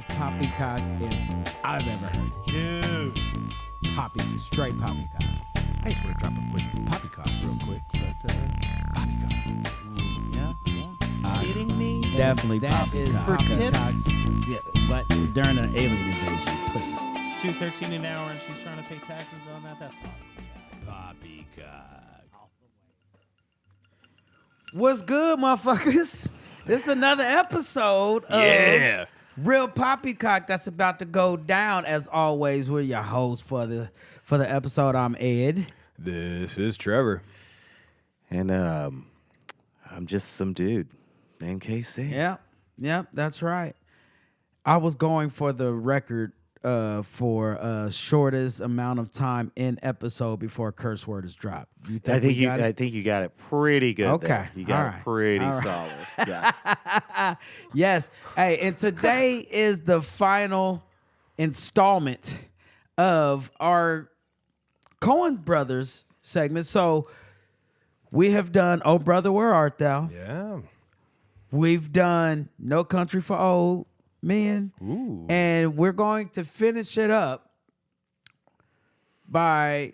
greatest poppycock if I've ever heard it. Dude. Straight poppycock. I just want to drop a quick poppycock real quick, but poppycock. Yeah. Kidding me? Definitely That is poppycock. for tips? Poppycock. Yeah, but during an alien invasion, please. $2.13 an hour, and she's trying to pay taxes on that. That's Poppycock. What's good, motherfuckers? This is another episode of Reel Poppycock that's about to go down. As always, we're your hosts for the episode. I'm Ed. This is Trevor. And I'm just some dude named KC. Yep, that's right. I was going for the record for shortest amount of time in episode before a curse word is dropped. You think I think you got it pretty good. Okay. There. You got All it right. pretty All right. solid. Yeah. Yes. Hey, and today is the final installment of our Coen Brothers segment. So we have done Oh Brother, Where Art Thou? Yeah. We've done No Country for Old Men. Ooh. And we're going to finish it up by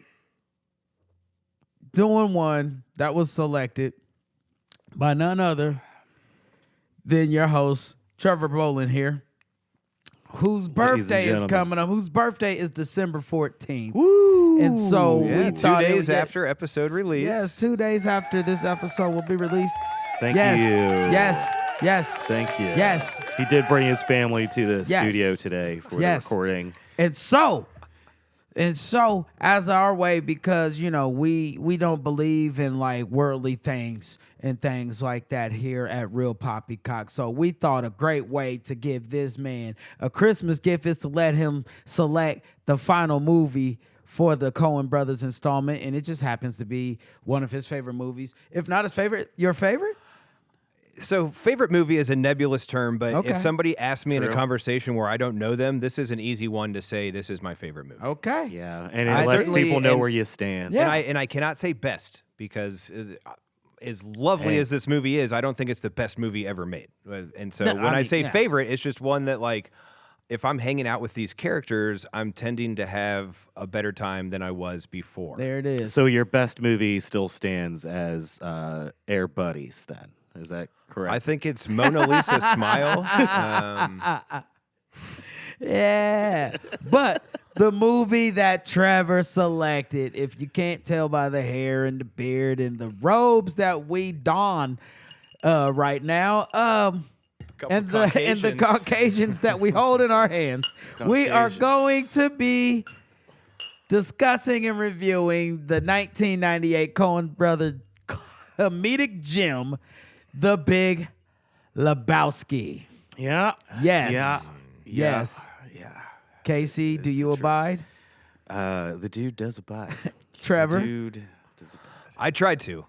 doing one that was selected by none other than your host, Trevor Boland here, whose birthday is coming up, whose birthday is December 14th. Woo. And so we thought 2 it days was- after episode release. Yes, 2 days after this episode will be released. Thank Yes, you. yes. Thank you. Yes. He did bring his family to the Yes. studio today for Yes. the recording. And so as our way, because we don't believe in like worldly things and things like that here at Reel Poppycock. So we thought a great way to give this man a Christmas gift is to let him select the final movie for the Coen Brothers installment, and it just happens to be one of his favorite movies. If not his favorite, your favorite? So favorite movie is a nebulous term, but Okay. if somebody asks me in a True. conversation where I don't know them, this is an easy one to say this is my favorite movie. Okay. Yeah. And it I lets certainly- people know and- where you stand. Yeah. And I cannot say best because as lovely Hey. as this movie is, I don't think it's the best movie ever made. And so No, when I I mean, say yeah. favorite, it's just one that like if I'm hanging out with these characters, I'm tending to have a better time than I was before. There it is. So your best movie still stands as Air Buddies then. Is that correct? I think it's Mona Lisa Smile. Yeah. But the movie that Trevor selected, if you can't tell by the hair and the beard and the robes that we don right now, and the Caucasians that we hold in our hands, we are Caucasians. going to be discussing and reviewing the 1998 Coen Brothers comedic gem, The Big Lebowski. Yeah. Yes. Yeah. Yes. Yeah. Casey, do you true. abide? The dude does abide. Trevor? The dude does abide. I tried to.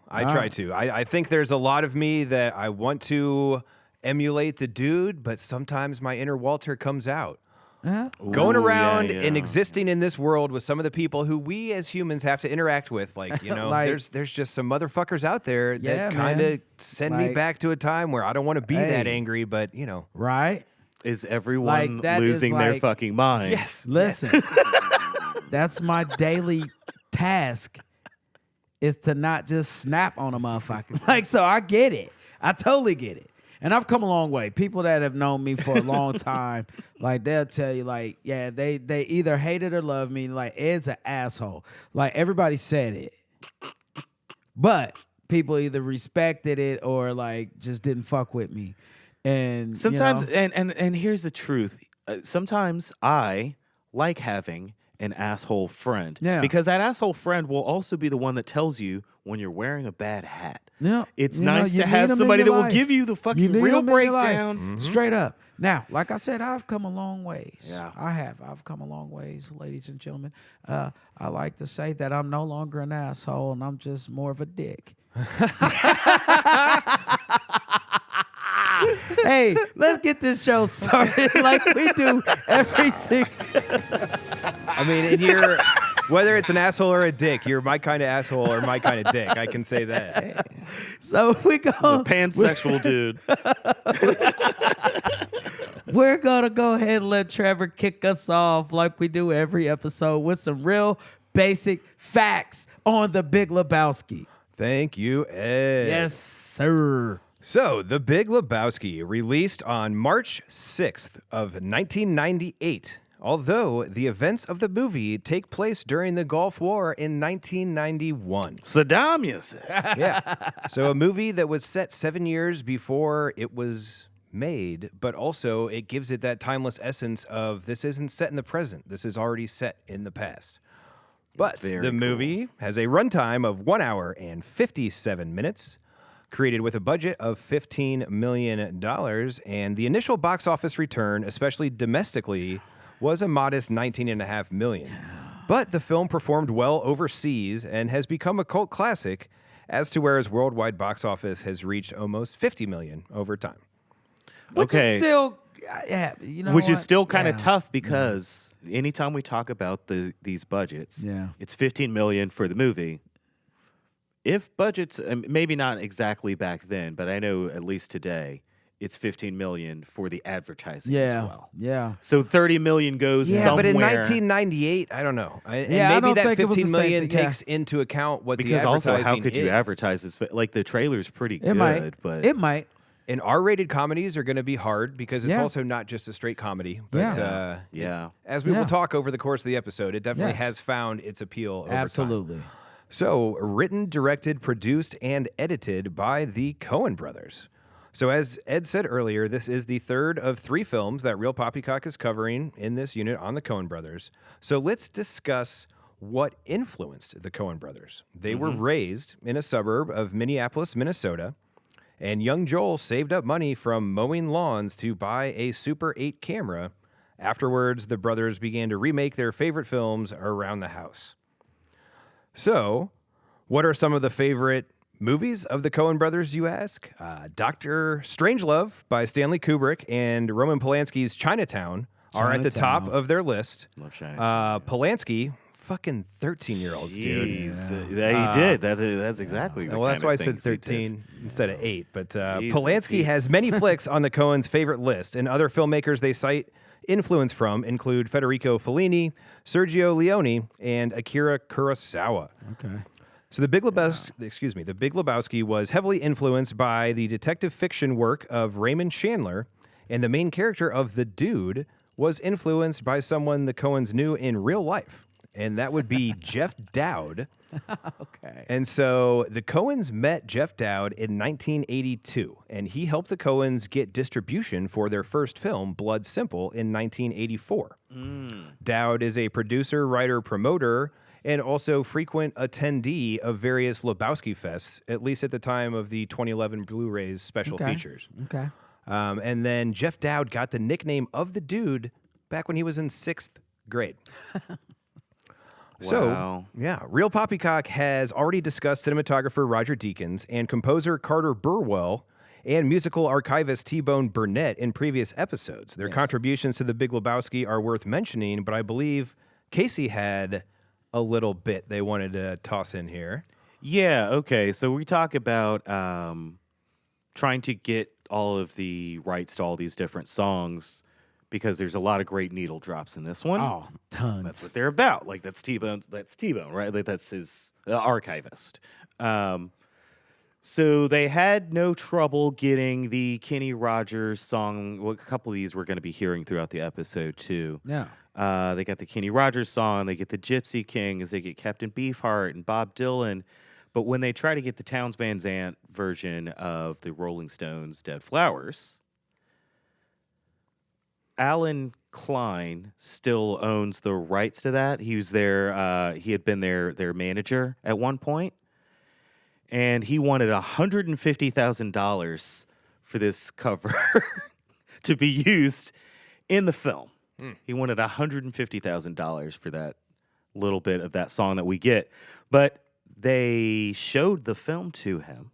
I think there's a lot of me that I want to emulate the dude, but sometimes my inner Walter comes out. Going Ooh, around yeah, and yeah. existing in this world with some of the people who we as humans have to interact with, like, Like- there's just some motherfuckers out there Yeah, that kind of man. send me Like- back to a time where I don't want to be that Hey. angry, but Right? Is everyone Like, that is losing their like- fucking minds? yes. Listen, that's my daily task is to not just snap on a motherfucker. Like, so I get it. I totally get it. And I've come a long way. People that have known me for a long time, like they'll tell you, like, yeah, they either hate it or love me. Like, Ed's an asshole. Like, everybody said it. But people either respected it or like just didn't fuck with me. And Sometimes, you know, and here's the truth. Sometimes I like having an asshole friend. Yeah. Because that asshole friend will also be the one that tells you when you're wearing a bad hat. yeah, It's you know, nice you to need have 'em in somebody your that will life. give you the fucking You need real 'em in your life. breakdown. Straight up. Now, like I said, I've come a long ways. Yeah. I have. I've come a long ways, ladies and gentlemen. I like to say that I'm no longer an asshole and I'm just more of a dick. Hey, let's get this show started like we do every single. I mean, and you're whether it's an asshole or a dick, you're my kind of asshole or my kind of dick. I can say that. So we go. A pansexual dude. we're going to go ahead and let Trevor kick us off like we do every episode with some real basic facts on the Big Lebowski. Thank you, Ed. Yes, sir. So, The Big Lebowski, released on March 6th of 1998, although the events of the movie take place during the Gulf War in 1991. Saddam, you say? Yeah. So, a movie that was set 7 years before it was made, but also it gives it that timeless essence of this isn't set in the present. This is already set in the past. But the movie has a runtime of 1 hour and 57 minutes, created with a budget of $15 million, and the initial box office return, especially domestically, was a modest $19.5 million. But the film performed well overseas and has become a cult classic, as to where its worldwide box office has reached almost $50 million over time. Which is still, you know, Which is still kind of tough because anytime we talk about these budgets, it's $15 million for the movie. If budgets, maybe not exactly back then, but I know at least today, it's $15 million for the advertising as well. Yeah. So $30 million goes somewhere. But in 1998, I don't know. And maybe that $15 million takes into account what the advertising is. Because also, how could you advertise this? Like, the trailer's pretty good. But it might. And R-rated comedies are going to be hard because it's also not just a straight comedy. But as we will talk over the course of the episode, it definitely has found its appeal over time. So, written, directed, produced, and edited by the Coen Brothers. So, as Ed said earlier, this is the third of 3 films that Reel Poppycock is covering in this unit on the Coen Brothers. So, let's discuss what influenced the Coen Brothers. They were raised in a suburb of Minneapolis, Minnesota, and young Joel saved up money from mowing lawns to buy a Super 8 camera. Afterwards, the brothers began to remake their favorite films around the house. So, what are some of the favorite movies of the Coen Brothers, you ask? Dr. Strangelove by Stanley Kubrick and Roman Polanski's Chinatown are at the top of their list. Love Chinatown. Polanski, fucking 13-year-olds, dude. Yeah, he did. That's exactly the well, kind that's why I of said things he 13 instead of 8. But Jesus, Polanski has many flicks on the Coens' favorite list, and other filmmakers they cite influence from include Federico Fellini, Sergio Leone, and Akira Kurosawa. Okay. So the Big Lebowski was heavily influenced by the detective fiction work of Raymond Chandler, and the main character of the Dude was influenced by someone the Coens knew in real life, and that would be Jeff Dowd. Okay. And so the Coens met Jeff Dowd in 1982, and he helped the Coens get distribution for their first film, Blood Simple, in 1984. Dowd is a producer, writer, promoter, and also frequent attendee of various Lebowski fests, at least at the time of the 2011 Blu-rays special features. Okay. And then Jeff Dowd got the nickname of the Dude back when he was in 6th grade. So, Reel Poppycock has already discussed cinematographer Roger Deakins and composer Carter Burwell and musical archivist T-Bone Burnett in previous episodes. Their contributions to The Big Lebowski are worth mentioning, but I believe Casey had a little bit they wanted to toss in here. Yeah, okay. So we talk about trying to get all of the rights to all these different songs because there's a lot of great needle drops in this one. Oh, tons. That's what they're about. Like, that's T-Bone, right? Like, that's his archivist. So they had no trouble getting the Kenny Rogers song. Well, a couple of these we're going to be hearing throughout the episode, too. Yeah. They got the Kenny Rogers song. They get the Gypsy Kings. They get Captain Beefheart and Bob Dylan. But when they try to get the Townes Van Zandt version of the Rolling Stones' Dead Flowers, Alan Klein still owns the rights to that. He was their, he had been their manager at one point, and he wanted $150,000 for this cover to be used in the film. He wanted $150,000 for that little bit of that song that we get, but they showed the film to him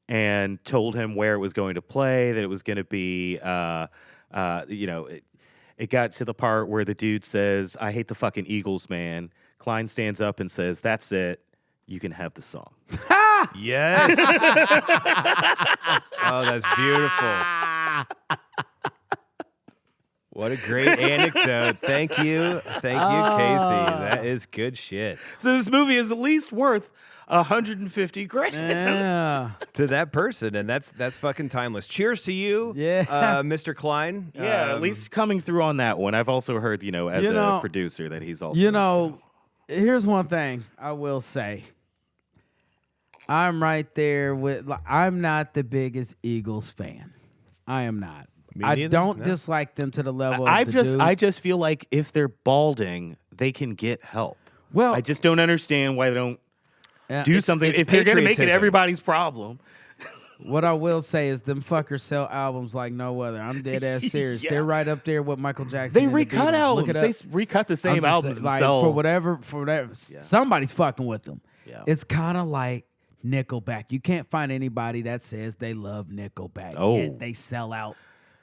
and told him where it was going to play, that it was going to be. It got to the part where the dude says, "I hate the fucking Eagles, man." Klein stands up and says, "That's it. You can have the song." Yes. Oh, that's beautiful. What a great anecdote. Thank you. Thank you, Casey. That is good shit. So this movie is at least worth $150,000 to that person, and that's fucking timeless. Cheers to you, Mr. Klein. Yeah, at least coming through on that one. I've also heard, as a producer, that he's also. Here's one thing I will say. I'm right there with. I'm not the biggest Eagles fan. I am not. I don't dislike them to the level. I just feel like if they're balding, they can get help. Well, I just don't understand why they don't do something. If they're going to make it everybody's problem. What I will say is them fuckers sell albums like no other. I'm dead ass serious. They're right up there with Michael Jackson. They recut albums. They recut the same albums and sell. For whatever. Somebody's fucking with them. Yeah. It's kind of like Nickelback. You can't find anybody that says they love Nickelback. Yet they sell out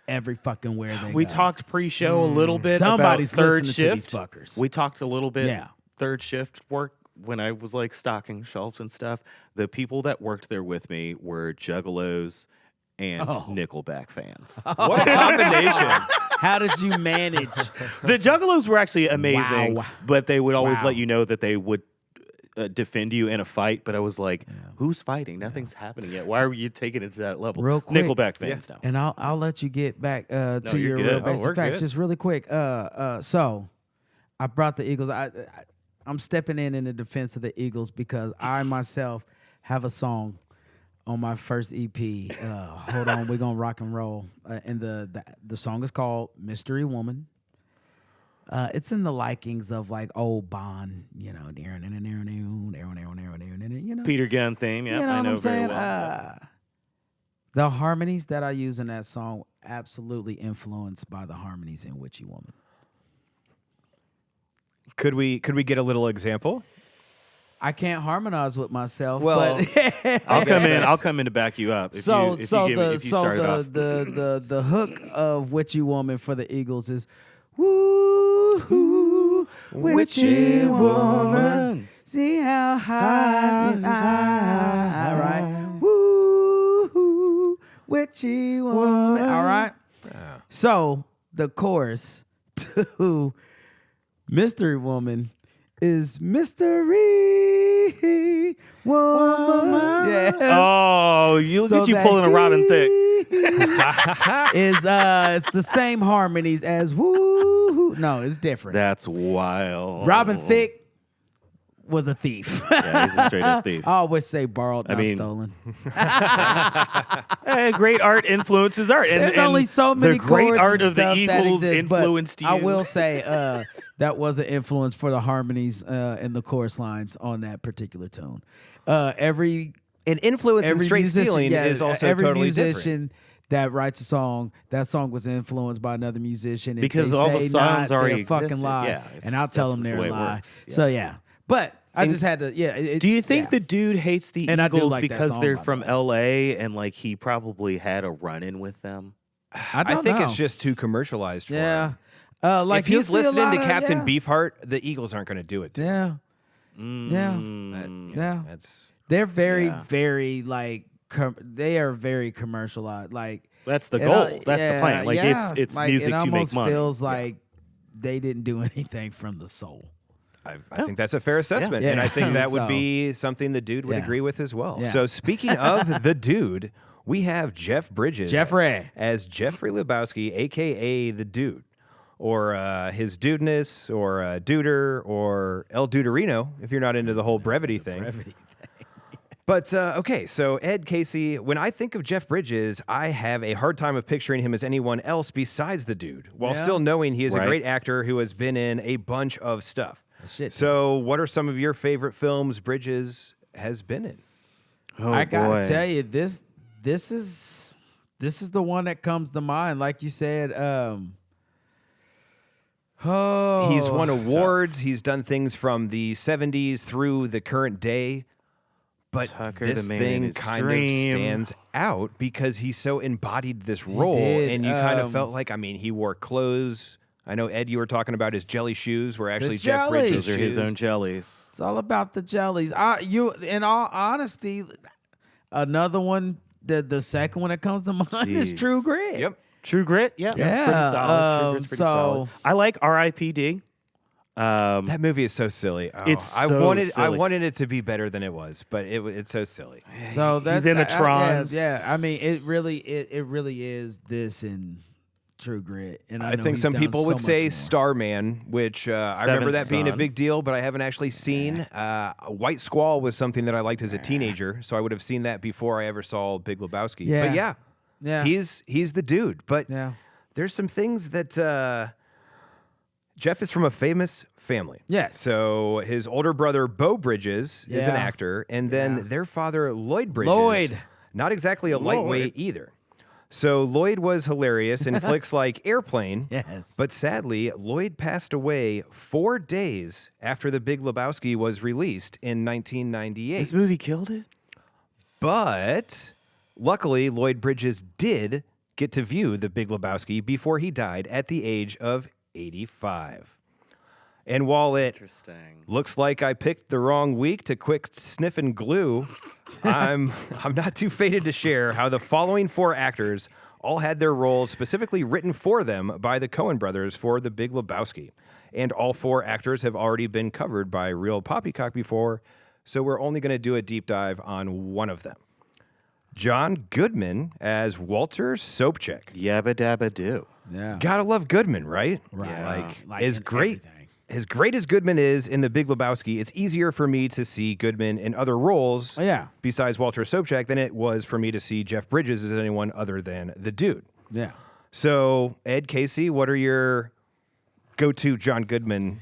every fucking where they go. We talked pre-show a little bit Somebody's about third listening shift. To these fuckers. We talked a little bit third shift work when I was like stocking shelves and stuff. The people that worked there with me were Juggalos and Nickelback fans. What a combination. How did you manage? The Juggalos were actually amazing, but they would always let you know that they would defend you in a fight, but I was like, who's fighting? Nothing's happening yet. Why are you taking it to that level? Real quick, Nickelback fans now. And I'll let you get back to your real basic facts just really quick. So I brought the Eagles. I'm stepping in the defense of the Eagles because I myself have a song on my first EP. Hold on, we're gonna rock and roll. And the song is called Mystery Woman. It's in the likings of like old Bond, Peter Gunn theme, you know I know what I'm very saying? well. The harmonies that I use in that song absolutely influenced by the harmonies in Witchy Woman. Could we get a little example? I can't harmonize with myself. Well, but I'll come in to back you up. The hook of Witchy Woman for the Eagles is woo, witchy woman, see how high, all right, woo, witchy woman, all right. So the chorus to Mystery Woman is mystery woman. Yeah. Oh, look at you pulling a Robin Thicke. It's the same harmonies as woo. No, it's different. That's wild. Robin Thicke was a thief. Yeah, he's a straight up thief. I always say borrowed, not stolen. Great art influences art. There's only so many the great chords art and of the stuff Eagles that exists, influenced you. I will say that was an influence for the harmonies and the chorus lines on that particular tune. An influence in straight stealing is also every totally musician different. that writes a song, that song was influenced by another musician. If because they all say the songs not, already fucking existed. lie, Yeah, and I'll tell them they're a lie. Works. Yeah. So yeah, but I just had to. Yeah. Do you think the dude hates the and Eagles like because song, they're from L.A. and like he probably had a run-in with them? I think it's just too commercialized for him. Like if he's listening to Captain Beefheart, the Eagles aren't going to do it. Yeah. They're very, very like they are very commercialized. Like that's the goal. That's the plan. Like it's like, music to make money. It feels like they didn't do anything from the soul. I think that's a fair assessment, and I think that would be something the dude would agree with as well. Yeah. So speaking of the dude, we have Jeff Bridges as Jeffrey Lebowski, a.k.a. the dude, or his dudeness, or Duder, or El Duderino, if you're not into the whole brevity thing. But, okay, so Ed, Casey, when I think of Jeff Bridges, I have a hard time of picturing him as anyone else besides the dude, while still knowing he is a great actor who has been in a bunch of stuff. So what are some of your favorite films Bridges has been in? I gotta tell you, this is the one that comes to mind. Like you said, he's won awards. He's done things from the 70s through the current day. But this thing kind of stands out because he so embodied this role. And you kind of felt like, I mean, he wore clothes. I know, Ed, you were talking about his jelly shoes were actually Jeff Bridges. Those are his own jellies. It's all about the jellies. In all honesty, another one, the second one that comes to mind is True Grit. Yep. True Grit, yeah. Yeah, Pretty solid. True Grit's pretty solid. I like R.I.P.D. That movie is so silly. Oh, It's so silly. I wanted it to be better than it was, but it's so silly. So that's He's in the Trons. Yeah, I mean, it really is this in True Grit, and I know think he's some done people so would much say more. Starman, which I remember that being a Son. big deal, but I haven't actually seen. White Squall was something that I liked as a teenager, so I would have seen that before I ever saw Big Lebowski. Yeah. But Yeah. he's the dude. But Yeah. there's some things that Jeff is from a famous family. Yes. So his older brother Beau Bridges is an Yeah. actor, and then their father Lloyd Bridges, Lloyd. not exactly a lightweight either. So Lloyd was hilarious in flicks like Airplane. Yes. But sadly, Lloyd passed away 4 days after The Big Lebowski was released in 1998. This movie killed it? But luckily, Lloyd Bridges did get to view The Big Lebowski before he died at the age of 85. And while it Interesting. looks like I picked the wrong week to quit sniffing glue, I'm not too fated to share how the following 4 actors all had their roles specifically written for them by the Coen Brothers for The Big Lebowski. And all 4 actors have already been covered by Reel Poppycock before, so we're only going to do a deep dive on one of them. John Goodman as Walter Sobchak. Yabba dabba do. Yeah. Gotta love Goodman, right? Right. Yeah. Like as in great everything. as great as Goodman is in The Big Lebowski, it's easier for me to see Goodman in other roles besides Walter Sobchak than it was for me to see Jeff Bridges as anyone other than the dude. Yeah. So, Ed, Casey, what are your go-to John Goodman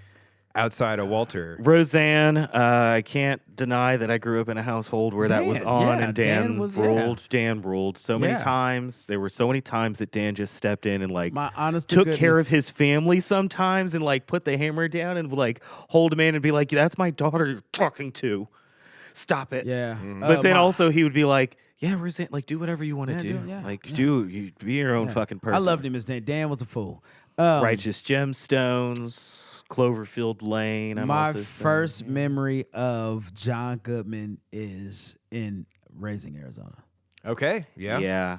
outside of Walter? Roseanne, I can't deny that I grew up in a household where that was Dan, on, yeah, and Dan Dan was- ruled. Dan ruled so many Yeah. times. There were so many times that Dan just stepped in and like My honest to took care goodness- of his family sometimes, and like put the hammer down and like hold him in and be like, "That's my daughter you're talking to. Stop it." Yeah. But then also he would be like, "Yeah, Roseanne, like do whatever you want to Yeah, do. do it, yeah, Like yeah. you be your own fucking person." I loved him as Dan. Dan was a fool. Righteous Gemstones, Cloverfield Lane. I'm My also saying. first memory of John Goodman is in Raising Arizona. Okay, yeah. Yeah.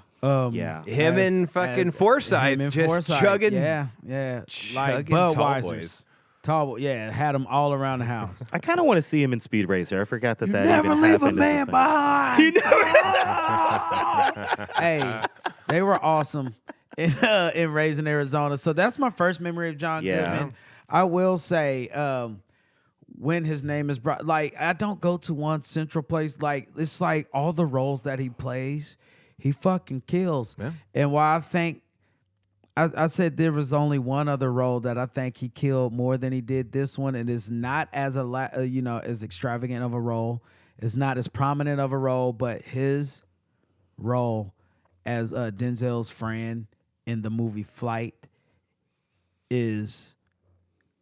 Yeah. Him and fucking Forsythe him and just Forsythe, chugging. Yeah. Like chugging tall Budweiser's. boys. Tall, yeah, had them all around the house. I kind of want to see him in Speed Racer. I forgot that You that never even leave a happened as man thing. behind. You never. Hey, they were awesome in Raising Arizona. So that's my first memory of John Yeah. Goodman. I will say, when his name is brought, like I don't go to one central place. Like it's like all the roles that he plays, he fucking kills. Yeah. And while I think I said there was only one other role that I think he killed more than he did this one, and it's not as as extravagant of a role. It's not as prominent of a role, but his role as Denzel's friend in the movie Flight is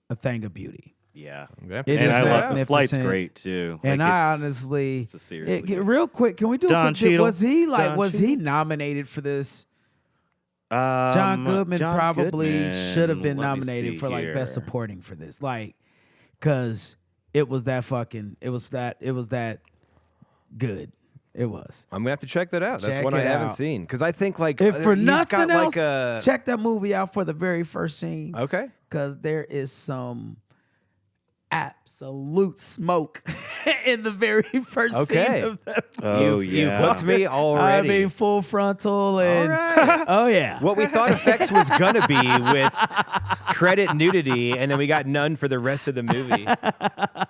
a thing of beauty. Yeah. I'm gonna have to It check is And I that love out. magnificent. Flight's great too. And Like, I it's- honestly, it's a seriously good- real quick, can we do Don a quick? Cheadle. Was he like? Don Was he Cheadle. nominated for this? John Goodman John probably Goodman. should have been Let me nominated see for like best here. supporting for this, like, cause it was that good. It was. I'm gonna have to check that out. That's Check one I it haven't out. seen because I think like If for he's nothing got else, like a check that movie out for the very first scene. okay. Because there is some absolute smoke in the very first Okay. scene of that. Oh You've yeah. hooked me I already. mean, full frontal and All right. oh yeah. What we thought effects was gonna be with credit nudity, and then we got none for the rest of the movie.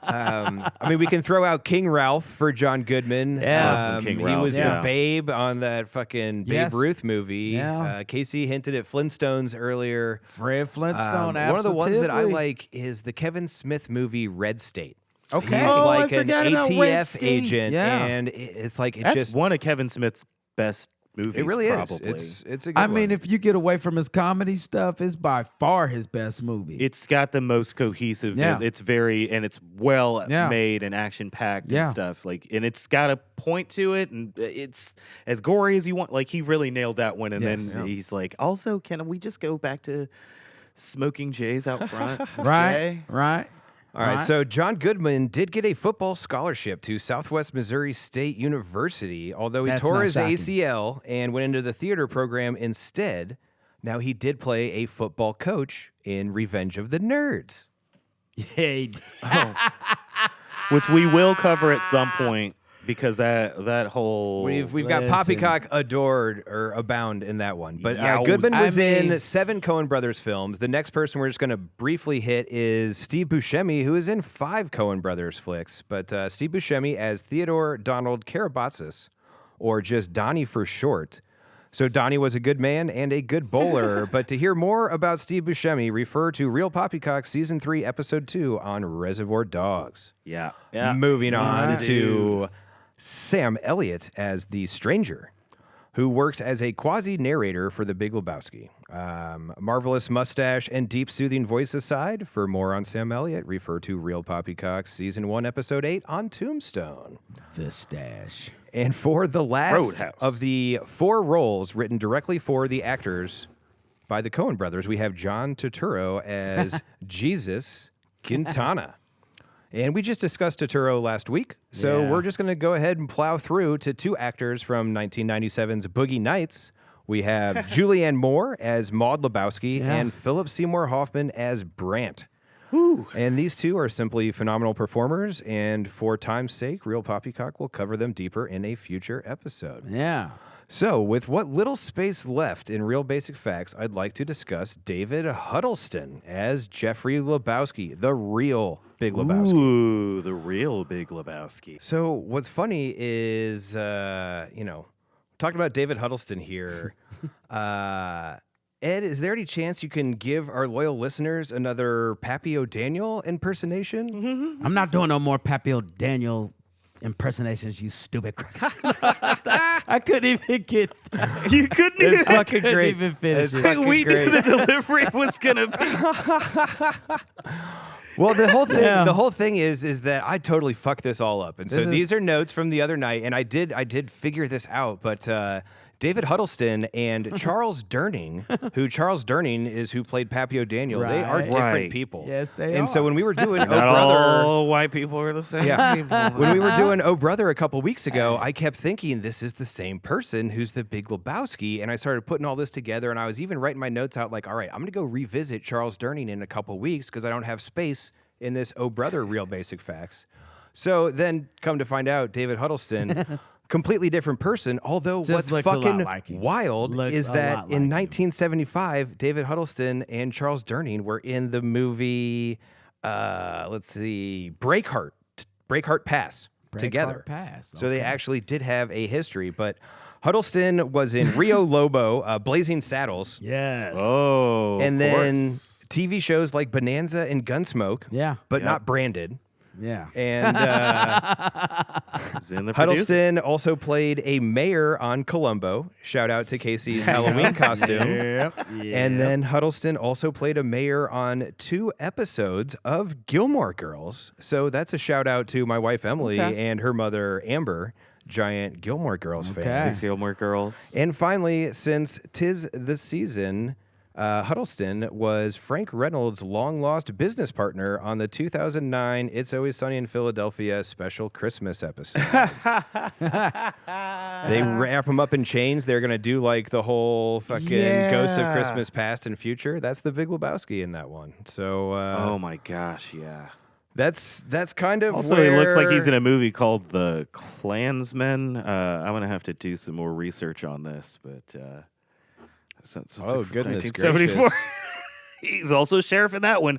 I mean, we can throw out King Ralph for John Goodman. Yeah. Love some King He Ralph, was yeah. the Babe on that fucking Babe Yes. Ruth movie. Yeah. Casey hinted at Flintstones earlier. Fred Flintstone. One of the ones that I absolutely. like is the Kevin Smith movie Red State. Okay. He's Oh, I like an forgot about Red ATF State. agent, Yeah. and it's like it That's just one of Kevin Smith's best movies. it really probably. is. It's a good I mean, one. if you get away from his comedy stuff, it's by far his best movie. It's got the most cohesive. Yeah. It's very and it's well Yeah. made and action packed Yeah. and stuff. Like and it's got a point to it, and it's as gory as you want. Like he really nailed that one. And Yes. then he's like, also, can we just go back to smoking J's out front? right, Jay? right. All right, so John Goodman did get a football scholarship to Southwest Missouri State University, although he That's tore not his shocking. ACL and went into the theater program instead. Now, he did play a football coach in Revenge of the Nerds. Yeah, he did. Which we will cover at some point because that whole we've got Poppycock adored or abound in that one. But Goodman was in 7 Coen Brothers films. The next person we're just going to briefly hit is Steve Buscemi, who is in 5 Coen Brothers flicks. But Steve Buscemi as Theodore Donald Karabatsis, or just Donnie for short. So Donnie was a good man and a good bowler. But to hear more about Steve Buscemi, refer to Reel Poppycock Season 3, Episode 2 on Reservoir Dogs. Yeah. Moving on to Sam Elliott as the Stranger, who works as a quasi-narrator for The Big Lebowski. Marvelous mustache and deep soothing voice aside, for more on Sam Elliott, refer to Reel Poppycock Season 1, Episode 8 on Tombstone. The Stash. And for the last Roadhouse. of the 4 roles written directly for the actors by the Coen brothers, we have John Turturro as Jesus Quintana. And we just discussed Turturro last week, so we're just going to go ahead and plow through to 2 actors from 1997's Boogie Nights. We have Julianne Moore as Maude Lebowski and Philip Seymour Hoffman as Brant. Whew. And these 2 are simply phenomenal performers, and for time's sake, Reel Poppycock will cover them deeper in a future episode. Yeah. So, with what little space left in Real Basic Facts, I'd like to discuss David Huddleston as Jeffrey Lebowski, the real Big Lebowski. Ooh, the real Big Lebowski. So, what's funny is, talking about David Huddleston here. Ed, is there any chance you can give our loyal listeners another Pappy O'Daniel impersonation? Mm-hmm. I'm not doing no more Pappy O'Daniel impersonations, you stupid crack. I couldn't even get that. You couldn't It's even, fucking couldn't great. even finish it. fucking we great. knew the delivery was going to be. Well, the whole thing is that I totally fucked this all up. And so these are notes from the other night, and I did figure this out, but David Huddleston and Charles Durning, who played Pappy O'Daniel, they are Right. different people. Yes, they And are. so when we were doing Not Brother, all white people are the same. when we were doing Oh Brother a couple weeks ago, I kept thinking this is the same person who's the Big Lebowski, and I started putting all this together, and I was even writing my notes out like, all right, I'm going to go revisit Charles Durning in a couple weeks because I don't have space in this Oh Brother Real Basic Facts. So then come to find out, David Huddleston, completely different person, although Just what's looks a lot fucking like him. wild Looks is a that lot like in him. 1975, David Huddleston and Charles Durning were in the movie, Breakheart Pass together. Pass. So they actually did have a history, but Huddleston was in Rio Lobo, Blazing Saddles, Yes. Oh, and of then course. TV shows like Bonanza and Gunsmoke, Yeah. but not branded. Yeah. And He's in the producer. Huddleston also played a mayor on Columbo. Shout out to Casey's Halloween costume. Yep. And then Huddleston also played a mayor on 2 episodes of Gilmore Girls. So that's a shout out to my wife Emily and her mother Amber, giant Gilmore Girls fans. Gilmore Girls. And finally, since 'tis the season, Huddleston was Frank Reynolds' long-lost business partner on the 2009 It's Always Sunny in Philadelphia special Christmas episode. They wrap him up in chains. They're going to do like the whole fucking Ghosts of Christmas Past and Future. That's the Big Lebowski in that one. So, Oh my gosh, yeah. that's kind of Also, he looks like he's in a movie called The Klansman. I'm gonna have to do some more research on this, but Oh, goodness 1974. gracious. He's also sheriff in that one.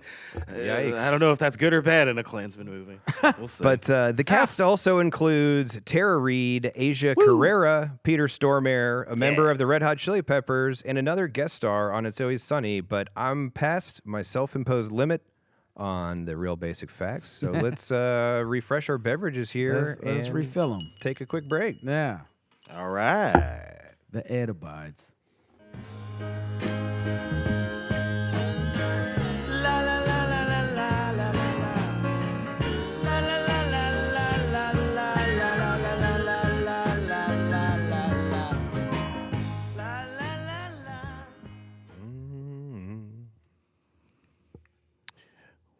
Yikes. I don't know if that's good or bad in a Klansman movie. We'll see. But the cast also includes Tara Reid, Asia Carrera, Peter Stormare, a member of the Red Hot Chili Peppers, and another guest star on It's Always Sunny. But I'm past my self-imposed limit on the Real Basic Facts. So let's refresh our beverages here. Let's and refill them. take a quick break. Yeah. all right. The Ed abides.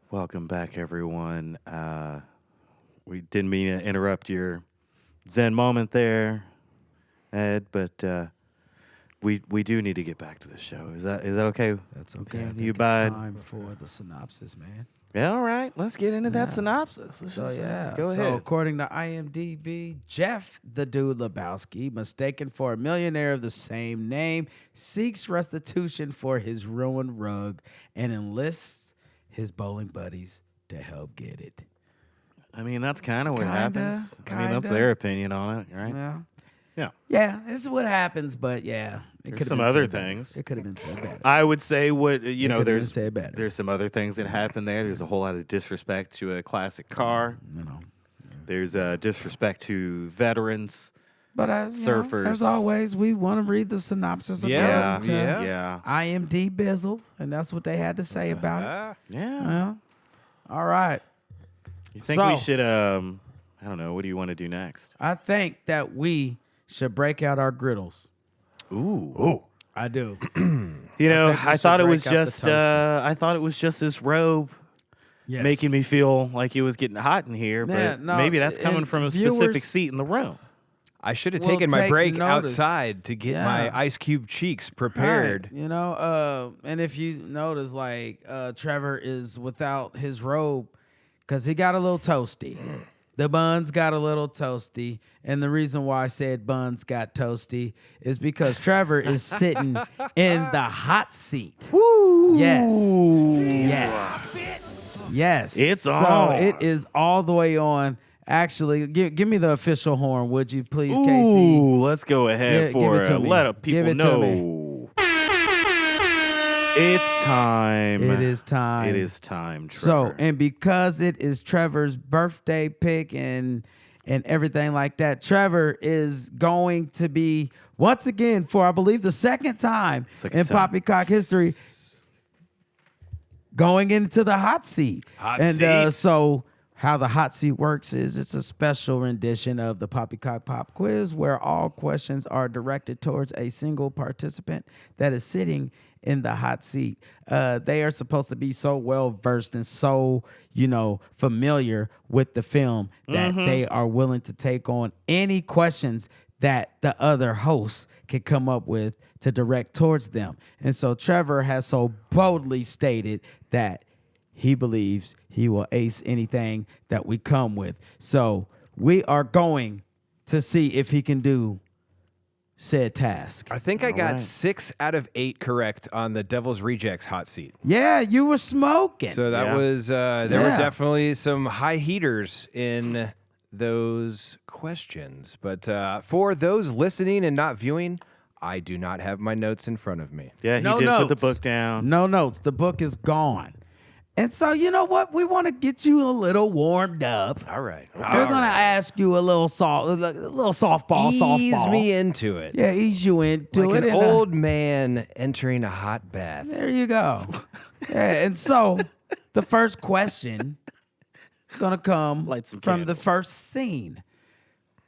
Welcome back, everyone. We didn't mean to interrupt your Zen moment there, Ed, but we do need to get back to the show. Is that okay? That's okay. I think You it's bud? time for the synopsis, man. Yeah, all right. Let's get into that synopsis. Go ahead. So according to IMDb, Jeff the Dude Lebowski, mistaken for a millionaire of the same name, seeks restitution for his ruined rug and enlists his bowling buddies to help get it. I mean, that's kind of what happens. I mean, that's Kinda. their opinion on it, right? Yeah. Yeah. Yeah, this is what happens, but yeah. There's some other things. It could have been said better. I would say what could've been there's said better. there's some other things that happen there. There's a whole lot of disrespect to a classic car. There's disrespect to veterans. But surfers. as always, we want to read the synopsis of Yeah, Yeah. IMDb Bizzle, and that's what they had to say about it. Yeah. Well, all right. You think we should I don't know, what do you want to do next? I think that we should break out our griddles. Ooh. I do. I thought it was break out the just toasters. this robe Yes. making me feel like it was getting hot in here, Yeah, but no, maybe that's coming and from a viewers- specific seat in the room. I should have We'll taken my take break notice. outside to get Yeah. my ice cube cheeks prepared. Right. And if you notice, Trevor is without his robe because he got a little toasty. The buns got a little toasty. And the reason why I said buns got toasty is because Trevor is sitting in the hot seat. Woo! Yes. Yes. It's so on. it is all the way on. Actually, give me the official horn, would you please, Ooh, Casey? let's go ahead Give for it to me. let people Give it to know. It's time. It is time. It is time, Trevor. So, and because it is Trevor's birthday pick and everything like that, Trevor is going to be, once again, for I believe the second time in Poppycock history, going into the hot seat. So how the hot seat works is it's a special rendition of the Poppycock Pop Quiz where all questions are directed towards a single participant that is sitting in the hot seat. They are supposed to be so well versed and so, familiar with the film that they are willing to take on any questions that the other hosts can come up with to direct towards them. And so Trevor has so boldly stated that he believes he will ace anything that we come with. So we are going to see if he can do said task. I think I got 6 out of 8 correct on the Devil's Rejects hot seat. Yeah, you were smoking. So that was, there were definitely some high heaters in those questions. But for those listening and not viewing, I do not have my notes in front of me. Yeah, he No did notes. put the book down. No notes. The book is gone. And so, you know what? We want to get you a little warmed up. All right. We're going to ask you a little softball. Ease me into it. Yeah, ease you into Like it. an and, old man entering a hot bath. there you go. Yeah, and so the first question is going to come Light some from the candles. first scene.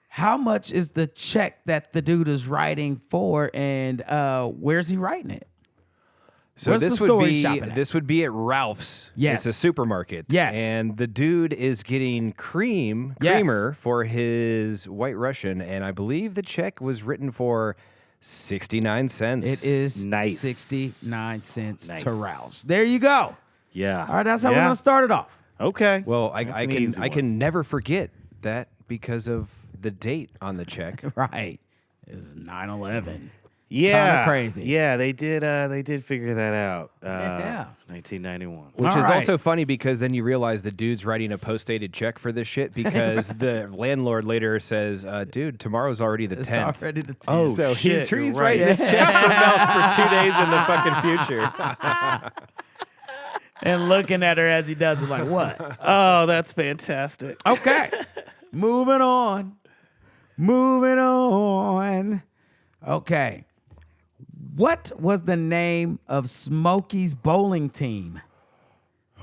How much is the check that the dude is writing for, and where's he writing it? So Where's the this store would he's be shopping at? this would be at Ralph's. Yes. It's a supermarket. Yes. And the dude is getting creamer for his White Russian, and I believe the check was written for 69 cents. It is Nice. 69 cents Nice. to Rouse. There you go. Yeah. All right, that's how we're going to start it off. Okay. Well, That's I an can easy I can never forget that because of the date on the check. Right. It's 9/11. Yeah. kinda crazy. Yeah, they did figure that out. Yeah. 1991. Which All is right. also funny because then you realize the dude's writing a post-dated check for this shit because the landlord later says, dude, tomorrow's already the 10th. It's already the 10th. Oh, So shit, he's you're writing right. this check for milk for 2 days in the fucking future. And looking at her as he does it like, what? Oh, that's fantastic. Okay. Moving on. Okay. What was the name of Smokey's bowling team?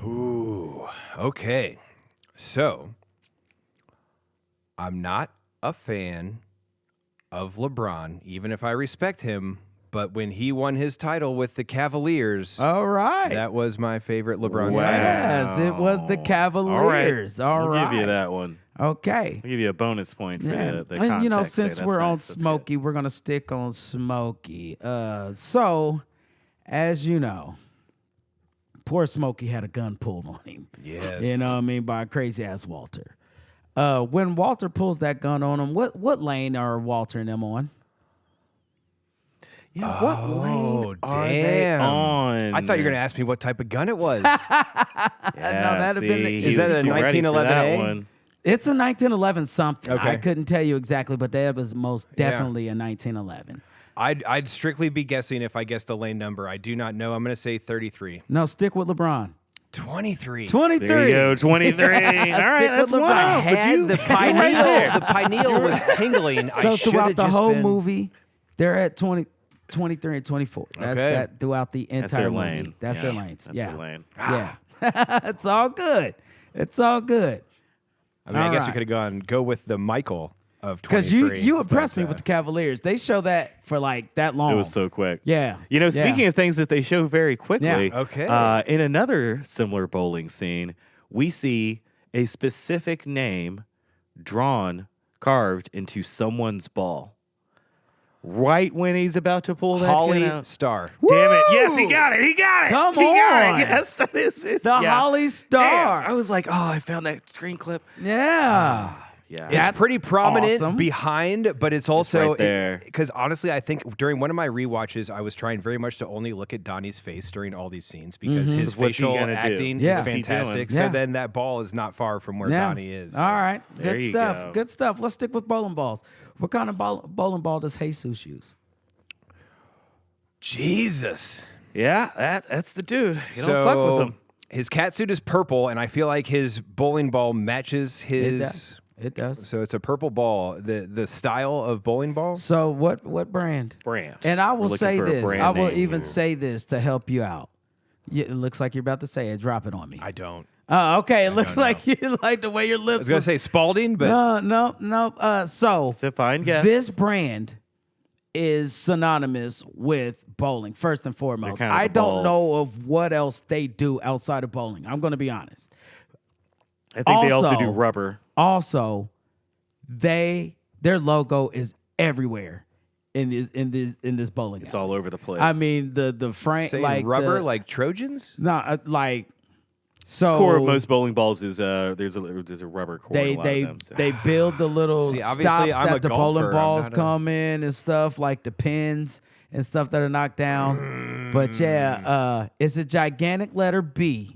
Ooh, okay. So, I'm not a fan of LeBron, even if I respect him. But when he won his title with the Cavaliers, All right. that was my favorite LeBron title. Yes, it was the Cavaliers. All right. I'll give you that one. Okay. I'll give you a bonus point for the And context. since we're on Smokey, we're gonna stick on Smokey. So, as you know, poor Smokey had a gun pulled on him. Yes. You know what I mean? By a crazy ass Walter. When Walter pulls that gun on him, what lane are Walter and them on? Yeah, what lane are they on? I thought you were going to ask me what type of gun it was. That'd have been. Is that a 1911A? It's a 1911 something. Okay. I couldn't tell you exactly, but that was most definitely a 1911. I'd strictly be guessing if I guessed the lane number. I do not know. I'm going to say 33. No, stick with LeBron. 23. 23. There you go, 23. All right, that's LeBron. one. I had the pineal. Right The pineal was tingling. So throughout the whole been... movie, they're at 23 and 24. That's Okay. that throughout the entire their movie. lane. That's their lanes. That's yeah. their lane. Yeah. It's all good. It's all good. I mean, I guess we could have go with the Michael of 23. Because you impressed me with the Cavaliers. They show that for like that long. It was so quick. Yeah. You know, Yeah. speaking of things that they show very quickly, Yeah. Okay. In another similar bowling scene, we see a specific name carved into someone's ball. Right when he's about to pull that Holly gun out. Star. Damn it. Yes, he got it. He got it. Come he got on. it. Yes, that is it. The Holly Star. Damn. I was like, oh, I found that screen clip. Yeah. Yeah. That's It's pretty prominent awesome. behind, but it's also right there. Because honestly, I think during one of my rewatches, I was trying very much to only look at Donnie's face during all these scenes because his What's he facial gonna do? acting Yeah. is What's he fantastic. doing? So Yeah. then that ball is not far from where Yeah. Donnie is. All right. There Good you stuff. go. Good stuff. Let's stick with bowling balls. What kind of bowling ball does Jesus use? Jesus. Yeah, that's the dude. You don't fuck with him. His cat suit is purple, and I feel like his bowling ball matches his. It does. So it's a purple ball. The style of bowling ball. So what brand? Brand. And I We're will looking say for a this. brand I will name even here. say this to help you out. It looks like you're about to say it. Drop it on me. I don't. Okay. It looks don't like you like the way your I lips. was gonna say Spalding, but No. So It's a fine guess. this brand is synonymous with bowling first and foremost. They're kind of I the don't balls. know of what else they do outside of bowling. I'm going to be honest. I think they also also- do rubber. Also, their logo is everywhere in this bowling. It's all over the place. I mean the frame saying like rubber, the, like Trojans. no like so core of most bowling balls is there's a rubber core. in a lot they of them, so. they build the little See, obviously, stops I'm a that the bowling golfer. I'm balls not a- come in and stuff like the pins and stuff that are knocked down. But yeah, it's a gigantic letter B.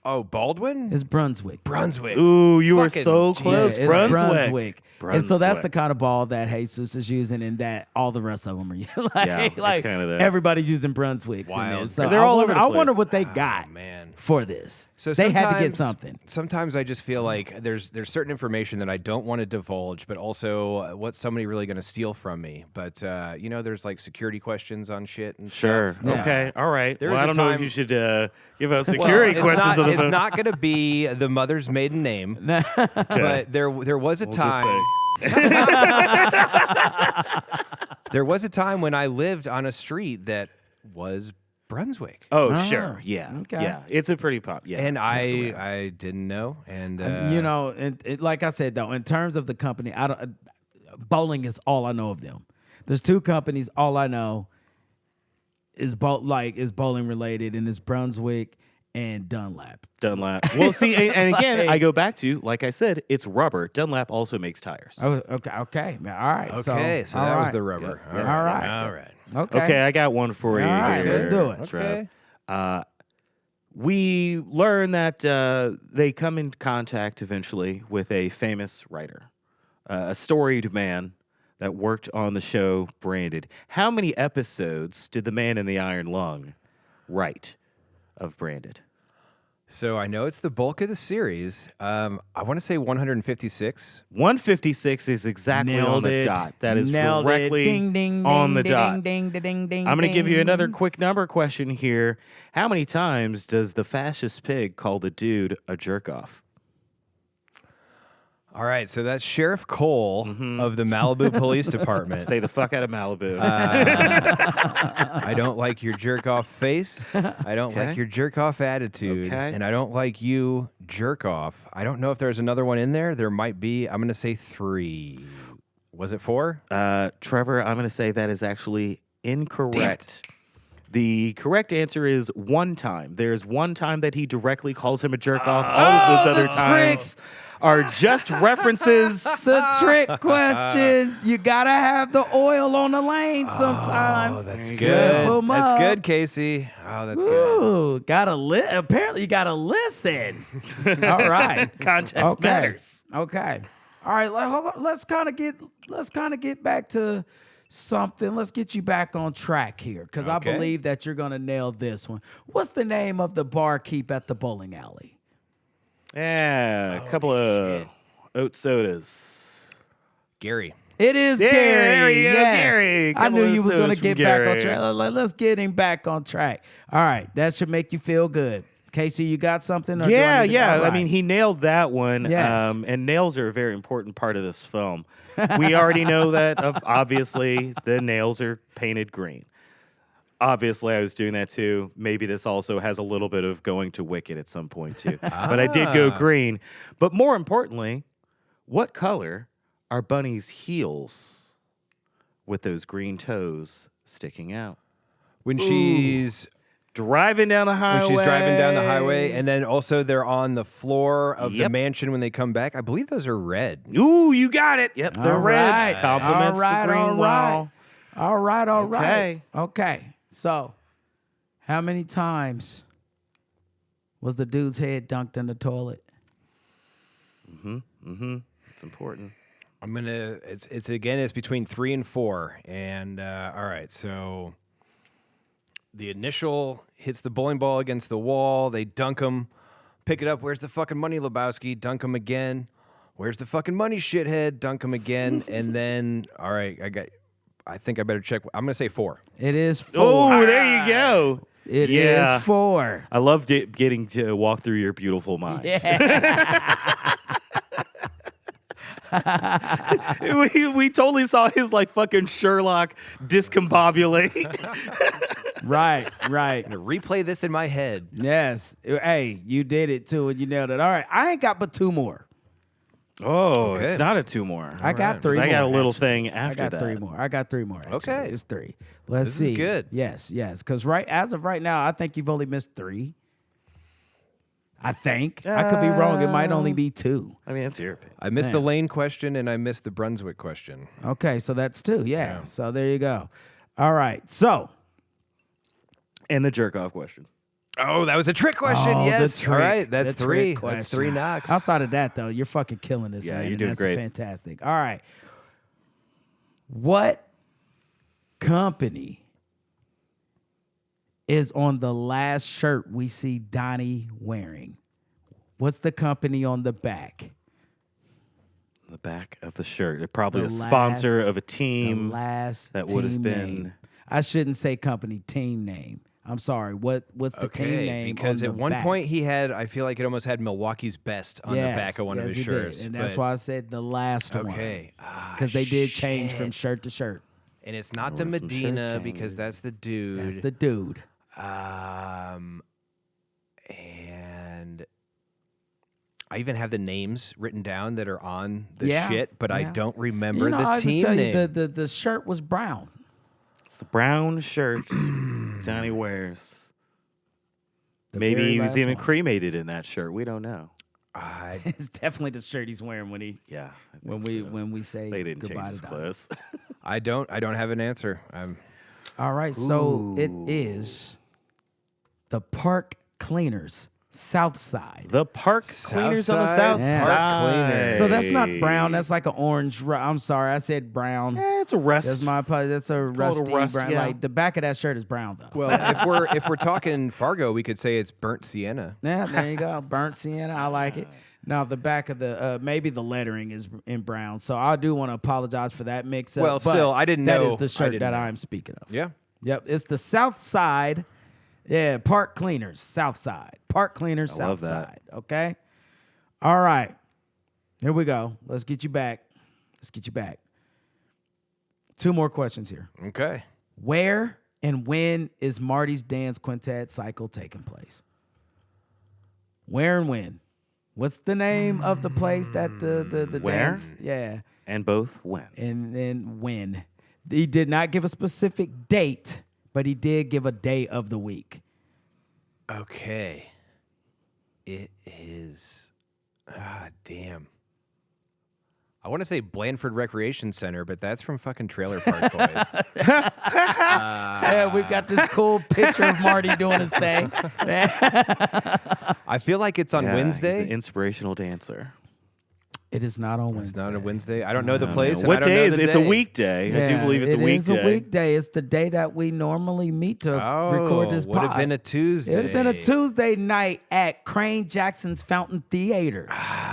Oh, Baldwin. It's Brunswick. Brunswick. Ooh, you were Fucking so Jesus. close. Yeah, it's Brunswick. And so that's the Brunswick. kind of ball that Jesus is using, and that all the rest of them are like, Yeah, it's like kinda that. everybody's using Brunswicks in Wild. this. So They're all over the I wonder place. what they got man. for this. So they had to get sometimes- something. Sometimes I just feel like there's certain information that I don't want to divulge, but also what's somebody really going to steal from me. But there's like security questions on shit and Sure. stuff. Yeah. Okay. All right. There Well, was I a don't know if time- you should give out Well, security questions on the it's phone. not going to be the mother's maiden name, but there was a We'll just time. say. There was a time when I lived on a street that was Brunswick. Oh, Oh, sure. Yeah. okay. Yeah. It's a pretty pop. Yeah. And it's around. I didn't know, and and like I said though, in terms of the company, I don't. Bowling is all I know of them. There's two companies. All I know is bowling related, and it's Brunswick and Dunlap. Dunlap. Well, see, and again, I go back to, like I said, it's rubber. Dunlap also makes tires. Oh, okay, all right. okay, so all that was right. the rubber. Yeah. All right. all right. Okay, I got one for you. All right, here, let's do it. Trev. Okay. We learn that they come in contact eventually with a famous writer, a storied man that worked on the show Branded. How many episodes did the man in the Iron Lung write of Branded? So I know it's the bulk of the series. I want to say 156. 156 is exactly on Nailed the it. dot. That is Nailed it. directly Ding, ding, on ding, the dot. ding, ding, ding, ding, I'm going to give you ding. another quick number question here. How many times does the fascist pig call the dude a jerk off? All right, so that's Sheriff Cole of the Malibu Police Department. Stay the fuck out of Malibu. I don't like your jerk-off face. I don't like your jerk-off attitude. Okay. And I don't like you jerk-off. I don't know if there's another one in there. There might be. I'm going to say 3. Was it 4? Trevor, I'm going to say that is actually incorrect. The correct answer is one time. There's one time that he directly calls him a jerk-off. All of those other times are just references. The trick questions. You gotta have the oil on the lane sometimes. Oh, that's Slip good. 'em That's up. good, Casey. Oh, that's good. Ooh, apparently you gotta listen. All right. Context matters. Okay. All right. Hold on. Let's kind of get back to something. Let's get you back on track here, because I believe that you're gonna nail this one. What's the name of the barkeep at the bowling alley? Yeah, a couple of oat-sodas. Gary. It is Yeah, Gary. there you go, Yes. Gary. I knew Couple you was going to oat-sodas get from back on Gary. track. Let's get him back on track. All right. That should make you feel good. Casey, you got something? Or Yeah. All I right. mean, he nailed that one. Yes. And nails are a very important part of this film. We already know that, obviously, the nails are painted green. Obviously, I was doing that too. Maybe this also has a little bit of going to Wicked at some point too. But I did go green. But more importantly, what color are Bunny's heels with those green toes sticking out? When she's Driving down the highway. When she's driving down the highway, and then also they're on the floor of the Yep. mansion when they come back. I believe those are red. Ooh, you got it. Yep, they're All red. right. Compliments All right, the green all wall. right. All right. Okay. Okay. So, how many times was the dude's head dunked in the toilet? It's important. I'm gonna. It's between 3 and 4, and all right. So the initial hits the bowling ball against the wall. They dunk him, pick it up. Where's the fucking money, Lebowski? Dunk him again. Where's the fucking money, shithead? Dunk him again, and then all right. I think I better check. I'm gonna say 4. It is 4. Oh, there you go. It is 4. I love getting to walk through your beautiful mind. Yeah. we totally saw his like fucking Sherlock discombobulate. Right. I'm gonna replay this in my head. Yes. Hey, you did it too, and you nailed it. All right. I ain't got but 2 more. Oh, Okay. it's not a 2 more. I got 3 more. I got a little actually. thing after I that. got 3 more. Actually. Okay. It's 3. Let's This see. is good. Yes. Because as of right now, I think you've only missed 3. I think. I could be wrong. It might only be 2. I mean, it's your opinion. I missed the Lane question and I missed the Brunswick question. Okay, so that's 2. Yeah. So there you go. All right. So. And the jerk off question. Oh, that was a trick question. Oh, Yes. the trick. All right. That's The 3. trick That's question. 3 knocks. Outside of that, though, you're fucking killing this, Yeah, man. you're and doing that's great. fantastic. All right. What company is on the last shirt we see Donnie wearing? What's the company on the back? The back of the shirt. Probably The a sponsor last- of a team. The last that would have team been- name. I shouldn't say company, team name. I'm sorry. What's the team name? Because on at the one back? point he had, I feel like it almost had Milwaukee's Best on the back of one of his he did. shirts. And that's but- why I said the last one. Okay. Because they did change from shirt to shirt. And it's not There the was some shirt Medina change. because that's the dude. That's the dude. And I even have the names written down that are on the Yeah, shit, but I yeah. don't remember You know, the I would team tell name. you the shirt was brown. It's the brown shirt Johnny wears. The Maybe very he was last even one. cremated in that shirt. We don't know. It's definitely the shirt he's wearing when he Yeah. I when think we so. when we say They didn't goodbye change his to Donnie. clothes. I don't have an answer. All right, so it is the Park Cleaners South Side. The park cleaners on the south Yeah. Park side. cleaners. So that's not brown. That's like an orange. I'm sorry, I said brown. It's a rust. That's my. That's a rusty rust, brown. yeah. Like the back of that shirt is brown though. Well, if we're talking Fargo, we could say it's burnt sienna. Yeah, there you go. Burnt sienna. I like it. Now the back of the maybe the lettering is in brown. So I do want to apologize for that mix up. Well, but still, I didn't That know- is the I shirt didn't that know. I'm speaking of. Yeah. Yep. It's the South Side. Yeah, Park Cleaners South Side. Park Cleaners I love South that. Side. Okay. All right. Here we go. Let's get you back. 2 more questions here. Okay. Where and when is Marty's dance quintet cycle taking place? Where and when? What's the name of the place that the Where? dance? Yeah. And both when? And then when? He did not give a specific date, but he did give a day of the week. Okay. It is. Damn. I want to say Blandford Recreation Center, but that's from fucking Trailer Park Boys. Yeah, we've got this cool picture of Marty doing his thing. I feel like it's on Wednesday. He's an inspirational dancer. It is not on Wednesday. It's not a Wednesday. I don't know the place. What day is it? It's a weekday. Yeah, I do believe it's a weekday. It is a weekday. It's the day that we normally meet to record this pod. Would have been a Tuesday. It would have been a Tuesday night at Crane Jackson's Fountain Theater.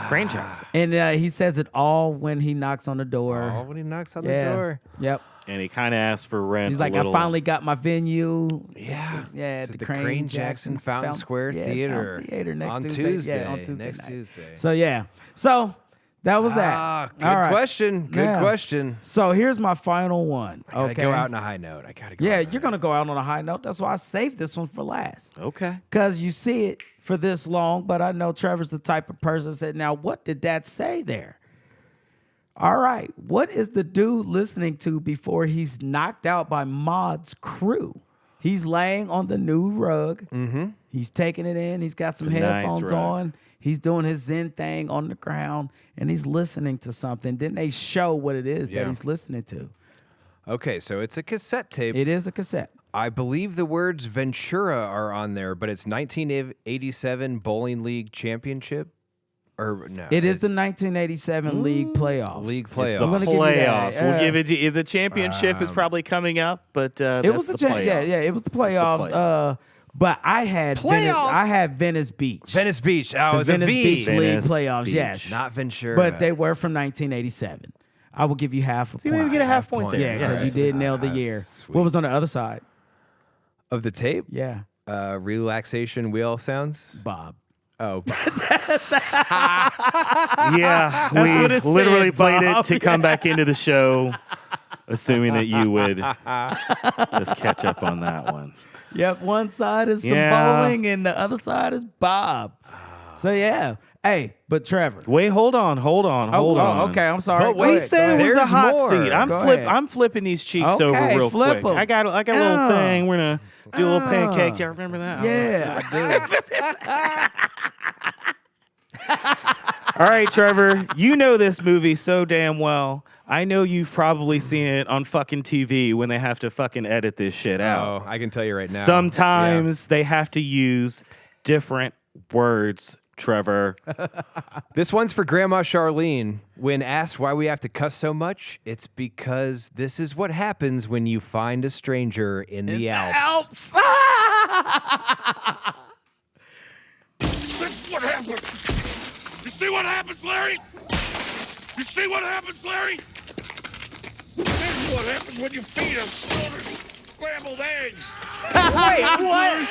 Crane Jackson. And he says it all when he knocks on the door. Oh, when he knocks on the door. Yep. And he kind of asks for rent. He's like, I finally got my venue. Yeah. Yeah, at the Crane Jackson Fountain Square Theater. Fountain Theater next on Tuesday. Yeah, on Tuesday next night. Tuesday. So, yeah. So, that was that. Good question. Good question. So, here's my final one. I gotta go out on a high note. You're going to go out on a high note. That's why I saved this one for last. Okay. Because you see it for this long, but I know Trevor's the type of person that said, now, what did that say there? All right. What is the dude listening to before he's knocked out by Maud's crew? He's laying on the new rug. Mm-hmm. He's taking it in. He's got some headphones on. He's doing his Zen thing on the ground, and he's listening to something. Then they show what it is that he's listening to. Okay, so it's a cassette tape. It is a cassette. I believe the words Ventura are on there, but it's 1987 Bowling League Championship. Or no, it is the 1987 League Playoffs. League Playoffs. The playoffs. We'll give it to you. The championship is probably coming up, but it was the playoffs. Yeah, it was the playoffs. But I had Venice Beach. Venice Beach. Oh, it was Venice a V. Beach League Venice playoffs. Beach. Yes, not Ventura. But they were from 1987. I will give you half a point. You didn't get a half point there. Yeah, because you did nail the year. Sweet. What was on the other side of the tape? Yeah, relaxation wheel sounds. Bob. Oh, yeah. We literally played it to come back into the show, assuming that you would just catch up on that one. Yep, one side is some bowling and the other side is Bob. So yeah. Hey, but Trevor. Wait, hold on. Oh, okay, I'm sorry. But we said it was a hot seat. I'm flipping these cheeks over real quick. Em. I got a little thing. We're gonna do a little pancake. Y'all remember that? Yeah, I do. All right, Trevor, you know this movie so damn well. I know you've probably seen it on fucking TV when they have to fucking edit this shit out. Oh, I can tell you right now. Sometimes they have to use different words, Trevor. This one's for Grandma Charlene. When asked why we have to cuss so much, it's because this is what happens when you find a stranger in the Alps. This is what happens. You see what happens, Larry? You see what happens, Larry? This is what happens when you feed us scrambled eggs. Wait, what?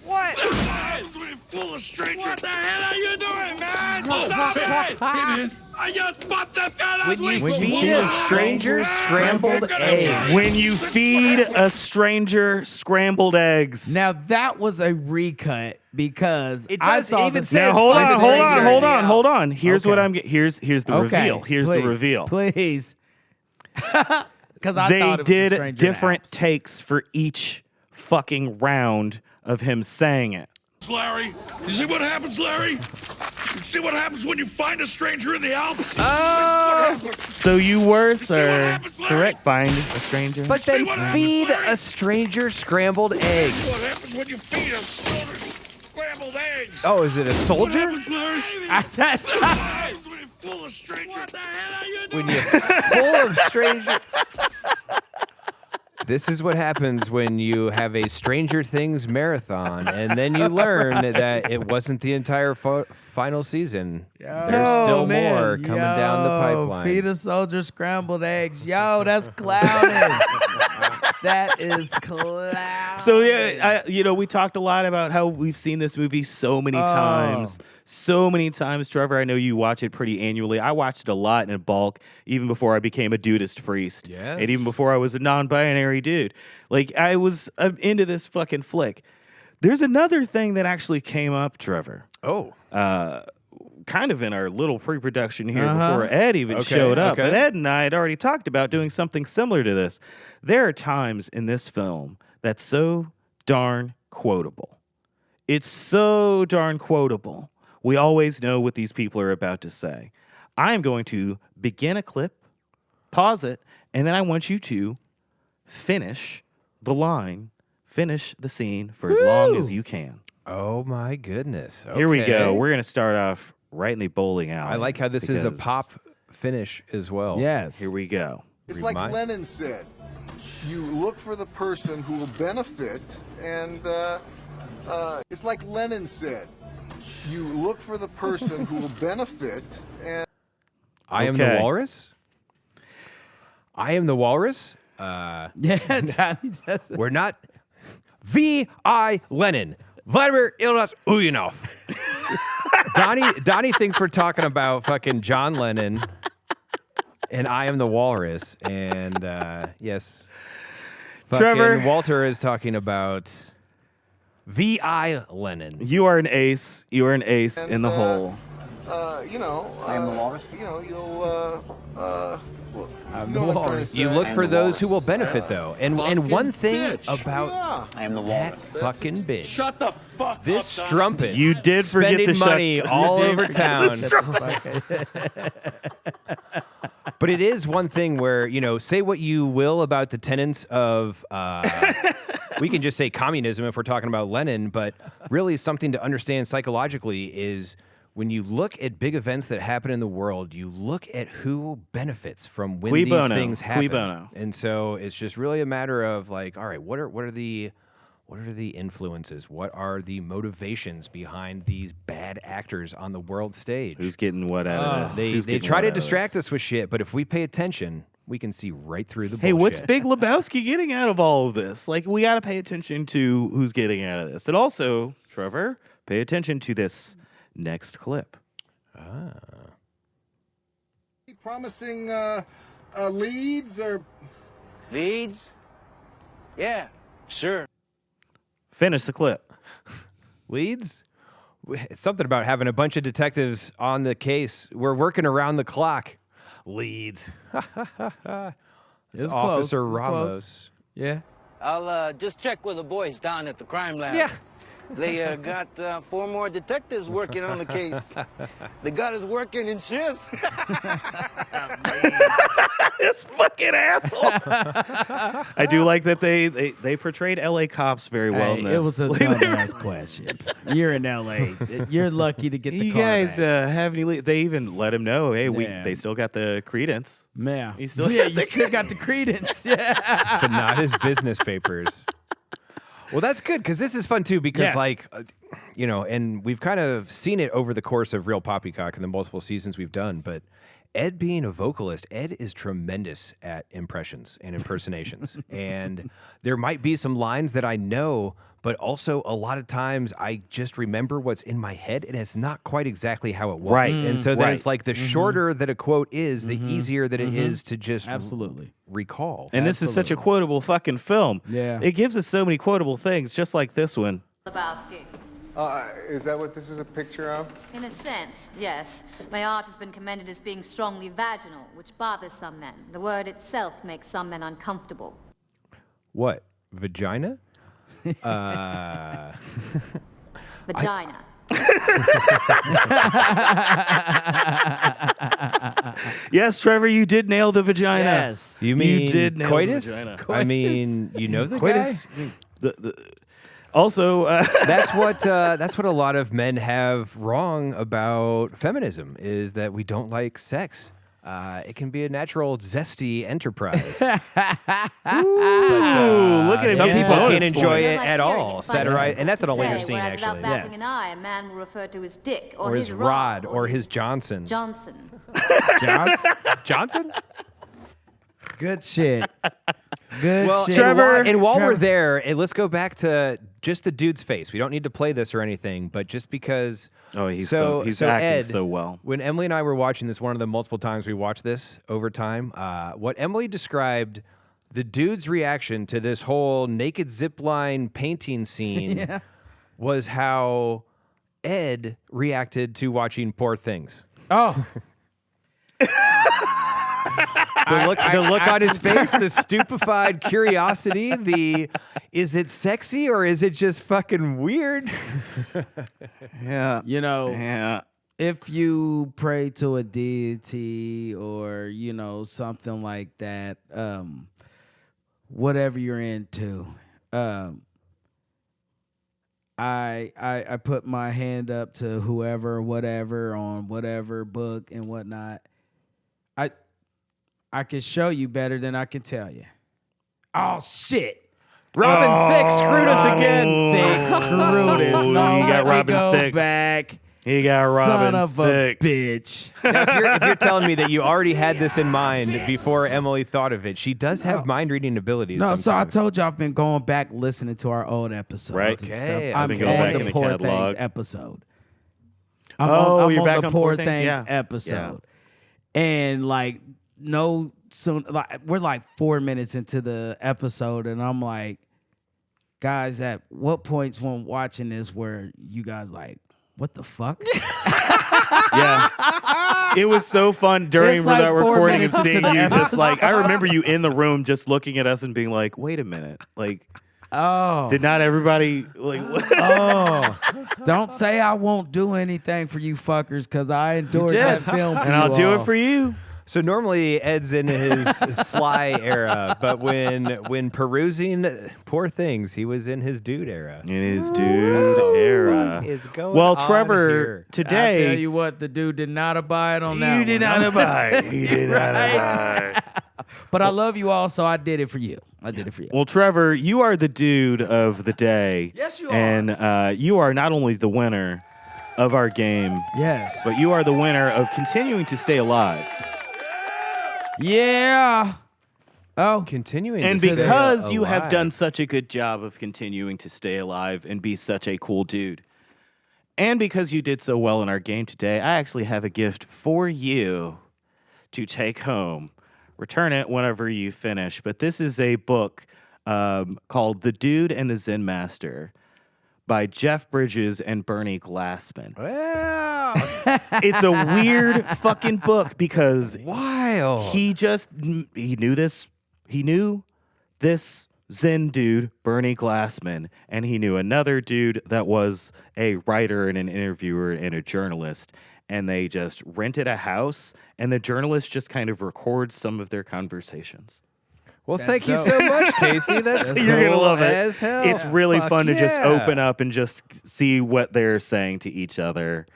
What? This is what happens when you fool a stranger. What the hell are you doing, man? Stop it! Hey, man. I just bought that guy last week. When you feed a stranger scrambled eggs. When you feed a stranger scrambled eggs. Now that was a recut because I saw this. Now hold on. Here's what I'm getting. Here's the reveal. Here's the reveal. Please. Because they did different takes for each fucking round of him saying it. Larry, you see what happens, Larry? You see what happens when you find a stranger in the Alps? So you were, sir, correct. Find a stranger. But they feed a stranger scrambled eggs. What happens when you feed a scrambled eggs? Oh, is it a soldier? What happens when you fool a stranger? What the hell are you doing? When you're full of strangers. This is what happens when you have a Stranger Things marathon, and then you learn that it wasn't the entire final season. There's still more coming down the pipeline. Feed a soldier scrambled eggs. Yo, that's clowning. That is clowning. So yeah, we talked a lot about how we've seen this movie so many times. So many times, Trevor. I know you watch it pretty annually. I watched it a lot in bulk, even before I became a Dudist priest. Yes. And even before I was a non-binary dude. Like, I'm into this fucking flick. There's another thing that actually came up, Trevor. Oh. Kind of in our little pre-production here before Ed even showed up. But Ed and I had already talked about doing something similar to this. There are times in this film that's so darn quotable. It's so darn quotable. We always know what these people are about to say. I am going to begin a clip, pause it, and then I want you to finish the line, finish the scene for as long as you can. Oh, my goodness. Okay. Here we go. We're going to start off right in the bowling alley. I like how this is a pop finish as well. Yes. Here we go. It's like Lenin said, you look for the person who will benefit, and it's like Lenin said, you look for the person who will benefit, and... I am the walrus? I am the walrus? Yeah, Donnie does it. We're not... V.I. Lenin. Vladimir Ilyich Ulyanov. Donnie thinks we're talking about fucking John Lennon, and I am the walrus. And yes, Trevor, Walter is talking about V.I. Lenin. You are an ace. You are an ace in the hole. I am the walrus. You'll I'm the walrus. You look for those who will benefit, though. And one thing about I am the that fucking bitch. Shut the fuck This up, strumpet. You did forget spending to money all over town. But it is one thing where, say what you will about the tenets of, we can just say communism if we're talking about Lenin, but really something to understand psychologically is when you look at big events that happen in the world, you look at who benefits from when these things happen. And so it's just really a matter of like, all right, what are the influences? What are the motivations behind these bad actors on the world stage? Who's getting what out of this? They try to distract us with shit, but if we pay attention, we can see right through the bullshit. Hey, what's Big Lebowski getting out of all of this? Like, we got to pay attention to who's getting out of this. And also, Trevor, pay attention to this next clip. promising leads or... Leads? Yeah, sure. Finish the clip. Leads? It's something about having a bunch of detectives on the case. We're working around the clock. Leads. It's Officer Ramos. Close. Yeah. I'll just check with the boys down at the crime lab. Yeah. They got 4 more detectives working on the case. They got us working in shifts. This fucking asshole. I do like that they portrayed LA cops very well in this. It was a dumbass question. You're in LA. You're lucky to get the you car guys back. have any? They even let him know. Hey, they still got the credence. Yeah. You still you still got the credence. Yeah. But not his business papers. Well, that's good because this is fun too because and we've kind of seen it over the course of Reel Poppycock and the multiple seasons we've done, but Ed being a vocalist, Ed is tremendous at impressions and impersonations. And there might be some lines that I know, but also a lot of times I just remember what's in my head and it's not quite exactly how it was. Right. And so then it's like the shorter that a quote is, the easier that it is to just recall. And this is such a quotable fucking film. Yeah. It gives us so many quotable things, just like this one. Lebowski. Is that what this is a picture of? In a sense, yes. My art has been commended as being strongly vaginal, which bothers some men. The word itself makes some men uncomfortable. What? Vagina? Vagina. Yes, Trevor, you did nail the vagina. Yes. You mean you did nail coitus? the vagina. I mean, you know the Coitus. guy? Also, That's what a lot of men have wrong about feminism is that we don't like sex. it can be a natural, zesty enterprise. Ooh, look at him. Some getting people bonus can't enjoy points. it at all. Satirize, and that's at a later scene, Whereas actually. without batting an eye, a man will refer to his dick Or his rod, or his Johnson. Johnson. Johnson? Good shit. Good Well, shit. Trevor- and while we're there, let's go back to just the dude's face. We don't need to play this or anything, but just because. Oh, he's so acting Ed, so well. When Emily and I were watching this, one of the multiple times we watched this over time, what Emily described the dude's reaction to this whole naked zipline painting scene was how Ed reacted to watching Poor Things. Oh. The look on his face, the stupefied curiosity, is it sexy or is it just fucking weird? Yeah. You know, Yeah. if you pray to a deity or, you know, something like that, whatever you're into, I put my hand up to whoever, whatever, on whatever book and whatnot. I can show you better than I can tell you. Oh, shit. Robin Thicke screwed us again. Thicke screwed us. No, you got let me Robin go Thicke. back. He got Robin Son of Thicke. a bitch. Now, if you're telling me that you already had this in mind before Emily thought of it, she does have mind-reading abilities. No, so I sometimes. told you I've been going back listening to our old episodes Right. and Okay. stuff. I've I'm been going back on in the the Poor catalog. Things episode. Oh, I'm you're on back the on Poor Poor Things? Things Yeah. episode. And like we're like 4 minutes into the episode and I'm like, guys, at what points when watching this where you guys like, what the fuck? Yeah. It was so fun during It's like that 4 recording of minutes into seeing the you just like, I episode. remember you in the room just looking at us and being like, wait a minute. Like, Oh. did not everybody like Oh, don't say I won't do anything for you fuckers because I endured did. that film for and I'll you do all. it for you. So normally Ed's in his sly era, but when perusing Poor Things, he was in his dude era. In his dude era. What is going Well, on Trevor, here? I tell today you what, the dude did not abide on that. you did one. not I'm gonna abide. tell He you did not right. abide. But I love you all, so I did it for you. I did it for you. Well, Trevor, you are the dude of the day. Yes, you are. And you are not only the winner of our game, Yes. but you are the winner of continuing to stay alive. Yeah. Oh. Continuing And to stay because you have alive. done such a good job of continuing to stay alive and be such a cool dude, and because you did so well in our game today, I actually have a gift for you to take home. Return it whenever you finish. But this is a book called The Dude and the Zen Master by Jeff Bridges and Bernie Glassman. Well, It's a weird fucking book because wild. he knew this Zen dude, Bernie Glassman, and he knew another dude that was a writer and an interviewer and a journalist. And they just rented a house, and the journalist just kind of records some of their conversations. Well, That's thank you dope. so much, Casey. That's That's You're going to cool love it. as hell. It's really Fuck fun to just yeah. open up and just see what they're saying to each other.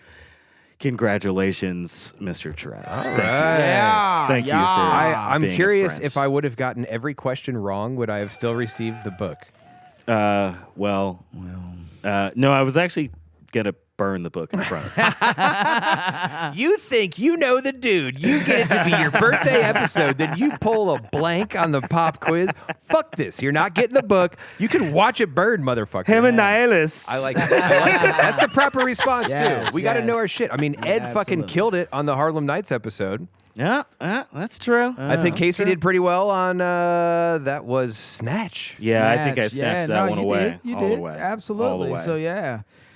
Congratulations, Mr. Trev. Thank you. Yeah. Thank you for I'm being a curious friend. if I would have gotten every question wrong, would I have still received the book? No, I was actually going to burn the book in front of you. You think you know the dude. You get it to be your birthday episode, then you pull a blank on the pop quiz. Fuck this. You're not getting the book. You can watch it burn, motherfucker. Him a nihilist. I like it. I like it. That's the proper response, Yes, too. We got to know yes. our shit. I mean, Ed fucking absolutely. killed it on the Harlem Nights episode. Yeah, that's true. I think that's Casey true. did pretty well on, that was Snatch. Yeah, I think I Snatch. snatched Yeah, that no, one you away. Did. You all did. the way. Absolutely. All the way.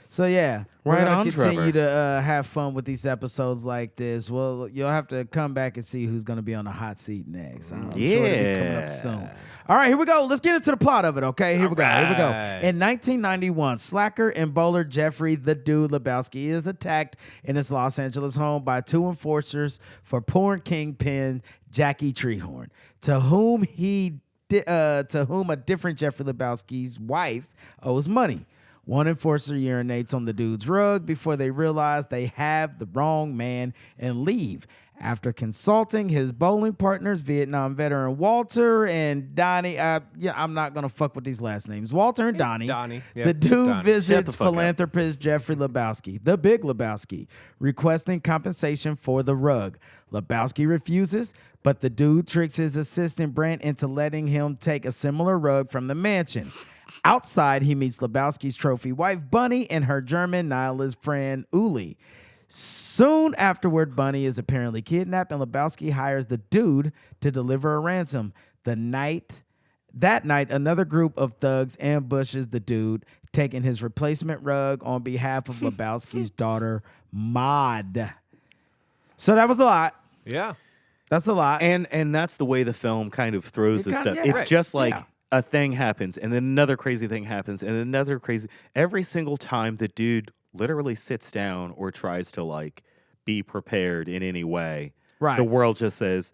So yeah. We're Right gonna on, continue Trevor. to have fun with these episodes like this. Well, you'll have to come back and see who's gonna be on the hot seat next. I'm sure it'll be coming Yeah. up soon. All right, here we go. Let's get into the plot of it, okay? Here we go. right. In 1991, slacker and bowler Jeffrey the Dude Lebowski is attacked in his Los Angeles home by two enforcers for porn kingpin Jackie Treehorn, to whom a different Jeffrey Lebowski's wife owes money. One enforcer urinates on the dude's rug before they realize they have the wrong man and leave. After consulting his bowling partners, Vietnam veteran Walter and Donnie, I'm not going to fuck with these last names. Walter and Donnie. Donnie. Yep. The dude Donnie. visits philanthropist Jeffrey Lebowski, the Big Lebowski, requesting compensation for the rug. Lebowski refuses, but the dude tricks his assistant Brent into letting him take a similar rug from the mansion. Outside, he meets Lebowski's trophy wife, Bunny, and her German nihilist friend, Uli. Soon afterward, Bunny is apparently kidnapped, and Lebowski hires the dude to deliver a ransom. That night, another group of thugs ambushes the dude, taking his replacement rug on behalf of Lebowski's daughter, Maud. So that was a lot. Yeah. That's a lot. And that's the way the film kind of throws this stuff. It's just like a thing happens, and then another crazy thing happens, and another crazy. Every single time the dude literally sits down or tries to like be prepared in any way, the world just says,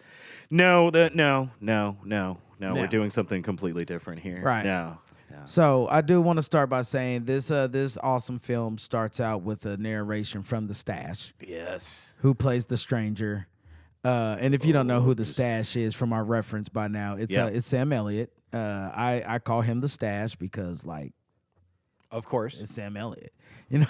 no, we're doing something completely different here. Right. No. So I do want to start by saying this awesome film starts out with a narration from the Stash. Yes. Who plays the stranger. And if you don't know who the Stash is from our reference by now, it's Sam Elliott. I call him the Stash because, like, of course, it's Sam Elliott. You know,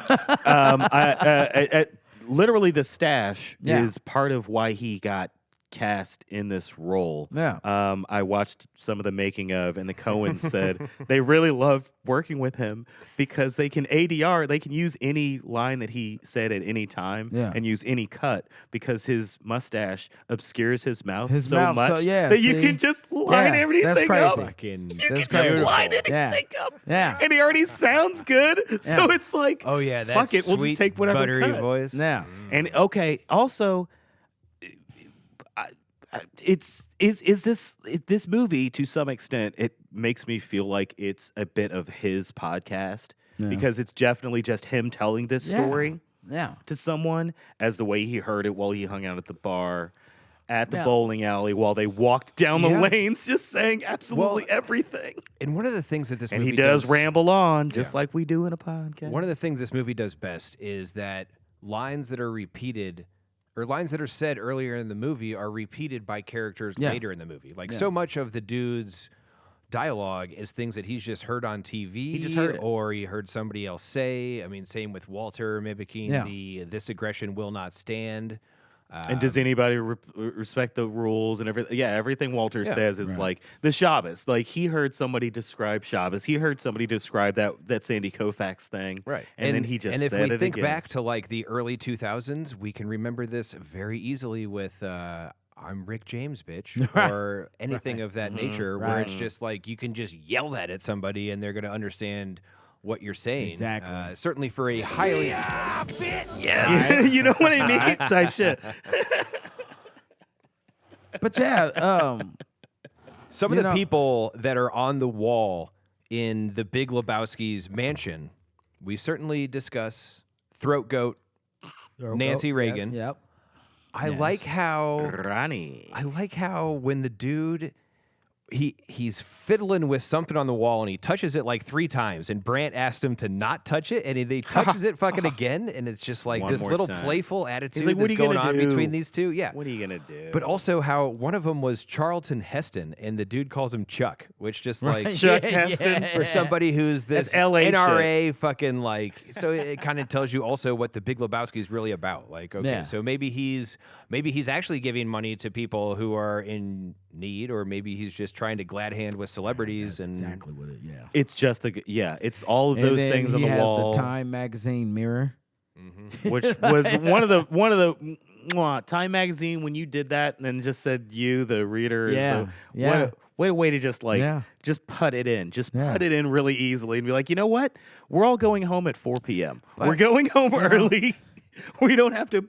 literally, the Stash is part of why he got cast in this role. Yeah. I watched some of the making of, and the Coens said they really love working with him because they can ADR, they can use any line that he said at any time and use any cut because his mustache obscures his mouth much that you can just line everything that's crazy. up. You can just line anything up. Yeah. And he already sounds good. So it's like, oh yeah, that's fuck it, we'll just take whatever buttery cut. voice. Yeah. And okay, also is this movie, to some extent, it makes me feel like it's a bit of his podcast because it's definitely just him telling this story to someone as the way he heard it while he hung out at the bar, at the bowling alley, while they walked down the lanes, just saying absolutely everything. And one of the things that this movie he does ramble on just like we do in a podcast. One of the things this movie does best is that lines that are repeated or lines that are said earlier in the movie are repeated by characters later in the movie. Like so much of the dude's dialogue is things that he's just heard on TV. He just heard it. Or he heard somebody else say. I mean, same with Walter mimicking the "this aggression will not stand." And does anybody respect the rules and everything? Yeah, everything Walter says is like the Shabbos. Like he heard somebody describe Shabbos. He heard somebody describe that Sandy Koufax thing. Right. And then he just said it again. And if we think back to like the early 2000s, we can remember this very easily with I'm Rick James, bitch, or anything of that nature where it's just like you can just yell that at somebody and they're going to understand what you're saying. Exactly. Certainly for a highly... Yes. You know what I mean? Type shit. But some of the people that are on the wall in the Big Lebowski's mansion, we certainly discuss Throat Goat, Nancy Reagan. Yep. I like how Ronnie. I like how when the dude he's fiddling with something on the wall and he touches it like 3 times and Brant asked him to not touch it and he touches it fucking again and it's just like One this more little time. Playful attitude like, what that's are you going gonna on do? between these two. Yeah. What are you gonna do? But also how one of them was Charlton Heston and the dude calls him Chuck, which just like Chuck Heston for somebody who's this That's LA NRA shit. fucking like, so it kind of tells you also what the Big Lebowski is really about. Like, okay, so maybe he's actually giving money to people who are in need, or maybe he's just trying to glad hand with celebrities. That's and exactly what it. It's just it's all of those things on the wall. The Time magazine mirror, which was one of the Time magazine when you did that and then just said you the reader is what a way to just just put it in, put it in really easily and be like, you know what, we're all going home at 4 p.m. We're going home early. We don't have to.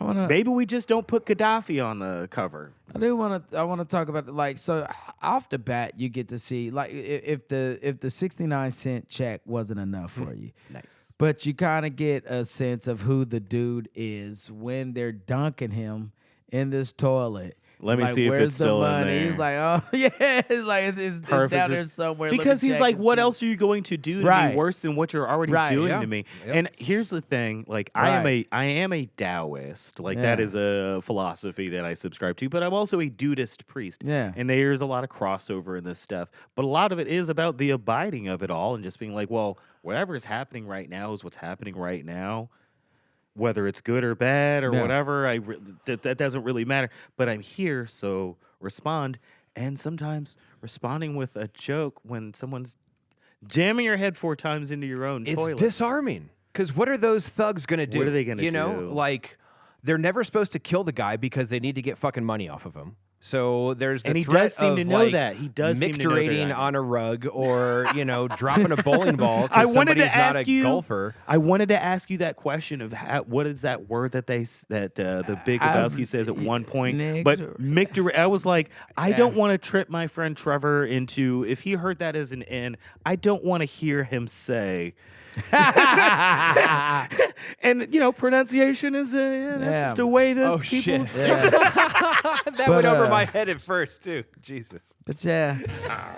Maybe we just don't put Gaddafi on the cover. I want to talk about like, so off the bat you get to see like if the 69-cent check wasn't enough for you. Nice. But you kind of get a sense of who the dude is when they're dunking him in this toilet Let me like, see if where's it's still the in money? there. He's like, oh yeah, it's like it's down there somewhere. Let me Because he's check like, and what see. else are you going to do to Right. me worse than what you're already Right, doing yeah. to me? Yep. And here's the thing, like I am a Taoist. Like that is a philosophy that I subscribe to, but I'm also a Dudist priest. Yeah. And there's a lot of crossover in this stuff. But a lot of it is about the abiding of it all and just being like, well, whatever is happening right now is what's happening right now. Whether it's good or bad or whatever, that doesn't really matter. But I'm here, so respond. And sometimes responding with a joke when someone's jamming your head 4 times into your own toilet. It's disarming. Because what are those thugs going to do? What are they going to do? You know, like, they're never supposed to kill the guy because they need to get fucking money off of him. So there's the and he threat does seem of, to know like, that. He does seem to know micturating that. on a rug or, you know, dropping a bowling ball I because wanted to somebody's not ask a you. golfer. I wanted to ask you that question of what is that word that the Big Lebowski says at one point. But micturating, I was like, I don't want to trip my friend Trevor into if he heard that as an N. I don't want to hear him say. And you know, pronunciation is that's just a way that people. That went over my head at first too. Jesus. But yeah,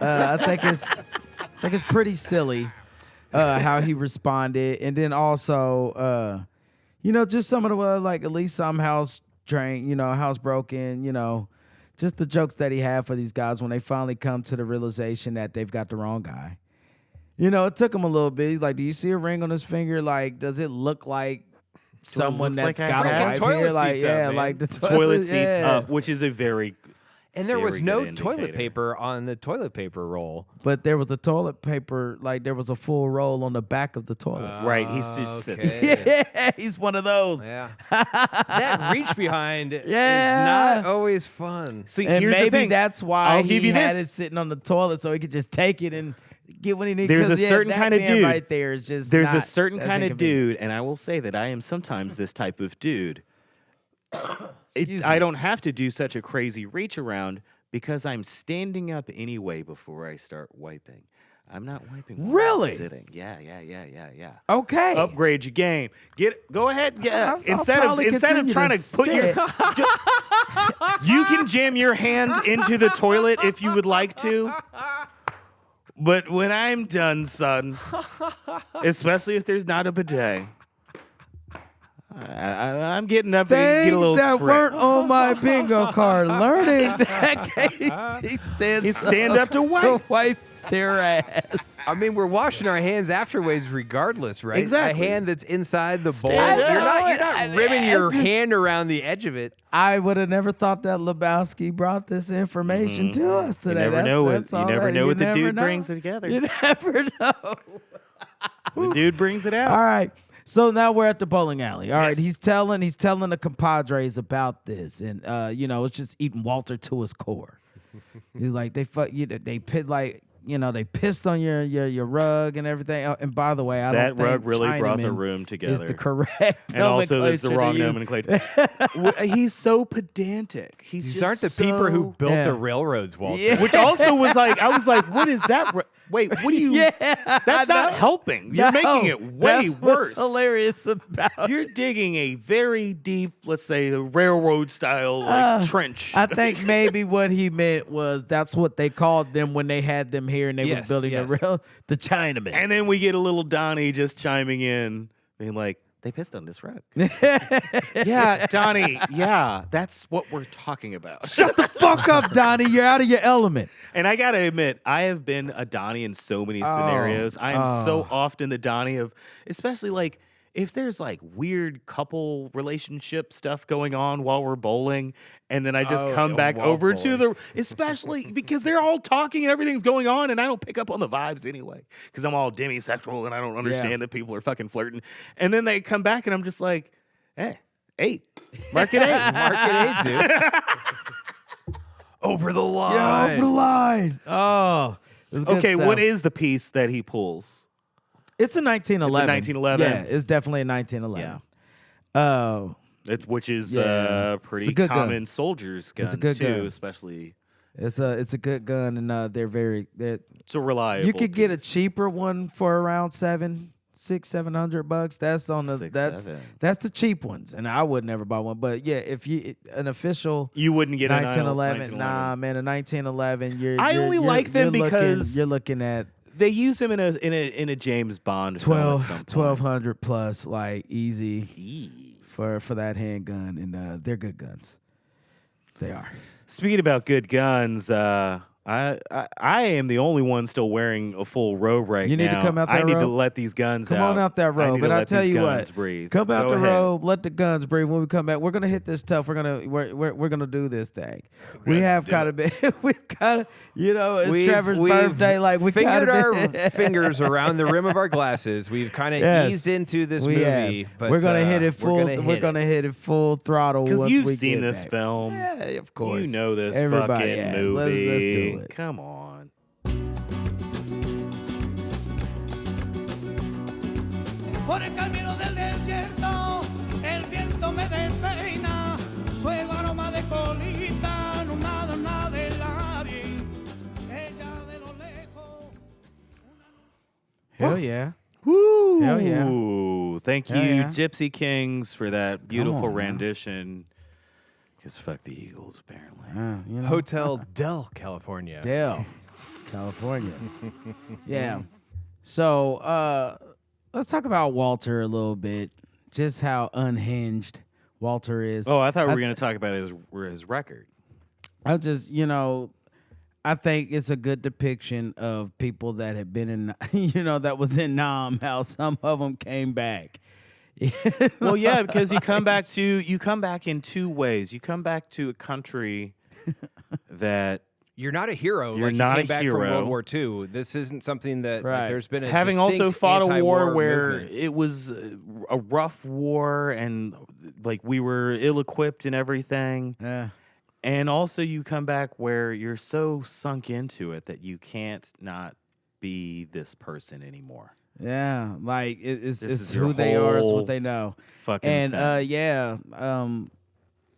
I think it's pretty silly how he responded, and then also, you know, just some of the like at least some house broken, you know, just the jokes that he had for these guys when they finally come to the realization that they've got the wrong guy. You know, it took him a little bit. He's like, do you see a ring on his finger? Like, does it look like someone that's like got a wife toilet here? Like, seats up, yeah, man. like the Toilet seats up, which is a very. And there was very no good toilet indicator. paper on the toilet paper roll. But there was a toilet paper, like there was a full roll on the back of the toilet. Right, he's just sits Okay. Yeah, he's one of those. Yeah. That reach behind is Yeah. not always fun. See, And here's the maybe thing. that's why I'll he give you had this. it sitting on the toilet so he could just take it and get what he needs. There's 'Cause, a certain that kind of man dude. right there is just There's a not certain as kind of inconvenient. dude, and I will say that I am sometimes this type of dude. Excuse I me. don't have to do such a crazy reach around because I'm standing up anyway before I start wiping. I'm not wiping while I'm Really? sitting. Yeah. Okay. Upgrade your game. Go ahead. Yeah. I'll Instead of probably continue trying to to put your sit. you can jam your hand into the toilet if you would like to. But when I'm done, son, especially if there's not a bidet, I'm getting up and Things get a little that spread. weren't on my bingo card. Learning that case, he stand up to wipe. their ass. I mean, we're washing our hands afterwards regardless, right? Exactly. A hand that's inside the bowl. Stand up. You're not rimming your hand around the edge of it. I would have never thought that Lebowski brought this information to us You today. never know That's what all you never that- know what the never dude know. brings together. You never know. The dude brings it out. All right. So now we're at the bowling alley. All right. He's telling the compadres about this, and it's just eating Walter to his core. He's like, they pissed on your rug and everything. Oh, and by the way, I That don't think rug really brought the Chinaman room is together. the correct And also, there's the wrong nomenclature. nomenclature. He's so pedantic. These aren't the people who built the railroads, Walter. Yeah. Which also was like, I was like, what is that? Wait, what do you? Yeah, that's I not know. helping. You're making it way That's worse. What's hilarious about You're digging a very deep, let's say, a railroad style trench. I think maybe what he meant was that's what they called them when they had them here and they was building the Chinaman. And then we get a little Donnie just chiming in, being like, they pissed on this rug. Yeah, Donnie, yeah, that's what we're talking about. Shut the fuck up, Donnie. You're out of your element. And I got to admit, I have been a Donnie in so many scenarios. I am so often the Donnie of, especially like, if there's like weird couple relationship stuff going on while we're bowling, and then I just come back over to the, especially because they're all talking and everything's going on, and I don't pick up on the vibes anyway, because I'm all demisexual and I don't understand that people are fucking flirting. And then they come back and I'm just like, hey, 8. Mark it 8. Mark it 8, dude. Over the line. Yeah, over the line. Oh. Okay, what is the piece that he pulls? It's a 1911. It's a 1911. Yeah, it's definitely a 1911. Which is pretty It's a good common gun. soldiers' gun It's a good too, gun. especially. It's a good gun, and they're It's a reliable. You could get a piece. cheaper one for around $7, $600-700. That's on the that's the cheap ones, and I would never buy one. But yeah, if you an official, you wouldn't get 1911. Nah, man, a 1911. I only like them because you're looking at. They use him in a James Bond film at some point. 1200 plus, like easy for that handgun, and they're good guns. They are. Speaking about good guns, I am the only one still wearing a full robe right now. You need to come out that robe. I need to let these guns come out. on out that robe. But I tell you what, breathe. come out the robe, let the guns breathe. When we come back, we're gonna hit this tough. We're gonna do this thing. We have kind of been. We've kind of, it's Trevor's birthday. Like we fingered our fingers around the rim of our glasses. We've kind of eased into this movie. But we're gonna hit it full. We're gonna hit it full throttle. Because you've seen this film. Yeah, of course. You know this fucking movie. Let's do it. Come on. Por el camino del desierto, el viento me despeina, suave aroma de colita, no nada del aire, ella de lo lejos. Hell yeah. Woo! Hell yeah. Thank you, Gypsy Kings, for that beautiful rendition. Because fuck the Eagles, apparently. Hotel Del California. California. Yeah. So let's talk about Walter a little bit. Just how unhinged Walter is. Oh, I thought we were going to talk about his record. I just, I think it's a good depiction of people that have been in, that was in Nam, how some of them came back. Well, yeah, because you come back in two ways. You come back to a country that you're not a hero. You're like not you came a back hero. from World War II. This isn't something that there's been a having also fought a war where movement. it was a rough war and like we were ill-equipped and everything. Yeah. And also you come back where you're so sunk into it that you can't not be this person anymore. Yeah, like it's who they are, it's what they know. Fucking and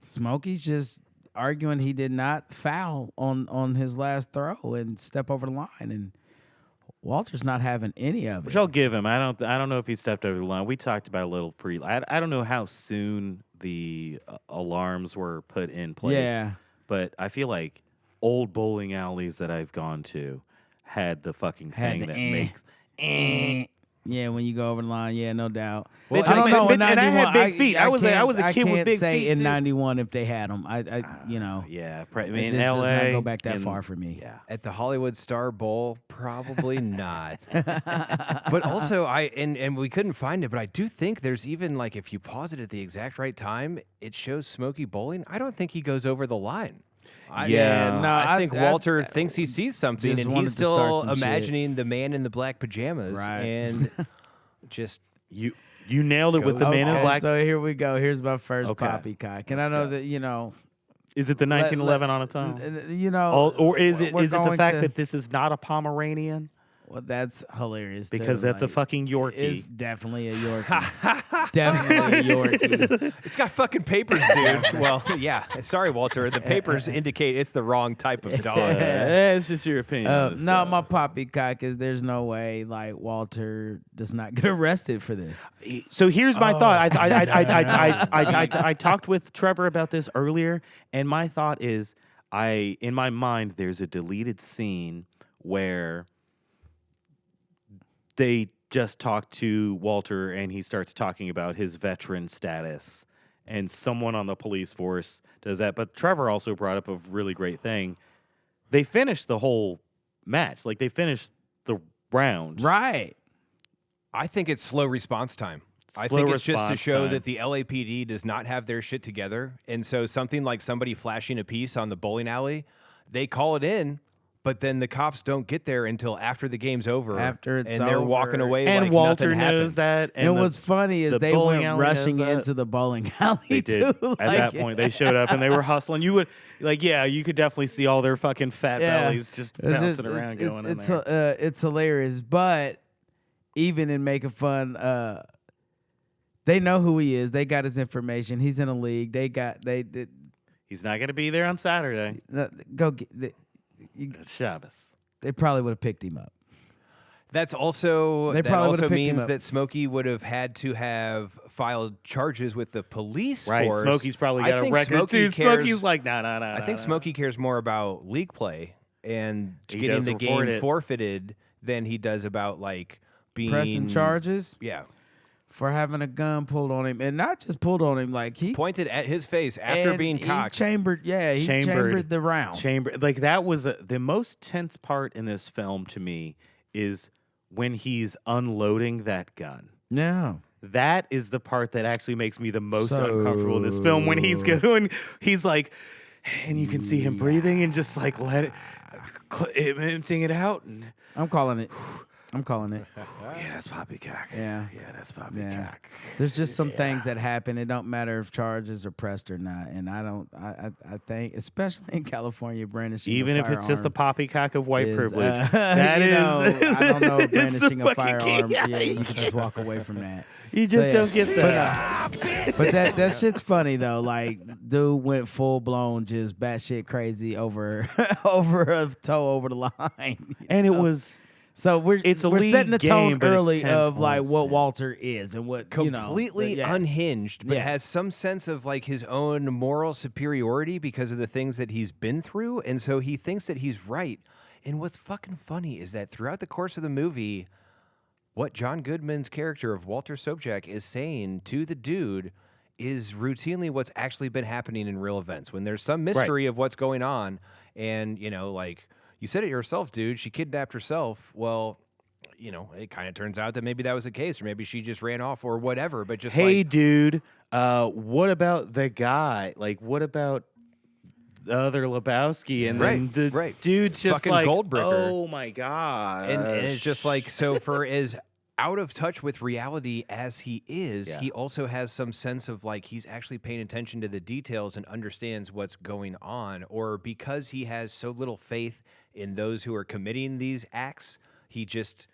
Smokey's just arguing he did not foul on his last throw and step over the line, and Walter's not having any of it. Which I'll give him. I don't know if he stepped over the line. We talked about a little I don't know how soon the alarms were put in place. Yeah, but I feel like old bowling alleys that I've gone to had the fucking thing that makes. Yeah, when you go over the line, yeah, no doubt. Well, I don't know. And I had big feet. I was a kid with big feet. I can't say in too. '91 if they had them. Yeah, I mean, it just LA, does not go back that far for me. Yeah, at the Hollywood Star Bowl, probably not. But also, and we couldn't find it, but I do think there's even like if you pause it at the exact right time, it shows Smokey bowling. I don't think he goes over the line. I think Walter thinks he sees something, and he's still imagining the man in the black pajamas, right? And just you nailed it with the man in the black. So here we go. Here's my first Poppycock, and I know that Is it the 1911 on its own? Or is it the fact that this is not a Pomeranian? Well, that's hilarious. Because that's a fucking Yorkie. It's definitely a Yorkie. Definitely a Yorkie. It's got fucking papers, dude. Well, yeah. Sorry, Walter. The papers indicate it's the wrong type of dog. It's just your opinion. No, my Poppycock is there's no way like Walter does not get arrested for this. So here's my thought. I talked with Trevor about this earlier, and my thought is, in my mind, there's a deleted scene where they just talk to Walter and he starts talking about his veteran status, and someone on the police force does that. But Trevor also brought up a really great thing. They finished the whole match. Like they finished the round. Right. I think it's slow response time. I think it's just to show that the LAPD does not have their shit together. And so something like somebody flashing a piece on the bowling alley, they call it in, but then the cops don't get there until after the game's over. After it's and they're over. walking away and like Walter nothing knows happened. that. And what's funny is they went rushing into the bowling alley. They did. Too. At that point, they showed up and they were hustling. You would you could definitely see all their fucking fat bellies just bouncing around going in there. It's hilarious, but even in making fun, they know who he is. They got his information. He's in a league. He's not going to be there on Saturday. Go get Shabbos. They probably would have picked him up. That's also They probably would've picked him means up. that Smokey would have had to have filed charges with the police Right, force. Smokey's probably I got a think record Smokey too. cares- Smokey's like, no. I think Smokey cares more about league play and He getting does the report game it. forfeited than he does about like being Pressing charges Yeah, for having a gun pulled on him, and not just pulled on him, like he pointed at his face after and being he cocked. chambered. Yeah, he chambered the round. Like that was the most tense part in this film to me is when he's unloading that gun. Yeah. That is the part that actually makes me the most uncomfortable in this film. When he's going, he's like, and you can see him breathing and just like emptying it out. And I'm calling it. yeah, that's Poppycock. Yeah. That's Poppycock. There's just some things that happen. It don't matter if charges are pressed or not. And I think, especially in California, brandishing Even a if it's just a firearm poppycock of white is, privilege, that is. I don't know if it's a brandishing a fucking firearm. key. Yeah, you can just walk away from that. You just don't get But, that. but that shit's funny though. Like, dude went full blown, just batshit crazy over a toe over the line. And it was. So we're league setting the tone game, but it's early 10 of like points, what man. Walter is and what Completely yes. unhinged, but Yes. has some sense of like his own moral superiority because of the things that he's been through, and so he thinks that he's right. And what's fucking funny is that throughout the course of the movie, what John Goodman's character of Walter Sobchak is saying to the dude is routinely what's actually been happening in real events. When there's some mystery of what's going on, and like you said it yourself, dude, she kidnapped herself. Well, it kind of turns out that maybe that was the case, or maybe she just ran off or whatever. But just Hey, dude, what about the guy? Like, what about the other Lebowski? And then the dude's just fucking like, Goldbricker. oh my god. And it's just like, so for as out of touch with reality as he is, he also has some sense of like he's actually paying attention to the details and understands what's going on. Or because he has so little faith in those who are committing these acts, he just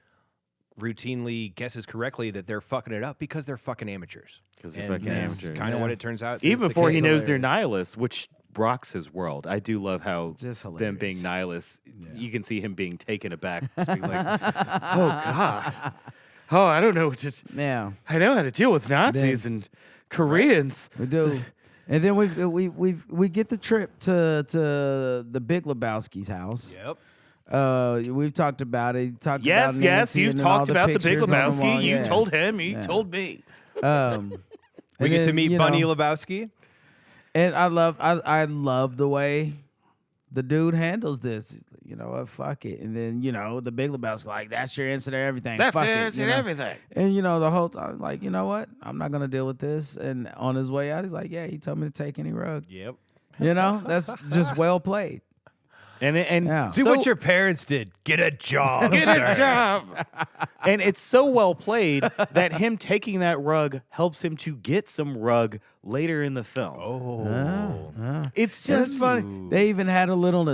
routinely guesses correctly that they're fucking it up because they're fucking amateurs. Because they're fucking amateurs. Kind of what it turns out. Even before he knows they're hilarious. nihilists, which rocks his world. I do love how Just them hilarious. being nihilists, you can see him being taken aback, just being like, oh god. Oh, I don't know what to. Yeah, I know how to deal with Nazis and Koreans. we do. And then we get the trip to the Big Lebowski's house. Yep. We've talked about it. Talked Yes, about yes, Nancy you and then all talked about the Big pictures on the Lebowski. wall. You Yeah. told him. He Yeah. told me. We and get to then, meet Bunny Lebowski. And I love the way the dude handles this. He's like, you know what, fuck it. And then, the Big Lebowski, like, that's your answer to everything. That's fuck your it, answer to everything. And, the whole time, like, you know what? I'm not going to deal with this. And on his way out, he's like, yeah, he told me to take any rug. Yep. That's just well played. And Yeah. See what your parents did. Get a job. Get sir. a job. And it's so well played that him taking that rug helps him to get some rug later in the film. Oh. It's just funny. They even had a little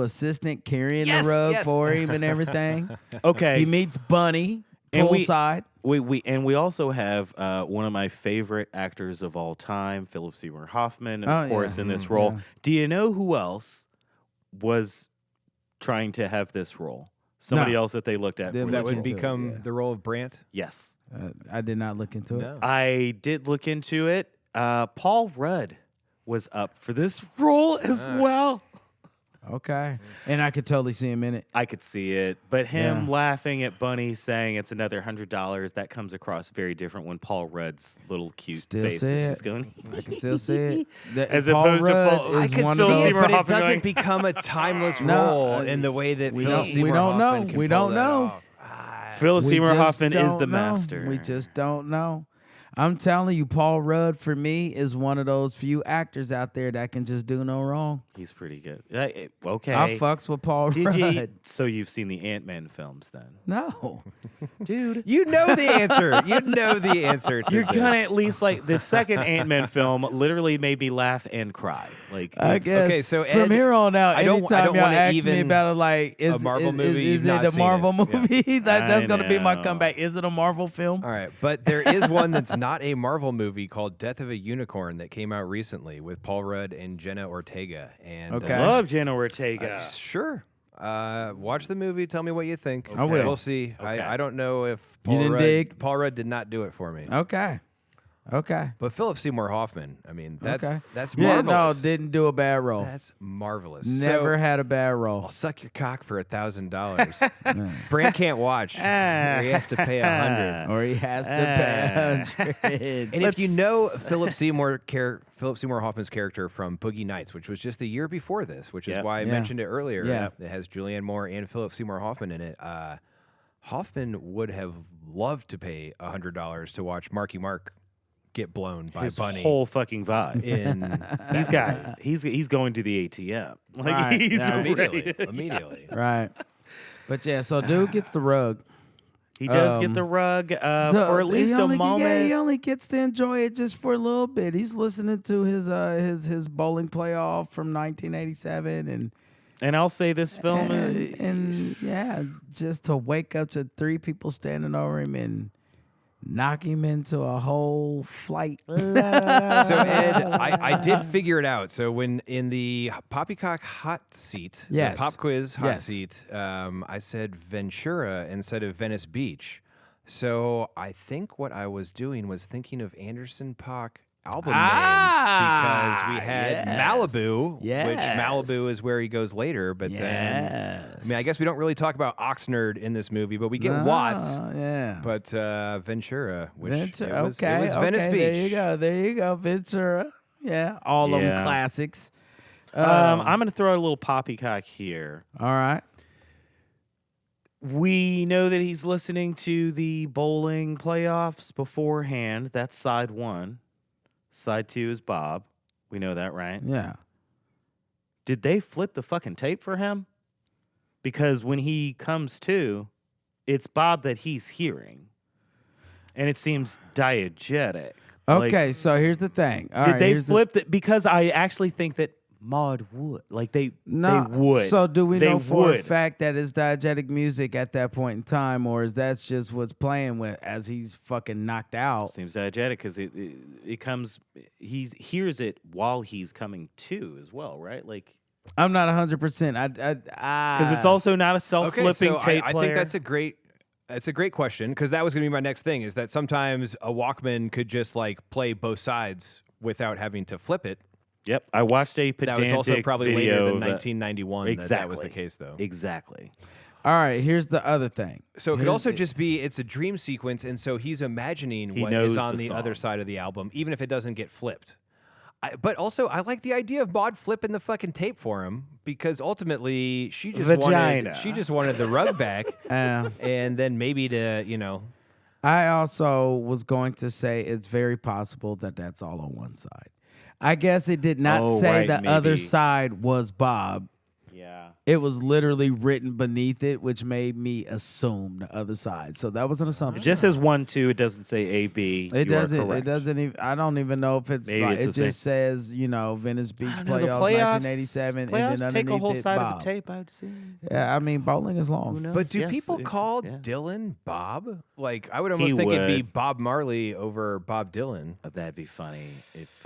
assistant carrying the rug for him and everything. Okay. He meets Bunny poolside. We also have one of my favorite actors of all time, Philip Seymour Hoffman, and of course in this role. yeah. Do you know who else was trying to have this role? Somebody else that they looked at. Didn't For That this would role. become the role of Brant. Yes. I did not look into it. No. I did look into it. Paul Rudd was up for this role as well. Okay. And I could totally see him in it. I could see it, but him Yeah. laughing at Bunny saying it's another $100, that comes across very different when Paul Rudd's little cute Still face see is it. just going. I can still see it. As Paul opposed to Rudd Paul- is I could one still of see those. Seymour But it Hoffman doesn't going, become a timeless No, role in the way that we Phil don't- Seymour we don't know. Hoffman can We pull don't that know. off. Philip We Seymour just Hoffman is don't the know. master. We just don't know. I'm telling you, Paul Rudd for me is one of those few actors out there that can just do no wrong. He's pretty good. Okay. I fucks with Paul Did Rudd. you? So you've seen the Ant-Man films then? No. Dude. You know the answer. You know the answer to You're this. gonna at least like the second Ant-Man film literally made me laugh and cry. Like I it's- guess. Okay, so from Ed, here on out, I don't anytime y'all wanna ask me even- about it, like, is a Marvel movie, is you've it not a seen Marvel it. Yeah. movie? That's I gonna be my know. comeback. Is it a Marvel film? All right, but there is one that's not a Marvel movie called Death of a Unicorn that came out recently with Paul Rudd and Jenna Ortega. And Okay. Love Jenna Ortega. sure. Watch the movie. Tell me what you think. I will. We'll see. Okay. I don't know if You didn't dig? Paul Rudd did not do it for me. Okay. But Philip Seymour Hoffman, I mean, that's marvelous. Yeah, no, didn't do a bad role. That's marvelous. Never had a bad role. I'll suck your cock for $1,000. Brand can't watch. Or he has to pay $100. Or he has to pay $100. And if you know Philip Seymour Hoffman's character from Boogie Nights, which was just the year before this, which is why I mentioned it earlier. Yeah. It has Julianne Moore and Philip Seymour Hoffman in it. Hoffman would have loved to pay $100 to watch Marky Mark get blown by his Bunny. whole fucking vibe. He's going to the ATM. Like Right. he's Immediately. Right. But yeah, so dude gets the rug. He does get the rug for at least a moment. Yeah, he only gets to enjoy it just for a little bit. He's listening to his bowling playoff from 1987 And I'll say this film and yeah, just to wake up to 3 people standing over him and knock him into a whole flight. So Ed, I did figure it out. So when in the Poppycock hot seat, Yes. the pop quiz hot Yes. seat, I said Ventura instead of Venice Beach. So I think what I was doing was thinking of Anderson .Paak album names because we had Malibu, which Malibu is where he goes later. But then, I mean, I guess we don't really talk about Oxnard in this movie, but we get Watts. Yeah. But Ventura, which Ventura, it was okay, Venice Beach. There you go, Ventura. Yeah, all of them classics. I'm going to throw a little poppycock here. All right. We know that he's listening to the bowling playoffs beforehand. That's side 1. Side 2 is Bob. We know that, right? Yeah. Did they flip the fucking tape for him? Because when he comes to, it's Bob that he's hearing. And it seems diegetic. Okay, so here's the thing. Did they flip it? Because I actually think that Maud would. Like, they would. So do we know for a fact that it's diegetic music at that point in time, or is that just what's playing with as he's fucking knocked out? Seems diegetic because it comes, he hears it while he's coming to as well, right? Like, I'm not 100%. Because it's also not a self-flipping tape player. I think that's a great question, because that was going to be my next thing, is that sometimes a Walkman could just like play both sides without having to flip it. Yep, I watched a pedantic That was also probably later video than 1991 that was the case, though. Exactly. All right, here's the other thing. So it could also just be it's a dream sequence, and so he's imagining what is on the other side of the album, even if it doesn't get flipped. But also, I like the idea of Maud flipping the fucking tape for him, because ultimately she just wanted the rug back, and then maybe to, you know. I also was going to say it's very possible that that's all on one side. I guess it did not say the other side was Bob. Yeah. It was literally written beneath it, which made me assume the other side. So that was an assumption. It just says 1, 2. It doesn't say A, B. It doesn't. It doesn't even. I don't even know if it's Maybe like it's it just says, you know, Venice Beach the playoffs, 1987, and then underneath take a whole it, side Bob. of the tape, I'd say. Yeah, I mean, bowling is long. But do people call Dylan Bob? Like, I would almost think it'd be Bob Marley over Bob Dylan. That'd be funny if.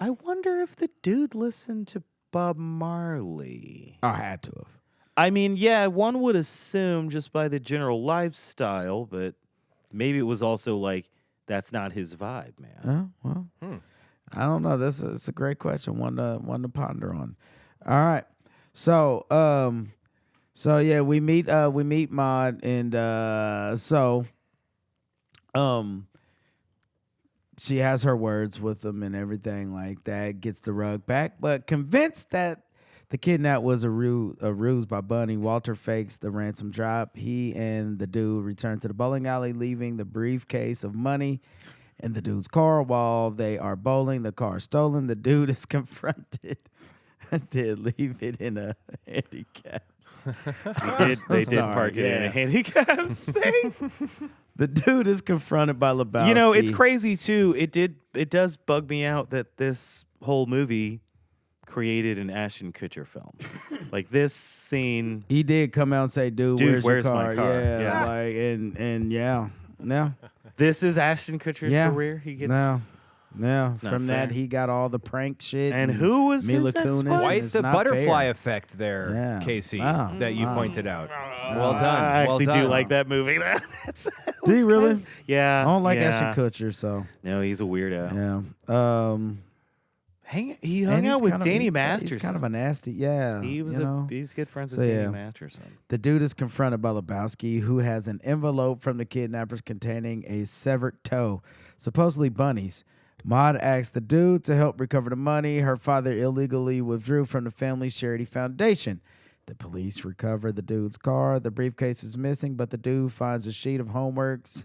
I wonder if the dude listened to Bob Marley. I had to have. I mean, yeah, one would assume just by the general lifestyle, but maybe it was also like, that's not his vibe, man. Well, I don't know. It's a great question, one to ponder on. All right, so yeah, we meet Maud, and she has her words with him and everything like that, gets the rug back, but convinced that the kidnap was a ruse by Bunny, Walter fakes the ransom drop. He and the dude return to the bowling alley, leaving the briefcase of money in the dude's car. While they are bowling, the car is stolen. The dude is confronted. I did leave it in a handicap. They did park it in a handicap space. The dude is confronted by Lebowski. You know, it's crazy too. It does bug me out that this whole movie created an Ashton Kutcher film. Like this scene, he did come out and say, "Dude, where's your car?" my car? Yeah, like and yeah. This is Ashton Kutcher's career. He gets Yeah, It's not from fair. that he got all the prank shit. And who was Mila his ex-wife? Kunis? and Quite it's the not butterfly fair. effect there, Yeah. Casey, Wow. that you Wow. pointed out. Well done. I actually well do done. like that movie. That's Do you really? Yeah. I don't like yeah. Ashton Kutcher, so No, he's a weirdo. yeah. He and hung he's out with kind of- Danny he's- Masterson. He's kind of a nasty, yeah. He was you know? he's good friends So, with Danny yeah. Masterson. The dude is confronted by Lebowski, who has an envelope from the kidnappers containing a severed toe, supposedly Bunny's. Maud asks the dude to help recover the money her father illegally withdrew from the family's charity foundation. The police recover the dude's car. The briefcase is missing, but the dude finds a sheet of homeworks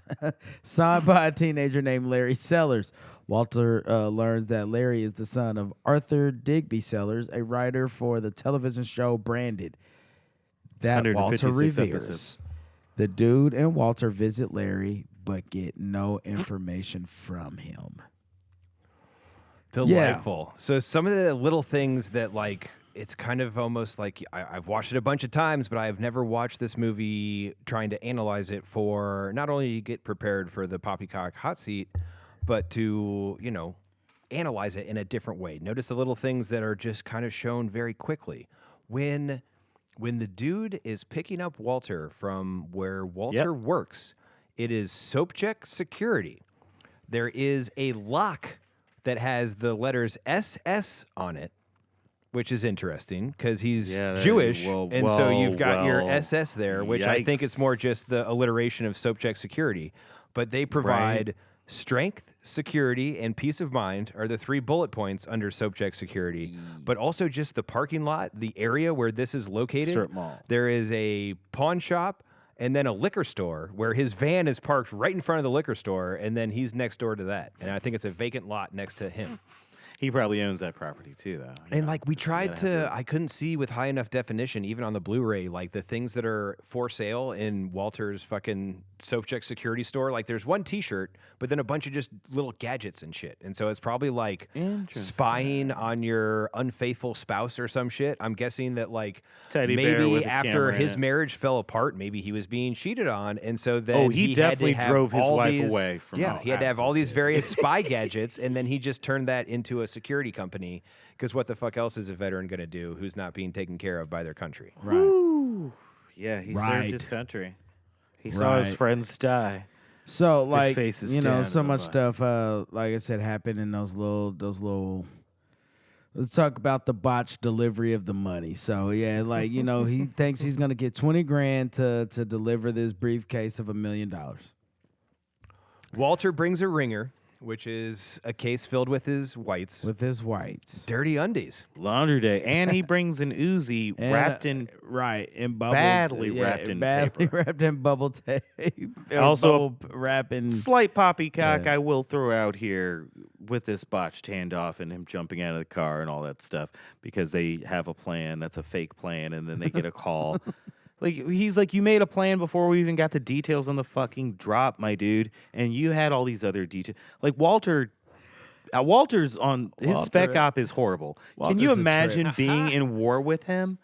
signed by a teenager named Larry Sellers. Walter learns that Larry is the son of Arthur Digby Sellers, a writer for the television show Branded. That Walter 156 reveres. episodes. The dude and Walter visit Larry, but get no information from him. Delightful. So some of the little things that like it's kind of almost like I've watched it a bunch of times, but I've never watched this movie trying to analyze it for not only to get prepared for the Poppycock hot seat, but to, analyze it in a different way. Notice the little things that are just kind of shown very quickly. When the dude is picking up Walter from where Walter works, it is soap check security. There is a lock that has the letters SS on it, which is interesting because he's Jewish. So you've got your SS there, which I think it's more just the alliteration of soap check security. But they provide strength, security, and peace of mind are the 3 bullet points under soap check security. But also just the parking lot, the area where this is located. Strip mall. There is a pawn shop and then a liquor store where his van is parked right in front of the liquor store, and then he's next door to that. And I think it's a vacant lot next to him. He probably owns that property too, though. And like we tried to, I couldn't see with high enough definition, even on the Blu-ray, like the things that are for sale in Walter's fucking soap check security store. Like there's one T-shirt, but then a bunch of just little gadgets and shit. And so it's probably like spying on your unfaithful spouse or some shit. I'm guessing that like Teddy bear with maybe a after camera in his it. marriage fell apart, maybe he was being cheated on, and so then he had definitely to have drove his all wife these- away from Yeah, home. he had to have all these various spy gadgets, and then he just turned that into a security company. Because what the fuck else is a veteran going to do who's not being taken care of by their country? Right. Yeah, he Right. served his country. He saw his friends die. So like faces you know, down so in the much light. stuff like I said happened in those little let's talk about the botched delivery of the money. So yeah, like, you know, he thinks he's gonna get $20,000 to deliver this briefcase of $1 million. Walter brings a ringer, which is a case filled with his whites. With his whites. Dirty undies. Laundry day. And he brings an Uzi And, wrapped in in bubble badly wrapped in badly paper. wrapped in bubble tape. Or Also, bubble wrap in slight poppycock Yeah. I will throw out here with this botched handoff and him jumping out of the car and all that stuff because they have a plan that's a fake plan and then they get a call. Like, he's like, you made a plan before we even got the details on the fucking drop, my dude, and you had all these other details. Like, Walter's on his spec op is horrible. Can you Walter's a imagine trip. being in war with him?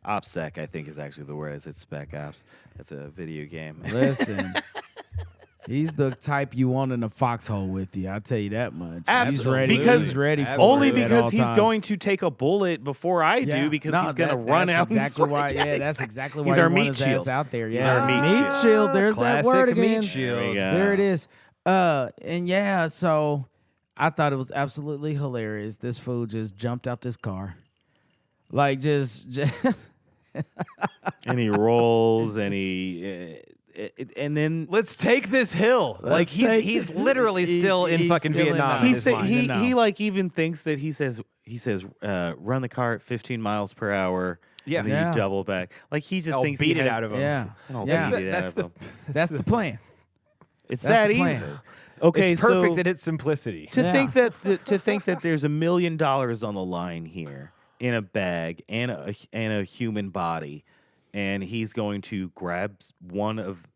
OPSEC, I think, is actually the word. I said spec ops. That's a video game. Listen. He's the type you want in a foxhole with you. I'll tell you that much. Absolutely. He's ready for Only it at because all he's times. going to take a bullet before I do because he's going to run out. That's exactly in why. front. Yeah, that's exactly why He's he our want meat his shield. ass out there. He's Yeah, our meat meat shield. shield. There's that Classic word meat again. shield. There you go. There it is. And yeah, so I thought it was absolutely hilarious. This fool just jumped out this car, like just And he rolls and and then Let's take this hill. Like he's literally still in he's fucking still in Vietnam. Vietnam. in he his say, mind. he No. he like even thinks that he says run the car at 15 miles per hour. Yeah. And then Yeah. you double back. Like he just I'll thinks beat he it has, out of him. yeah, I'll yeah. beat it out That's of the him. That's the plan. It's that's that the plan. easy. Okay, It's perfect so in its simplicity. to Yeah. think that there's $1 million on the line here in a bag and a human body, and he's going to grab one of.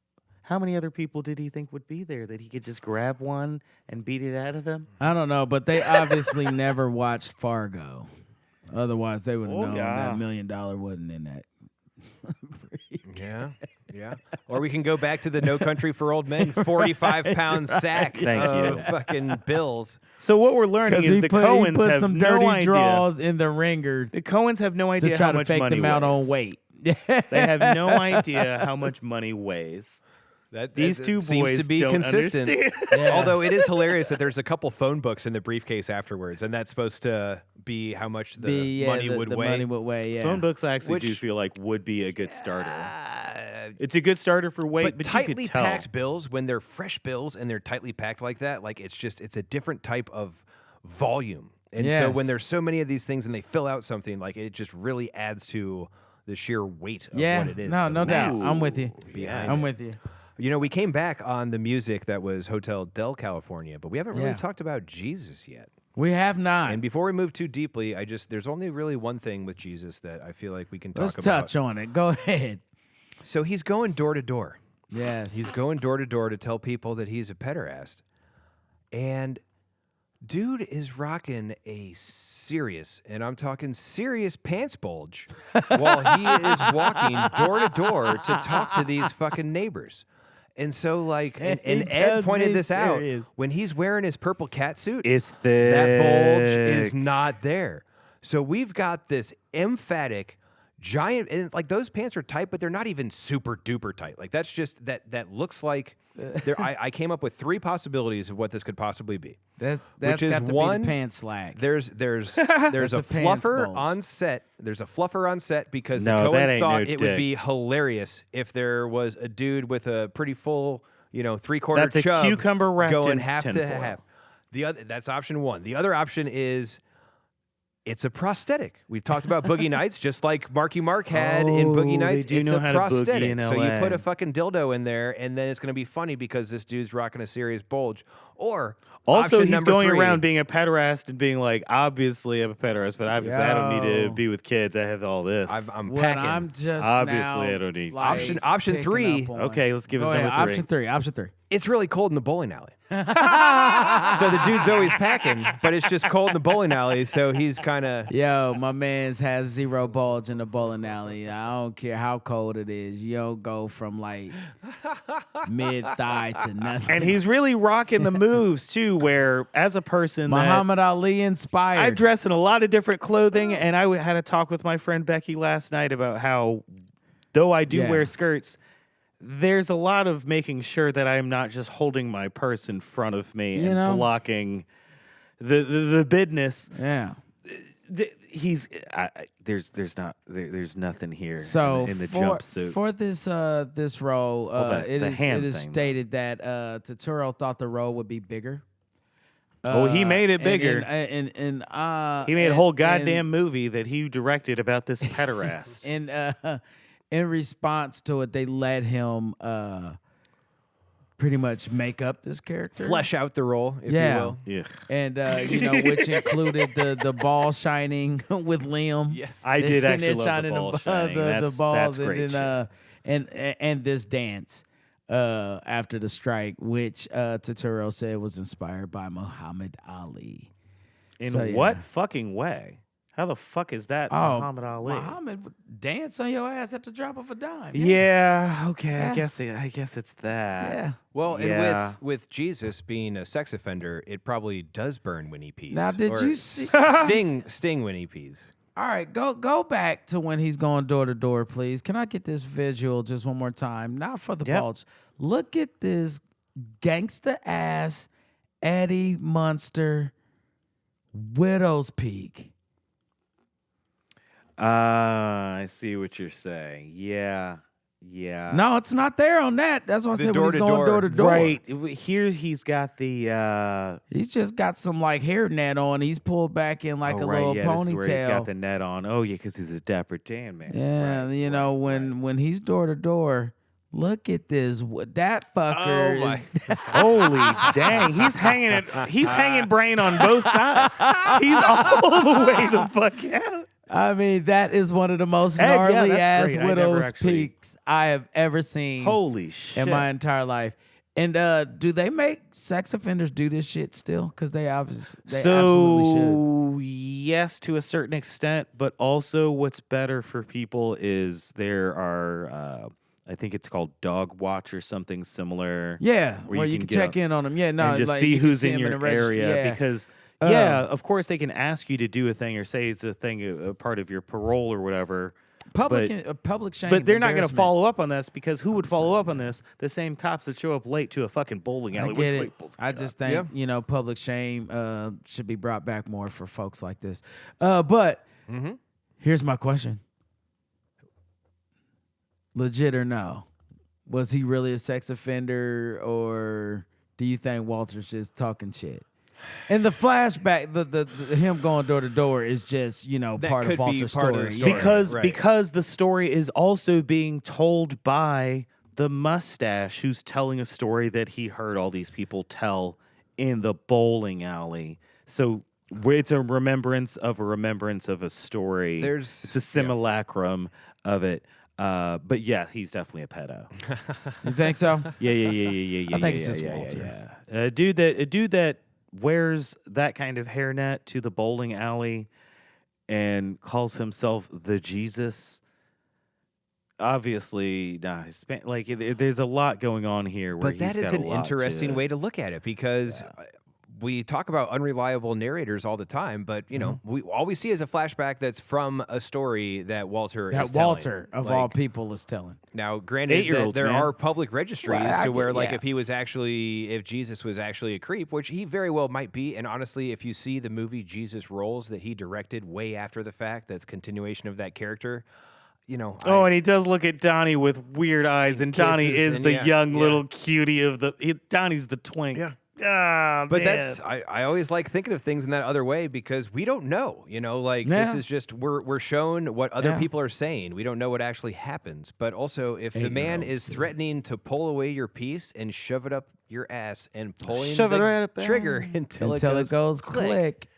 How many other people did he think would be there that he could just grab one and beat it out of them? I don't know, but they obviously never watched Fargo. Otherwise, they would have known that $1 million wasn't in that. Yeah. Or we can go back to the No Country for Old Men 45-pound sack of fucking bills. So what we're learning is the Coens put have some no dirty idea. draws in the ringer. The Coens have no idea to try how to much fake money them out weighs. on weight. They have no idea how much money weighs. These two seems boys to be don't consistent. understand. Although it is hilarious that there's a couple phone books in the briefcase afterwards, and that's supposed to be how much the money would weigh. Money would weigh. Yeah. Phone books I actually do feel like would be a good starter. It's a good starter for weight, but tightly you could tell. packed bills, when they're fresh bills and they're tightly packed like that, like it's a different type of volume. And so when there's so many of these things and they fill out something, like it just really adds to the sheer weight of what it is. No doubt. I'm with you. I'm with you. You know, we came back on the music that was Hotel Del California, but we haven't really talked about Jesus yet. We have not. And before we move too deeply, there's only really one thing with Jesus that I feel like we can talk about. Let's touch on it. Go ahead. So he's going door to door. Yes. He's going door to door to tell people that he's a pederast. And dude is rocking a serious, and I'm talking serious pants bulge while he is walking door to door to talk to these fucking neighbors. And so, like, and Ed pointed this out, when he's wearing his purple cat suit, that bulge is not there. So we've got this emphatic, giant, and like those pants are tight, but they're not even super duper tight. Like that's just, that looks like, I came up with 3 possibilities of what this could possibly be. That's which is got to one, be the pants slack. There's a fluffer on set. There's a fluffer on set because the Coens thought it would be hilarious if there was a dude with a pretty full, 3/4 That's chub a cucumber wrapped going in half to tinfoil. half. That's option 1. The other option is it's a prosthetic. We've talked about Boogie Nights, just like Marky Mark had in Boogie Nights. They do It's know a how to boogie prosthetic. in So you LA. put a fucking dildo in there, and then it's going to be funny because this dude's rocking a serious bulge. Or also, option he's number going 3, around being a pederast and being like, obviously I'm a pederast, but obviously I don't need to be with kids. I have all this. I'm What packing. I'm just Obviously, now, I don't need like, Option picking 3. up on. Okay, let's give Go us ahead. number 3. Option 3. It's really cold in the bowling alley. So the dude's always packing, but it's just cold in the bowling alley, so he's kind of... Yo, my man's has 0 bulge in the bowling alley. I don't care how cold it is. You don't go from like mid-thigh to nothing. And he's really rocking the moves too, where as a person Muhammad Ali inspired. I dress in a lot of different clothing, and I had a talk with my friend Becky last night about how, though I do wear skirts, there's a lot of making sure that I'm not just holding my purse in front of me and blocking the bidness. Yeah. There's nothing here. So in the jumpsuit for this role, it is stated that Turturro thought the role would be bigger. He made it bigger. And he made a whole goddamn movie that he directed about this pederast. And in response to it, they let him pretty much make up this character, flesh out the role, if you will. Yeah. And which included the ball shining with Liam. Yes, I did actually love the ball shining. The balls, that's great and this dance after the strike, which Turturro said was inspired by Muhammad Ali. In what fucking way? How the fuck is that Muhammad Ali? Muhammad would dance on your ass at the drop of a dime. Yeah, okay. Yeah. I guess it's that. Yeah. Well, and with Jesus being a sex offender, it probably does burn when he pees. Now, did Or you see sting when he pees? All right, go back to when he's going door to door, please. Can I get this visual just one more time? Not for the bulge. Look at this gangsta ass Eddie Munster Widow's Peak. I see what you're saying. Yeah. No, it's not there on that. That's what I said when he's going door to door. Right. Here he's got the he's just got some like hairnet on. He's pulled back in like a little ponytail. This is where he's got the net on. Oh yeah, because he's a dapper Dan man. Yeah, when he's door to door, look at this. That fucker is holy dang. He's hanging brain on both sides. He's all the way the fuck out. I mean, that is one of the most gnarly ass Widow's Peaks I have ever seen. Holy shit. In my entire life. And do they make sex offenders do this shit still? Because they absolutely should. yes, to a certain extent, but also what's better for people is there are, I think it's called Dog Watch or something similar. Yeah, where you can check in on them. Yeah, no, and just like see you can who's see in 'em your the registry. area because. Yeah, of course they can ask you to do a thing or say it's a thing, a part of your parole or whatever. Public shame. But they're not going to embarrassment. follow up on this because who would follow up on this? The same cops that show up late to a fucking bowling alley. I get it. I just think public shame should be brought back more for folks like this. But here's my question: legit or no? Was he really a sex offender, or do you think Walter's just talking shit? And the flashback, the him going door to door is just part of Walter's story. Because the story is also being told by the mustache who's telling a story that he heard all these people tell in the bowling alley. So it's a remembrance of a story. It's a simulacrum of it. But yeah, he's definitely a pedo. You think so? Yeah. I think it's just Walter. A dude that wears that kind of hairnet to the bowling alley and calls himself the Jesus. Obviously, there's a lot going on here. Where but that is an interesting way to look at it because we talk about unreliable narrators all the time, but all we see is a flashback that's from a story that Walter is Walter telling. Of all people is telling. Now, granted, there are public registries to where, if Jesus was actually a creep, which he very well might be, and honestly, if you see the movie Jesus Rolls that he directed way after the fact, that's continuation of that character. And he does look at Donnie with weird eyes, and Donnie is the young little cutie of Donnie's the twink. Yeah. But that's I always like thinking of things in that other way because we don't know, this is just we're shown what other people are saying. We don't know what actually happens. But also if the man is threatening to pull away your piece and shove it up your ass and pulling the trigger until it goes click.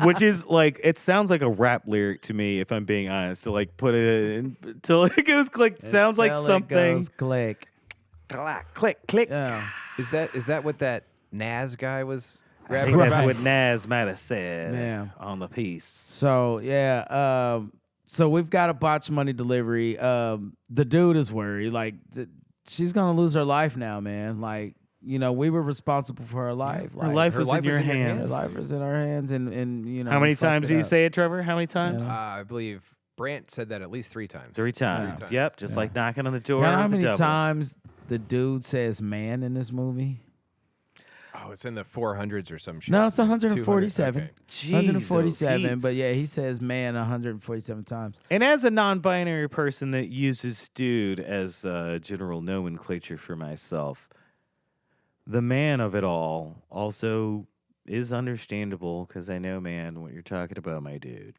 Which is it sounds like a rap lyric to me if I'm being honest. To put it in until it goes click sounds like something. It goes click. Click. Yeah. Is that what that Nas guy was I think that's what Nas might have said on the piece. So so we've got a botched money delivery. The dude is worried. She's gonna lose her life now, man. We were responsible for her life. Her life was in your hands. Her life was in our hands, and How many times do you say it, Trevor? How many times? I believe Brant said that at least 3 times. 3 times. Yep, just like knocking on the door. You know how of the many devil. times the dude says "man" in this movie? Oh, it's in the 400s or some shit. No, it's 147. Okay. 147, but yeah, he says "man" 147 times. And as a non-binary person that uses "dude" as general nomenclature for myself, the man of it all also is understandable because I know, man, what you're talking about, my dude.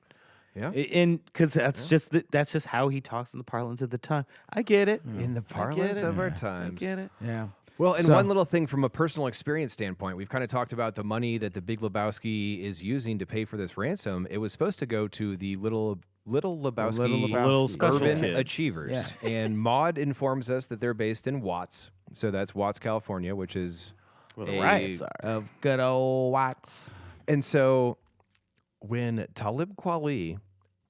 Yeah, and because that's just how he talks in the parlance of the time. I get it. In the parlance of our times. I get it. Yeah. Well, and one little thing from a personal experience standpoint, we've kind of talked about the money that the Big Lebowski is using to pay for this ransom. It was supposed to go to the little Lebowski special urban kids. achievers. Yes. And Maude informs us that they're based in Watts. So that's Watts, California, which is where the riots are. Of good old Watts. And so when Talib Kweli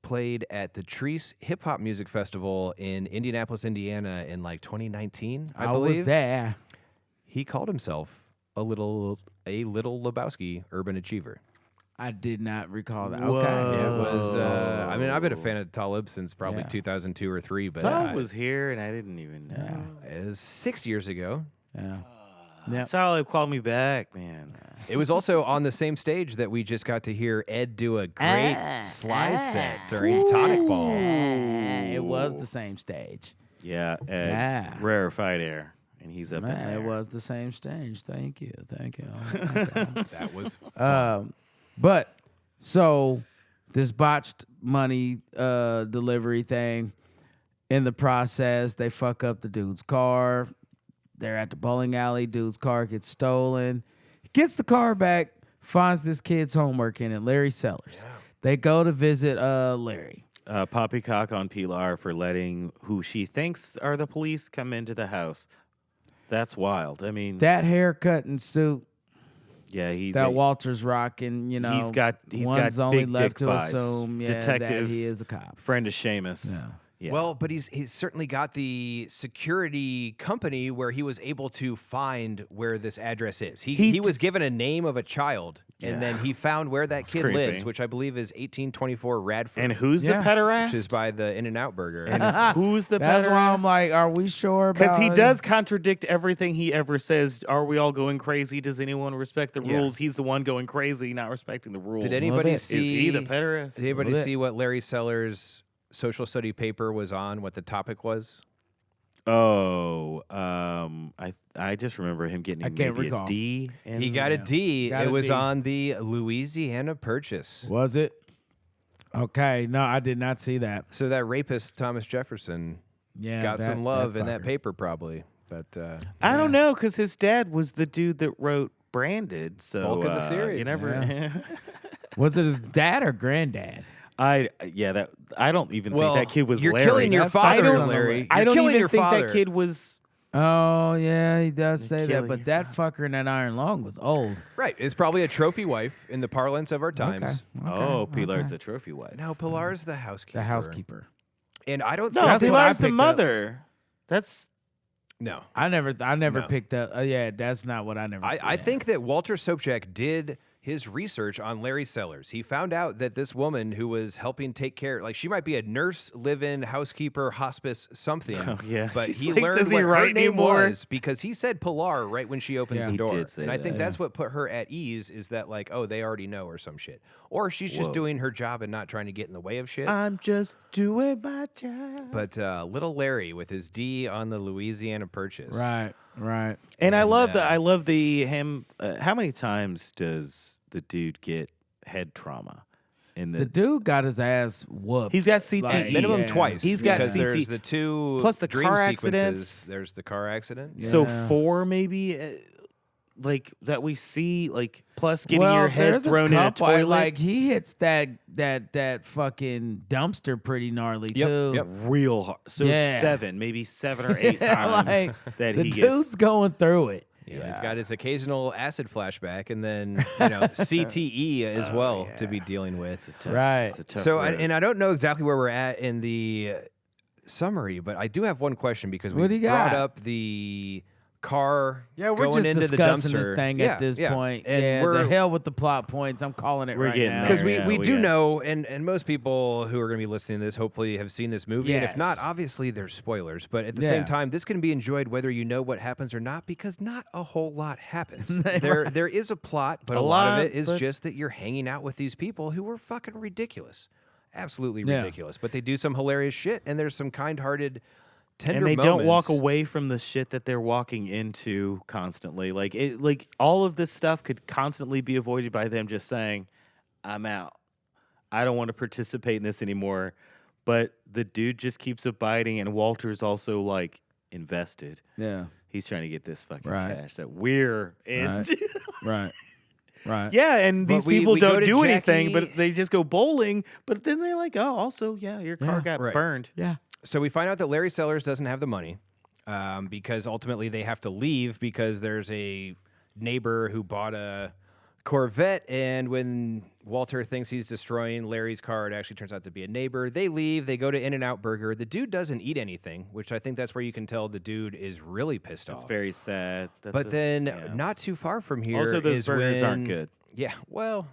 played at the Treese Hip Hop Music Festival in Indianapolis, Indiana in 2019, I believe. was there. He called himself a little Lebowski urban achiever. I did not recall that. Whoa. Okay. It was, I've been a fan of Talib since probably 2002 or 3, but I was here and I didn't even know. Yeah. It was 6 years ago. Yeah. Yep. Solid called me back, man. It was also on the same stage that we just got to hear Ed do a great Sly set during Tonic Ball. It was the same stage. Yeah, Ed, rarefied air, and he's up in there. It was the same stage. Thank you. That was But so this botched money delivery thing, in the process, they fuck up the dude's car. They're at the bowling alley. Dude's car gets stolen. He gets the car back, finds this kid's homework in it, Larry Sellers. Yeah. They go to visit Larry. Poppycock on Pilar for letting who she thinks are the police come into the house. That's wild. I mean, that haircut and suit. that Walter's rocking. You know, he's got one's only big left dick to vibes. assume Detective, that he is a cop. Friend of Seamus. Yeah. Yeah. Well, but he's certainly got the security company where he was able to find where this address is. He was given a name of a child, and then he found where that kid lives, which I believe is 1824 Radford. And who's the pederast? Which is by the In-N-Out Burger. And who's the pederast? That's why I'm like, are we sure about Because he does contradict everything he ever says. Are we all going crazy? Does anyone respect the rules? He's the one going crazy, not respecting the rules. Did anybody see? Is he the pederast? Did anybody see what Larry Sellers' social study paper was on? What the topic was? Oh, I just remember him getting maybe a D. He got a D. It was on the Louisiana Purchase. Was it? Okay, no, I did not see that. So that rapist Thomas Jefferson got some love in that paper, probably. But I don't know, because his dad was the dude that wrote Branded. So Bulk of the series. You never. Was it his dad or granddad? I don't even think that kid was you're Larry. killing your father, Larry. I don't even think father. that kid was. Oh yeah, he does say that, killing but that fucker in that iron lung was old. Right, it's probably a trophy wife in the parlance of our times. Oh, Pilar's the trophy wife. No, Pilar's the housekeeper. The housekeeper. And I don't. No, think Pilar's the mother. That's. No, I never picked up. Yeah, that's not what I never. I think that Walter Sobchak did his research on Larry Sellers. He found out that this woman who was helping take care, like she might be a nurse, live-in, housekeeper, hospice, something. Oh, yeah. But She's he like, learned does he what her write name anymore? was because he said Pilar right when she opens the He door. did say and I that, think that's what put her at ease, is that like, oh, they already know or some shit. Or she's just doing her job and not trying to get in the way of shit. I'm just doing my job. But little Larry with his D on the Louisiana Purchase. Right. And I love him. How many times does the dude get head trauma? The dude got his ass whooped. He's got CTE. Minimum twice. He's got because CTE. There's the two plus the dream car sequences. accidents. There's the car accident. Yeah. So 4 maybe, like that we see, like plus getting your head thrown in a toilet. Like he hits that fucking dumpster pretty gnarly too. Yep. Real hard. So 7 or 8 times like, that the he dude's gets. going through it. Yeah, he's got his occasional acid flashback, and then CTE as well to be dealing with. Right. So, I don't know exactly where we're at in the summary, but I do have one question because we brought up the car. Yeah, we're going just into discussing the this dumpster. thing at this point. And the hell with the plot points. I'm calling it right now. Because we do know, and most people who are going to be listening to this hopefully have seen this movie. And if not, obviously there's spoilers. But at the same time, this can be enjoyed whether you know what happens or not, because not a whole lot happens. There is a plot, but a lot of it is just that you're hanging out with these people who are fucking ridiculous. Absolutely ridiculous. But they do some hilarious shit, and there's some kind-hearted tender and they moments. don't walk away from the shit that they're walking into constantly. Like all of this stuff could constantly be avoided by them just saying, "I'm out. I don't want to participate in this anymore." But the dude just keeps abiding, and Walter's also like invested. Yeah, he's trying to get this fucking cash that we're into. Right. Yeah, and these people don't do anything, Jackie. but they just go bowling. But then they're like, "Oh, also, your car got burned." Yeah. So we find out that Larry Sellers doesn't have the money because ultimately they have to leave because there's a neighbor who bought a Corvette, and when Walter thinks he's destroying Larry's car, it actually turns out to be a neighbor. They leave. They go to In-N-Out Burger. The dude doesn't eat anything, which I think that's where you can tell the dude is really pissed off. It's very sad. But then not too far from here also, those is burgers when, aren't good. Yeah, well,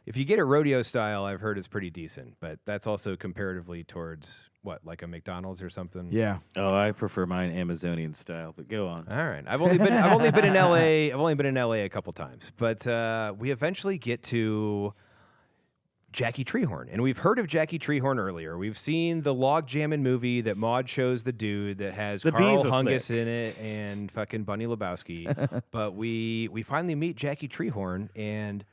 if you get a rodeo style, I've heard it's pretty decent, but that's also comparatively towards what, like a McDonald's or something? Yeah. Oh, I prefer mine Amazonian style, but go on. All right. I've only been in LA. I've only been in LA a couple times, but we eventually get to Jackie Treehorn, and we've heard of Jackie Treehorn earlier. We've seen the log jamming movie that Maude shows the dude that has The Carl Beaver Hungus flick. in it and fucking Bunny Lebowski. But we finally meet Jackie Treehorn, and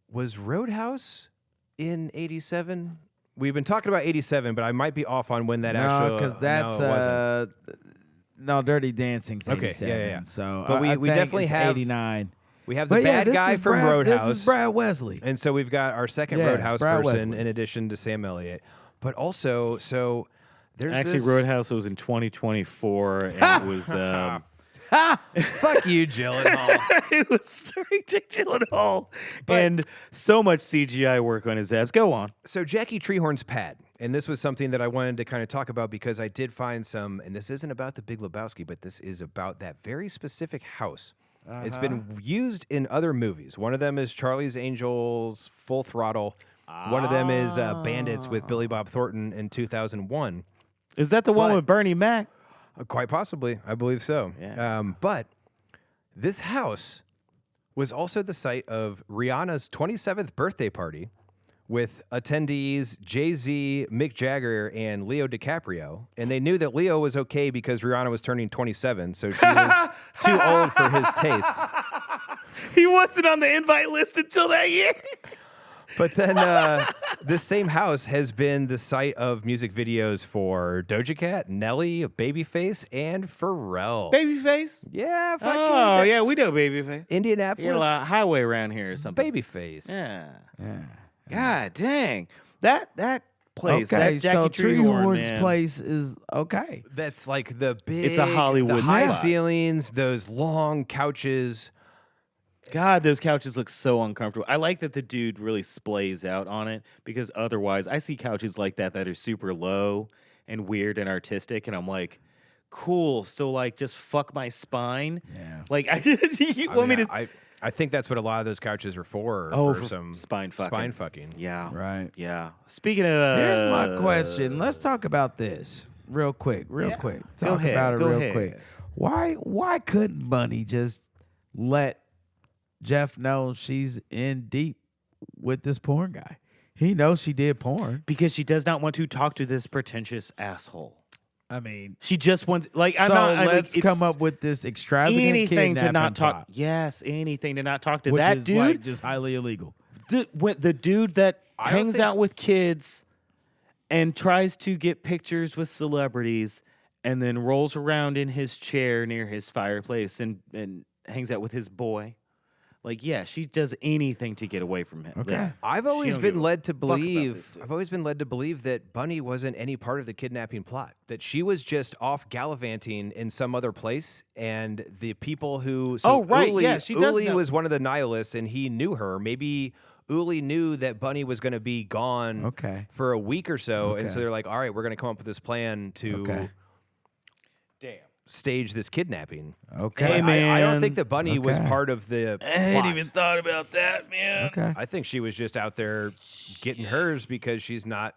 was Roadhouse in '87? We've been talking about '87, but I might be off on when that actually. No, because that's no Dirty Dancing's '87. Okay, yeah. So, but we think definitely it's have '89. We have the bad guy from Roadhouse. This is Brad Wesley, and so we've got our second Roadhouse person in addition to Sam Elliott. But also, so there's actually this... Roadhouse was in 2024, and it was Fuck you, Gyllenhaal. It was starring Jake Gyllenhaal. And so much CGI work on his abs. Go on. So Jackie Treehorn's pad, and this was something that I wanted to kind of talk about because I did find some, and this isn't about the Big Lebowski, but this is about that very specific house. It's been used in other movies. One of them is Charlie's Angels, Full Throttle. One of them is Bandits with Billy Bob Thornton in 2001. Is that the one with Bernie Mac? Quite possibly. I believe so. Yeah. But this house was also the site of Rihanna's 27th birthday party with attendees Jay-Z, Mick Jagger, and Leo DiCaprio. And they knew that Leo was okay because Rihanna was turning 27, so she was too old for his tastes. He wasn't on the invite list until that year. But then this same house has been the site of music videos for Doja Cat, Nelly, Babyface, and Pharrell. Babyface? Yeah. Oh, yeah, we know Babyface. Indianapolis. You're a highway around here or something. Babyface. Yeah. God dang. That place. Okay, that so Jackie Treehorn's man. place is okay. That's like the big. It's a Hollywood the high spot. ceilings, those long couches. God, those couches look so uncomfortable. I like that the dude really splays out on it because otherwise I see couches like that are super low and weird and artistic, and I'm like, cool. So like, just fuck my spine. Yeah. Like I just I think that's what a lot of those couches are for. for some spine fucking. Spine fucking. Yeah. Right. Yeah. Speaking of, Here's my question. Let's talk about this real quick. Talk about it real quick. Why couldn't Bunny just let Jeff know she's in deep with this porn guy? He knows she did porn. Because she does not want to talk to this pretentious asshole. I mean, she just wants like. So let's come up with this extravagant anything to not talk. plot, Yes, anything to not talk to which that is dude. like just highly illegal. The dude that hangs out with kids and tries to get pictures with celebrities, and then rolls around in his chair near his fireplace and hangs out with his boy. Like, yeah, she does anything to get away from him. Okay. Yeah. I've always been led to believe. dude. I've always been led to believe that Bunny wasn't any part of the kidnapping plot. That she was just off gallivanting in some other place, and the people who. So Oh, right, Uli, yeah, she does Uli know. was one of the nihilists, and he knew her. Maybe Uli knew that Bunny was going to be gone. Okay. For a week or so, and so Okay. they're like, "All right, we're going to come up with this plan to." Okay. Damn. Stage this kidnapping. Okay. Hey, I man. don't think that Bunny was Okay. part of the I hadn't plot. even thought about that, man. Okay. I think she was just out there getting hers because she's not,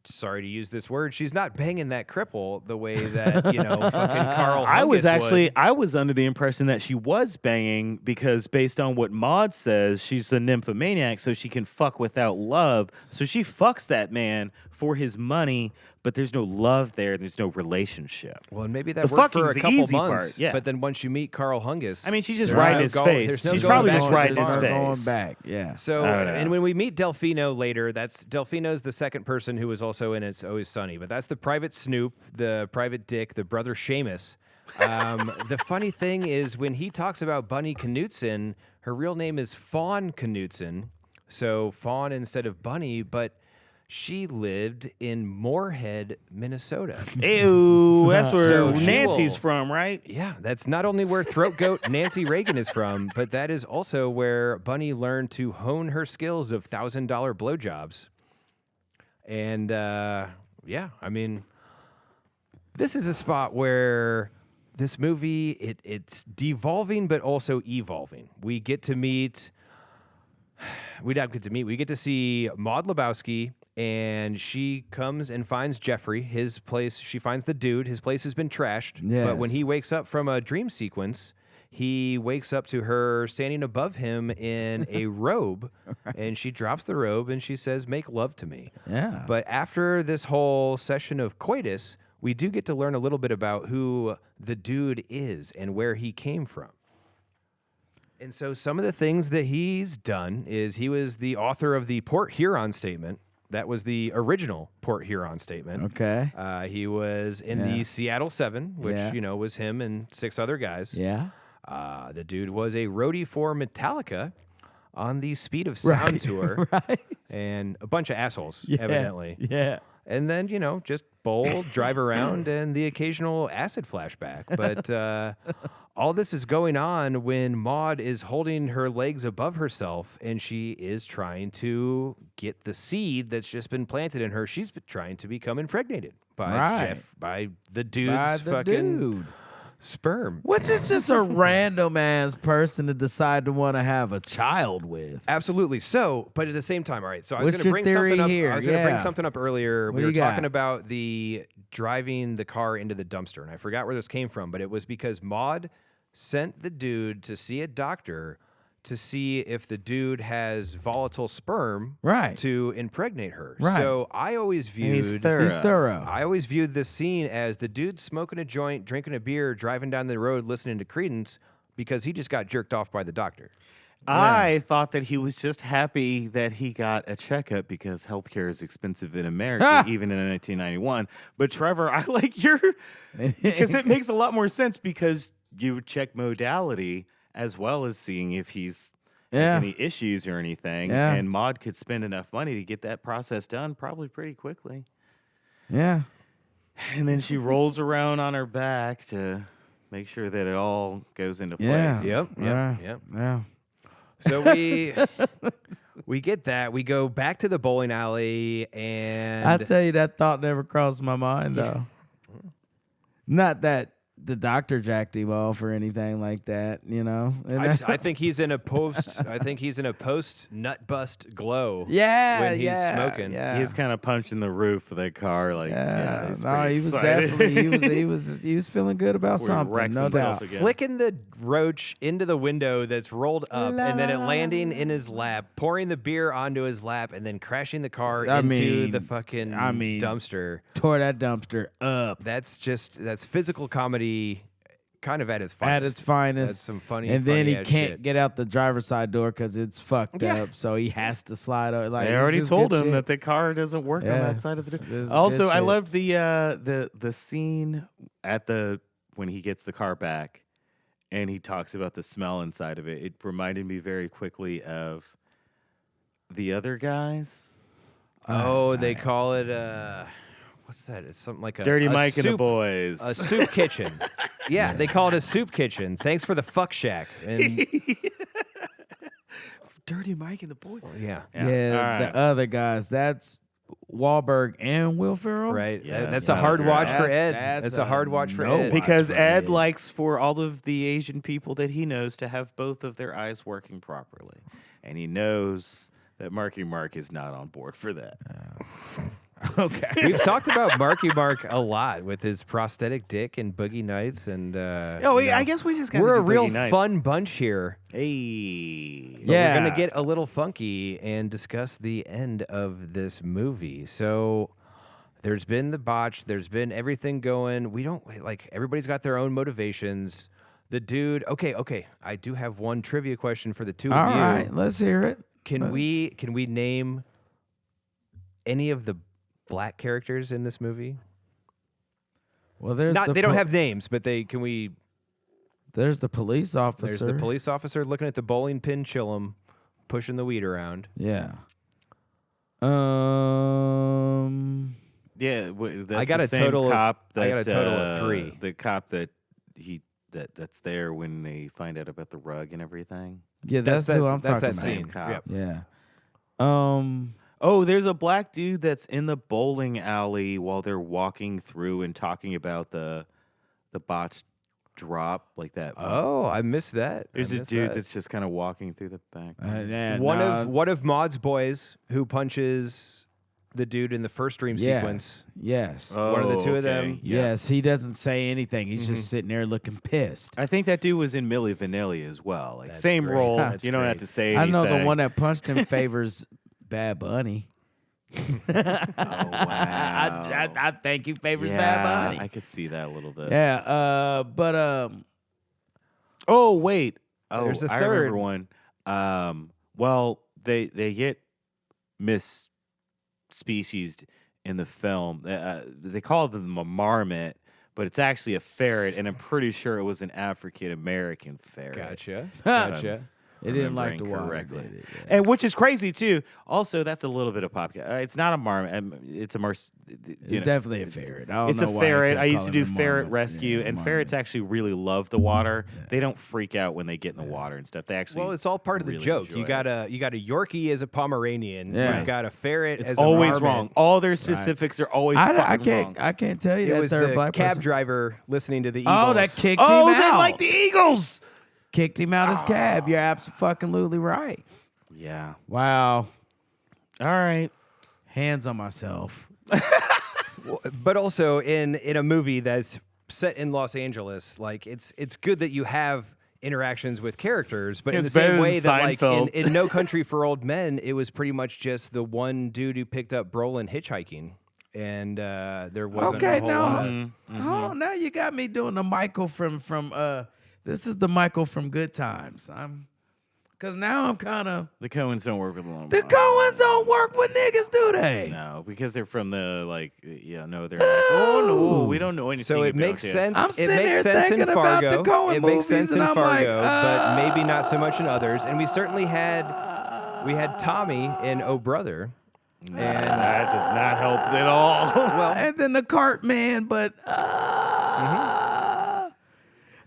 sorry to use this word, she's not banging that cripple the way that, fucking Carl I was Hungus actually would. I was under the impression that she was banging because based on what Maud says, she's a nymphomaniac, so she can fuck without love. So she fucks that man for his money, but there's no love there. There's no relationship. Well, and maybe that The worked for fucking's a the couple easy months. part, yeah. But then once you meet Carl Hungus, I mean, she's just there's riding no his go- face. there's no She's going probably back. just riding There's his no face. going back. Yeah. So, I don't know. and when we meet Delfino later, that's Delfino's the second person who was also in It's Always Sunny, but that's the private Snoop, the private Dick, the brother Seamus. The funny thing is when he talks about Bunny Knudsen, her real name is Fawn Knudsen, so Fawn instead of Bunny, but she lived in Moorhead, Minnesota. Ew, that's where So she Nancy's will- from, right? Yeah, that's not only where throat goat Nancy Reagan is from, but that is also where Bunny learned to hone her skills of $1,000 blowjobs. And yeah, I mean, this is a spot where this movie it's devolving but also evolving. We get to meet. We don't get to meet. We get to see Maud Lebowski, and she comes and finds Jeffrey, his place. She finds the dude. His place has been trashed. But when Yes. he wakes up from a dream sequence, he wakes up to her standing above him in a robe, and she drops the robe and she says, "Make love to me." Yeah. But after this whole session of coitus, we do get to learn a little bit about who the dude is and where he came from. And so some of the things that he's done is he was the author of the Port Huron Statement. That was the original Port Huron Statement. Okay. He was in the Seattle 7, which, Yeah. Was him and 6 other guys. Yeah. The dude was a roadie for Metallica on the Speed of Sound tour. Right. And a bunch of assholes, Yeah. evidently. Yeah. And then, just bowl, drive around, and the occasional acid flashback. But all this is going on when Maud is holding her legs above herself, and she is trying to get the seed that's just been planted in her. She's trying to become impregnated by the dude's fucking sperm. Which is just a random ass person to decide to want to have a child with. Absolutely. So, but at the same time, all right. So I was What's going to your bring something theory up. here? I was going to Yeah. bring something up earlier. What We were you got? talking about the driving the car into the dumpster, and I forgot where this came from, but it was because Maud sent the dude to see a doctor to see if the dude has volatile sperm to impregnate her. Right. So I always viewed He's thorough. I always viewed this scene as the dude smoking a joint, drinking a beer, driving down the road, listening to Creedence because he just got jerked off by the doctor. I thought that he was just happy that he got a checkup because healthcare is expensive in America, even in 1991. But Trevor, I like your because it makes a lot more sense because you would check modality as well as seeing if he's has any issues or anything. Yeah. And Maud could spend enough money to get that process done probably pretty quickly. Yeah. And then she rolls around on her back to make sure that it all goes into place. Yep. Yeah. So we get that. We go back to the bowling alley, and I tell you, that thought never crossed my mind, though. Not that the doctor jacked him off or anything like that, you know. I think he's in a post. I think he's in a post nut bust glow. Yeah, when he's smoking. Yeah. He's kind of punching the roof of that car, like he's no, pretty he was excited. definitely he was feeling good about Where he something, wrecks no himself doubt. again. Flicking the roach into the window that's rolled up, and then it landing in his lap, pouring the beer onto his lap, and then crashing the car into the fucking dumpster. Tore that dumpster up. That's physical comedy. Kind of at its finest. At its finest. That's some funny. And then he funny-ass can't shit. get out the driver's side door because it's fucked up, so he has to slide over. Like, They it's already just told good him shit. that the car doesn't work on that side of the door. This is Also, good I shit. loved the scene at when he gets the car back, and he talks about the smell inside of it. It reminded me very quickly of The Other Guys. Oh, they call it what's that? It's something like a Dirty Mike soup, and the Boys. a soup kitchen. Yeah, they call it a soup kitchen. Thanks for the fuck shack. And Dirty Mike and the Boys. yeah, The other guys. That's Wahlberg and Will Ferrell. right. Yes. That's a hard watch for Ed. That's That's a hard watch for no Ed. Because for Ed Ed. likes for all of the Asian people that he knows to have both of their eyes working properly. And he knows that Marky Mark is not on board for that. Okay. We've talked about Marky Mark a lot with his prosthetic dick and Boogie Nights, and I guess we just got we're to a do real Boogie Nights. fun bunch here. Hey. But we're gonna get a little funky and discuss the end of this movie. So there's been the botch, there's been everything going. We don't everybody's got their own motivations. The dude, okay. I do have one trivia question for the two All of you. right, let's hear it. Can we name any of the black characters in this movie? Well, there's They don't have names, but can we? There's the police officer. There's the police officer looking at the bowling pin chillum, pushing the weed around. Yeah. Yeah, that's I got the a same total of- cop I got a total of 3. The cop that's there when they find out about the rug and everything. Yeah, that's who I'm talking that about. scene. Cop. Yep. Yeah. Oh, there's a black dude that's in the bowling alley while they're walking through and talking about the botched drop like that. Oh, I missed that. There's I a missed dude that. that's just kind of walking through the back. One of Maud's boys who punches the dude in the first dream sequence. Yes. One of the two of them. Okay. Yeah. Yes, he doesn't say anything. He's just sitting there looking pissed. I think that dude was in Milli Vanilli as well. Like That's same great. role. That's You don't have great. to say I anything. know the one that punched him favors Bad Bunny. Oh, wow. I think he favors yeah, Bad Bunny. I could see that a little bit. Yeah, but Oh wait. Oh, There's a I third. remember one. Well, they get Miss Species in the film. They call them a marmot, but it's actually a ferret, and I'm pretty sure it was an African American ferret. Gotcha. It didn't like the water. Correctly. Did it? Yeah. And which is crazy too. Also, that's a little bit of Poppycock. It's not a marmot. It's a It's definitely a ferret. It's a ferret. I used to do ferret rescue, and ferrets actually really love the water. Yeah. They don't freak out when they get in the water and stuff. They actually it's all part of the joke. You got a Yorkie as a Pomeranian. Yeah. You've got a ferret as a always marmot. wrong. All their specifics are always wrong. I can't tell you it that was third the black cab person. driver listening to the Eagles. Oh, that kicked him out. They like the Eagles. Kicked him out his cab. You're absolutely right. Yeah. Wow. All right. Hands on myself. But also in a movie that's set in Los Angeles, like it's good that you have interactions with characters, but in the same way that like in No Country for Old Men, it was pretty much just the one dude who picked up Brolin hitchhiking. And there wasn't a whole lot of... Hold on, now you got me doing the Michael from this is the Michael from Good Times. Because now I'm kind of... The Coens don't work with the long The Coens don't work with niggas, do they? No, because they're from the, they're like, oh, no, we don't know anything So it about makes this. sense. I'm it sitting makes here sense thinking in about Fargo. the Coen it makes movies, sense in and I'm Fargo, like, but maybe not so much in others. And we certainly had Tommy in Oh Brother. And that does not help at all. Well, and then the Cart Man, but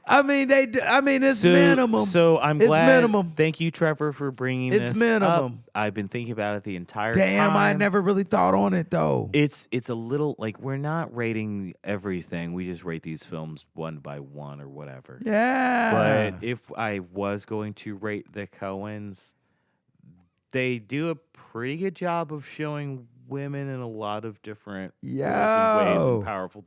I mean, it's minimum. So I'm it's glad. Minimum. Thank you, Trevor, for bringing It's this minimum. up. I've been thinking about it the entire time. Damn, I never really thought on it though. It's a little like we're not rating everything. We just rate these films one by one or whatever. Yeah. But if I was going to rate the Coens, they do a pretty good job of showing women in a lot of different ways and powerful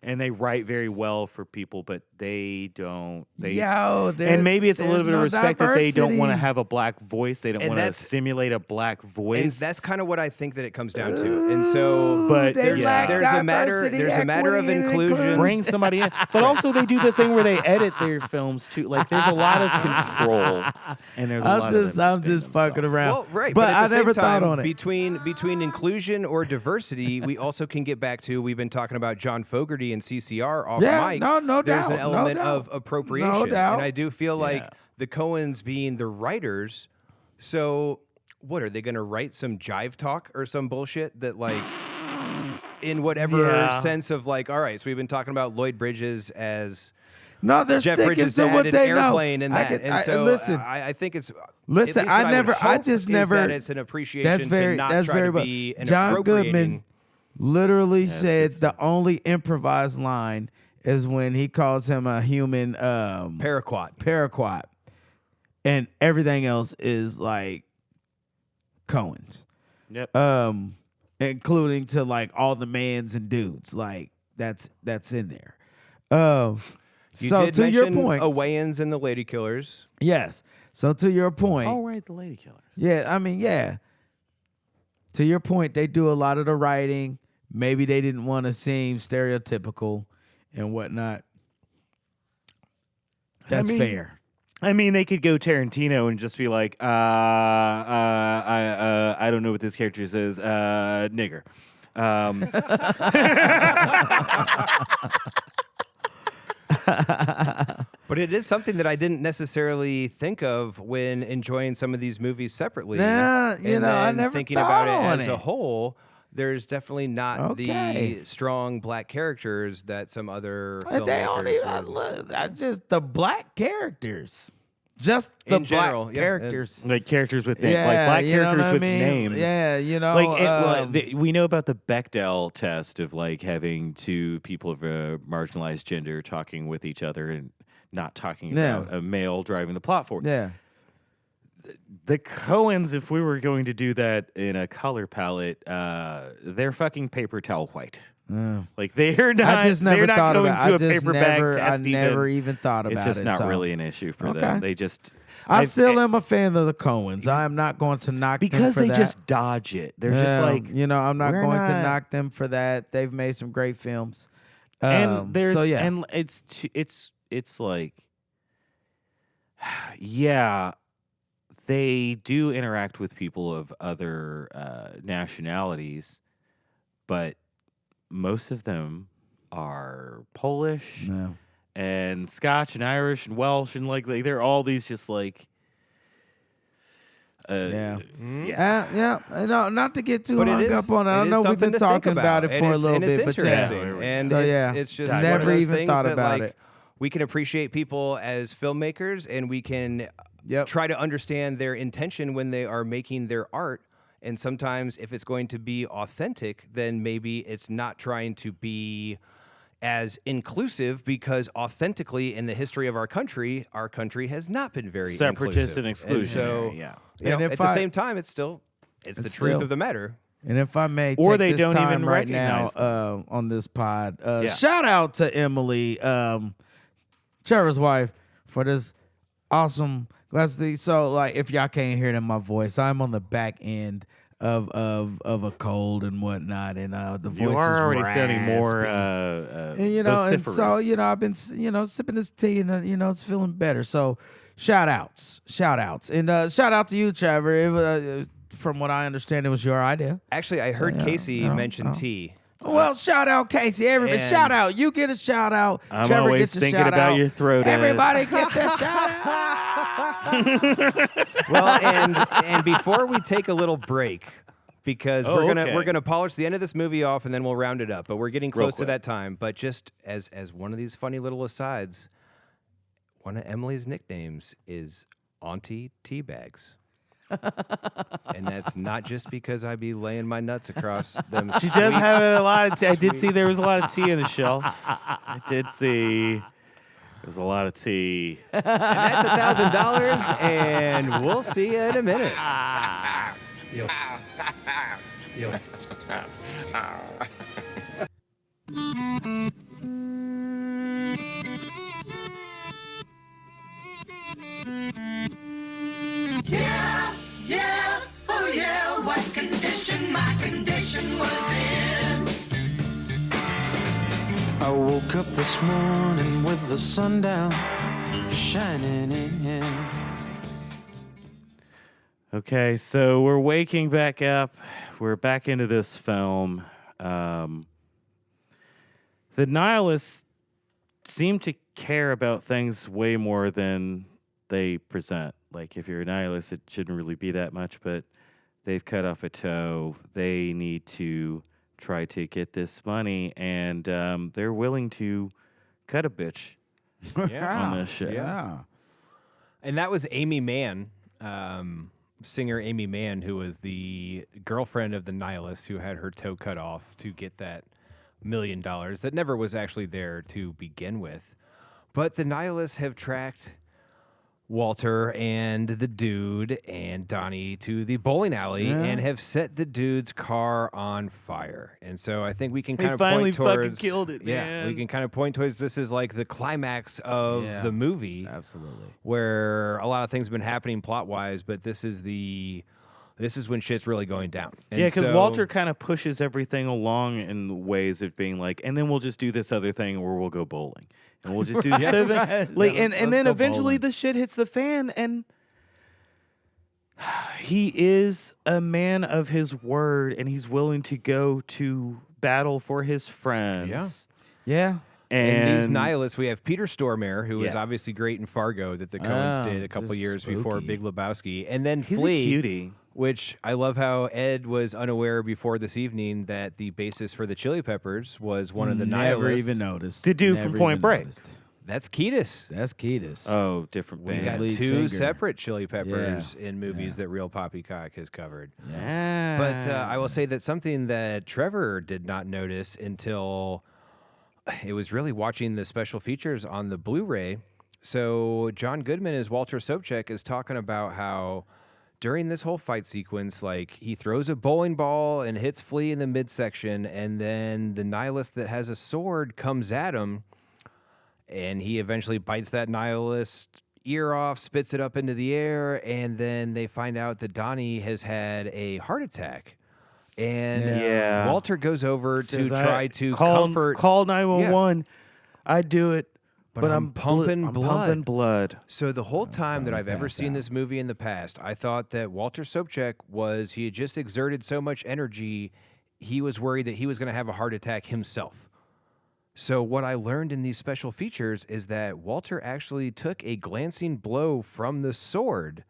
and they write very well for people, but they don't. And maybe it's a little bit of respect that they don't want to have a black voice. They don't want to simulate a black voice. And that's kind of what I think that it comes down to. And so, but there's a matter of inclusion. Bring somebody in, but also they do the thing where they edit their films too. Like there's a lot of control, and there's a lot of them I'm just fucking around. Well, right, but at I the never same time, thought on it. Between inclusion or diversity, we also can get back to, we've been talking about John Fogerty and CCR off mic. No doubt. There's an element of appropriation. No doubt. And I do feel like the Coens being the writers, so what, are they going to write some jive talk or some bullshit that like, in whatever sense of like, all right, so we've been talking about Lloyd Bridges as... No, they're Jeff sticking Bridges' to dad what in they Airplane know. and that. Listen, I think it's... Listen, I just never... That it's an appreciation to not try to be an John appropriating... Goodman literally said the only improvised line is when he calls him a human... Paraquat. And everything else is like Coens. Yep. Including to like all the mans and dudes. Like that's in there. You so did to your mention point, Owens and the Lady Killers. Yes. So to your point, oh right, the Lady Killers. Yeah, I mean, yeah. To your point, they do a lot of the writing. Maybe they didn't want to seem stereotypical and whatnot. That's fair. I mean, they could go Tarantino and just be like, I don't know what this character says, nigger. But it is something that I didn't necessarily think of when enjoying some of these movies separately. Nah, I never thinking thought about on it as a whole. There's definitely not the strong black characters that some other filmmakers just the black charers. Just the in general, black characters. Like characters with names. Like black characters with names. Yeah, we know about the Bechdel test of like having two people of a marginalized gender talking with each other and not talking about a male driving the plot forward. Yeah. The Coens, if we were going to do that in a color palette, they're fucking paper towel white. Like they're not. I just never thought about it. I never even thought about it. It's just not really an issue for them. They just. I still am a fan of the Coens. I'm not going to knock them because for they that. just dodge it. They're just like I'm not going to knock them for that. They've made some great films. And there's and it's like they do interact with people of other nationalities, but most of them are Polish and Scotch and Irish and Welsh and like they're all these just like Yeah. No, not to get too hung up on it. I know we've been talking about it for a little bit, but and it's just never even thought about it. We can appreciate people as filmmakers, and we can try to understand their intention when they are making their art. And sometimes, if it's going to be authentic, then maybe it's not trying to be as inclusive, because authentically in the history of our country has not been very separatist inclusive. and exclusionary. And at the same time, it's the truth of the matter. And if I may, or take they this don't time even right now recognize on this pod, shout out to Emily, Trevor's wife, for this awesome glass. So, like, if y'all can't hear it in my voice, I'm on the back end of a cold and whatnot, and the voice you are is already raspy. sounding more and and so I've been sipping this tea, and it's feeling better. So shout outs, and shout out to you, Trevor. It was, from what I understand, it was your idea. Actually, I heard Casey mention tea. Well, shout out, Casey. Everybody, shout out. You get a shout out. I'm Trevor always gets a thinking shout about out. your throat. Everybody gets a shout out. Well, and before we take a little break, because we're gonna polish the end of this movie off, and then we'll round it up. But we're getting close to that time. But just as one of these funny little asides, one of Emily's nicknames is Auntie Tea-Bagz. And that's not just because I be laying my nuts across them. She does have a lot of tea. I did see there was a lot of tea on the shelf. I did see there's a lot of tea. And that's $1,000, and we'll see you in a minute. Yo. Yeah, oh yeah, what condition my condition was in. I woke up this morning with the sun down, shining in. Okay, so we're waking back up. We're back into this film. The nihilists seem to care about things way more than they present. Like, if you're a nihilist, it shouldn't really be that much, but they've cut off a toe. They need to try to get this money, and they're willing to cut a bitch on this shit. Yeah. And that was Amy Mann, singer Amy Mann, who was the girlfriend of the nihilist who had her toe cut off to get that $1 million that never was actually there to begin with. But the nihilists have tracked Walter and the dude and Donnie to the bowling alley and have set the dude's car on fire. And so I think we can kind of finally point towards... fucking killed it, man. We can kind of point towards this is like the climax of the movie. Absolutely. Where a lot of things have been happening plot-wise, but this is when shit's really going down. And because Walter kind of pushes everything along in ways of being like, and then we'll just do this other thing, or we'll go bowling. And we'll just do this other thing. Like, and then eventually the shit hits the fan, and he is a man of his word, and he's willing to go to battle for his friends. Yeah. And these nihilists, we have Peter Stormare, who was obviously great in Fargo that the Coens did a couple years before Big Lebowski. And then he's Flea, a cutie. Which I love how Ed was unaware before this evening that the basis for the Chili Peppers was one of the nihilists. Never even noticed. The dude from Point Break. That's Kiedis. Oh, different We band. got two separate Chili Peppers in movies that Reel Poppycock has covered. Yes. But I will say that something that Trevor did not notice until it was really watching the special features on the Blu-ray. So John Goodman as Walter Sobchak is talking about how during this whole fight sequence, like, he throws a bowling ball and hits Flea in the midsection, and then the nihilist that has a sword comes at him, and he eventually bites that nihilist ear off, spits it up into the air, and then they find out that Donnie has had a heart attack. And Walter goes over to try to comfort. Call 911. I do it. But I'm pumping blood. So the whole time that I've ever seen this movie in the past, I thought that Walter Sobchak he had just exerted so much energy, he was worried that he was going to have a heart attack himself. So what I learned in these special features is that Walter actually took a glancing blow from the sword,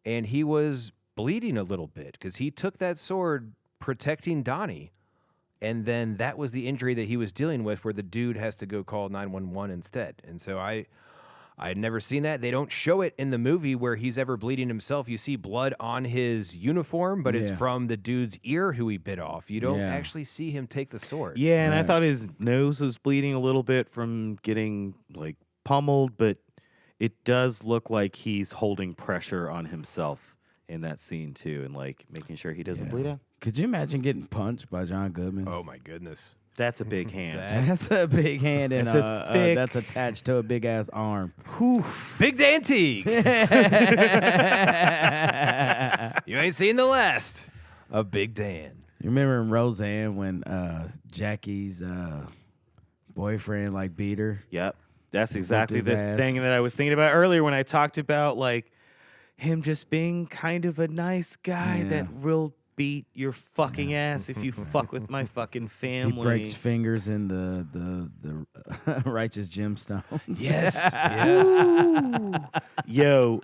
and he was bleeding a little bit because he took that sword protecting Donnie. And then that was the injury that he was dealing with where the dude has to go call 911 instead. And so I had never seen that. They don't show it in the movie where he's ever bleeding himself. You see blood on his uniform, but it's from the dude's ear who he bit off. You don't actually see him take the sword. Yeah, and I thought his nose was bleeding a little bit from getting like pummeled, but it does look like he's holding pressure on himself in that scene too, and like making sure he doesn't bleed out. Could you imagine getting punched by John Goodman? Oh my goodness. That's a big hand. That's a big hand, and thick... that's attached to a big ass arm. Big Dan Teague. You ain't seen the last of Big Dan. You remember in Roseanne when Jackie's boyfriend like beat her? Yep. That's exactly the thing that I was thinking about earlier when I talked about like him just being kind of a nice guy that will beat your fucking ass if you fuck with my fucking family. He breaks fingers in the righteous gemstones. Yes. Yes. Yo,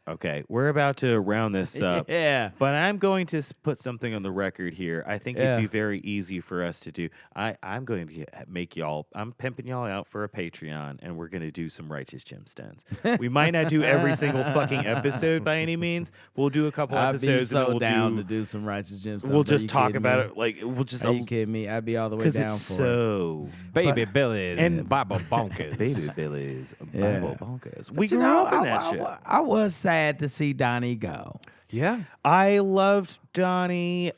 okay, we're about to round this up. Yeah. But I'm going to put something on the record here. I think it'd be very easy for us to do. I'm going to make y'all, I'm pimping y'all out for a Patreon, and we're going to do some Righteous Gemstones. We might not do every single fucking episode by any means. We'll do a couple episodes. I'd be so and we'll down to do some Righteous Gemstones. We'll just talk about it. Like, we'll just. Are you kidding me? I'd be all the way down it's for so it. Baby Billy's and Bible Bonkers. Baby Billy's Bible Bonkers. We grew up in that shit. I was sad to see Donnie go. Yeah, I loved Donnie.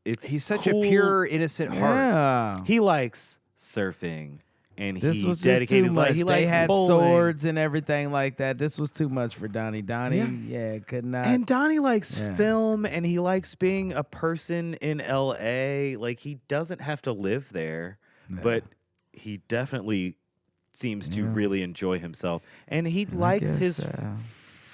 He's such a pure, innocent heart. He likes surfing, and this was dedicated just too his much. life. He They had bowling. Swords and everything like that. This was too much for Donnie. Donnie, could not. And Donnie likes film, and he likes being a person in L.A. Like, he doesn't have to live there, but he definitely seems to really enjoy himself, and he likes his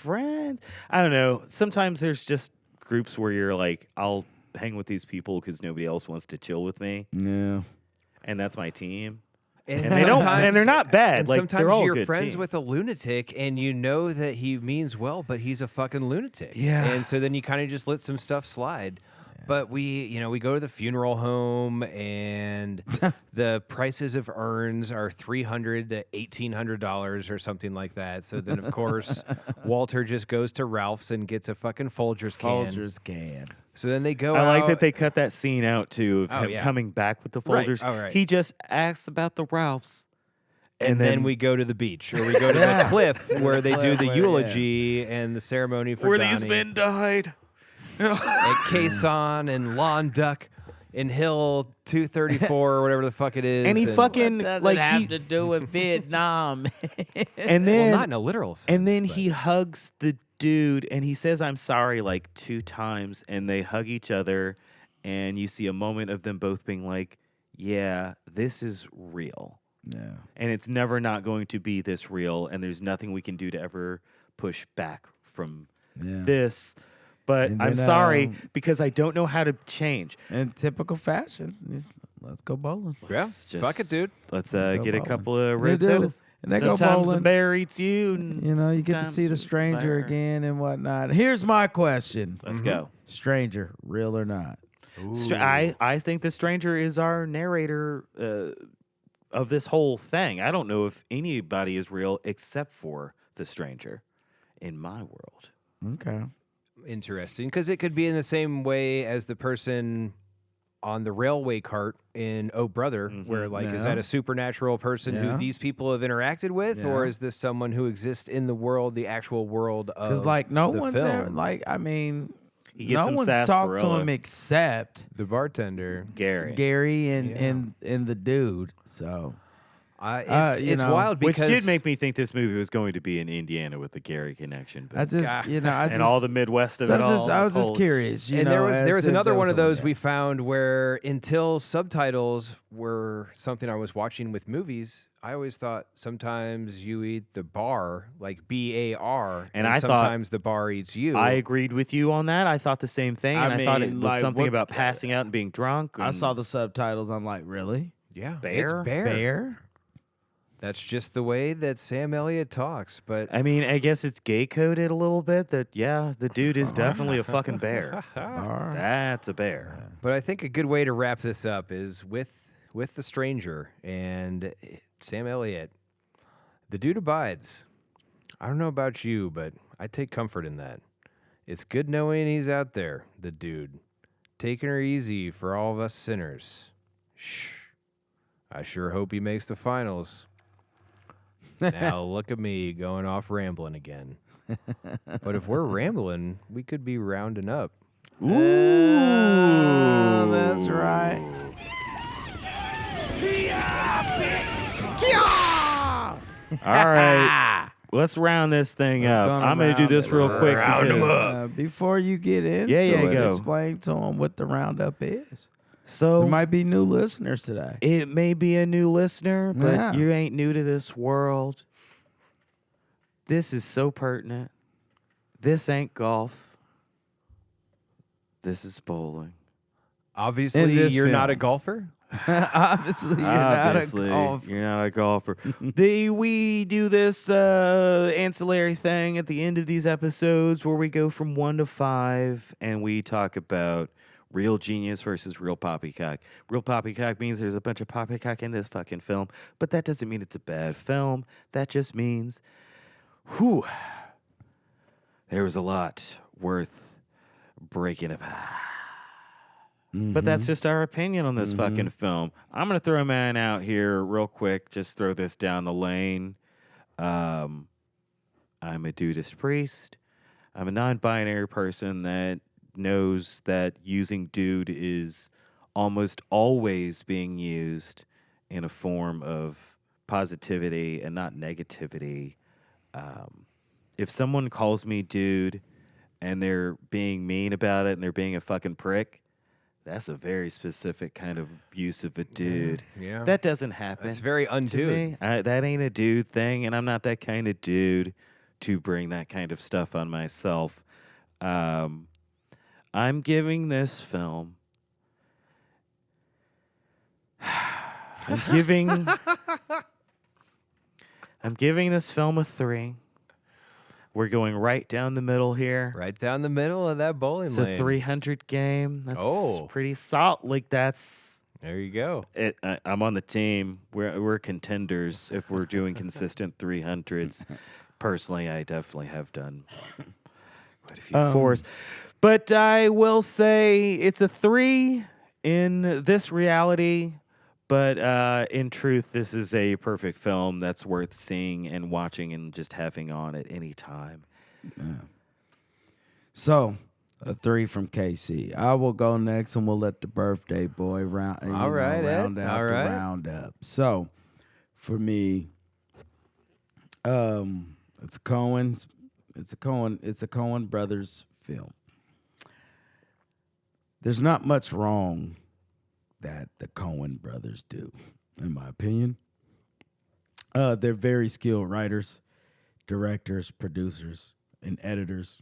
friends. I don't know. Sometimes there's just groups where you're like, I'll hang with these people because nobody else wants to chill with me. Yeah, and that's my team. And they don't, and they're not bad. And like, sometimes they're all you're good friends team. with a lunatic, and you know that he means well, but he's a fucking lunatic. Yeah. And so then you kind of just let some stuff slide. But we go to the funeral home, and the prices of urns are $300 to $1,800 or something like that. So then, of course, Walter just goes to Ralph's and gets a fucking Folgers can. Folgers can. So then they go I out. like that they cut that scene out, too, of him coming back with the Folgers. Right. Oh, right. He just asks about the Ralphs. And then we go to the beach, or we go to the cliff where they do the eulogy and the ceremony for where Donnie. these men died. At Quezon and Lawn Duck in Hill 234 or whatever the fuck it is. And he fucking What does like it have to do with Vietnam? and then well, not in a literal sense. And then he hugs the dude and he says, "I'm sorry," like 2 times, and they hug each other, and you see a moment of them both being like, "Yeah, this is real." Yeah. And it's never not going to be this real, and there's nothing we can do to ever push back from this. But And I'm then, sorry because I don't know how to change. In typical fashion, let's go bowling. Fuck it, dude. Let's go get a bowling. couple of They red do. sodas. And they go Sometimes bowling. the bear eats you. And You get to see the sometimes stranger bear. again and whatnot. Here's my question. Let's go. Stranger, real or not? I think the stranger is our narrator of this whole thing. I don't know if anybody is real except for the stranger in my world. Okay. Interesting, because it could be in the same way as the person on the railway cart in Oh Brother, where is that a supernatural person who these people have interacted with, or is this someone who exists in the world, the actual world of? Because no the one's film? ever He gets no some one's talked to sarsaparilla. him except the bartender, Gary and the dude. So it's wild because which did make me think this movie was going to be in Indiana with the Gary connection. But I just and all the Midwest of it all. I was just curious. And there was another one of those we found where until subtitles were something I was watching with movies, I always thought sometimes you eat the bar, like BAR, and I sometimes the bar eats you. I agreed with you on that. I thought the same thing, and I thought it was like, something what- about passing out and being drunk. I saw the subtitles. I'm like, really? Yeah, Bear? It's bear. Bear? That's just the way that Sam Elliott talks. But I mean, I guess it's gay coded a little bit. That the dude is definitely a fucking bear. That's a bear. But I think a good way to wrap this up is with the stranger and Sam Elliott. The dude abides. I don't know about you, but I take comfort in that. It's good knowing he's out there, the dude, taking her easy for all of us sinners. Shh. I sure hope he makes the finals. Now look at me going off rambling again. But if we're rambling, we could be rounding up. Ooh, that's right. All right. Let's round this thing up. I'm going to do this real quick. Because, before you get into it, explain to them what the roundup is. So there might be new listeners today. It may be a new listener, but you ain't new to this world. This is so pertinent. This ain't golf. This is bowling. Obviously, you're not a golfer? Obviously, you're not a golfer. You're not a golfer. We do this ancillary thing at the end of these episodes where we go from 1 to 5 and we talk about real genius versus real poppycock. Real poppycock means there's a bunch of poppycock in this fucking film, but that doesn't mean it's a bad film. That just means, there was a lot worth breaking apart. But that's just our opinion on this fucking film. I'm going to throw a man out here real quick. Just throw this down the lane. I'm a Dudist priest. I'm a non-binary person that knows that using dude is almost always being used in a form of positivity and not negativity. If someone calls me dude and they're being mean about it and they're being a fucking prick, that's a very specific kind of use of a dude. Yeah. That doesn't happen. It's very undude. That ain't a dude thing, and I'm not that kind of dude to bring that kind of stuff on myself. I'm giving this film. I'm giving this film a 3. We're going right down the middle here. Right down the middle of that bowling lane. It's a 300 game. That's pretty solid. Like that's. There you go. I'm on the team. We're contenders if we're doing consistent 300s. Personally, I definitely have done quite a few 4s. But I will say it's a 3 in this reality. But in truth, this is a perfect film that's worth seeing and watching and just having on at any time. Yeah. So, a 3 from KC. I will go next, and we'll let the birthday boy round out the roundup. So, for me, it's a Coen Brothers film. There's not much wrong that the Coen brothers do, in my opinion. They're very skilled writers, directors, producers, and editors.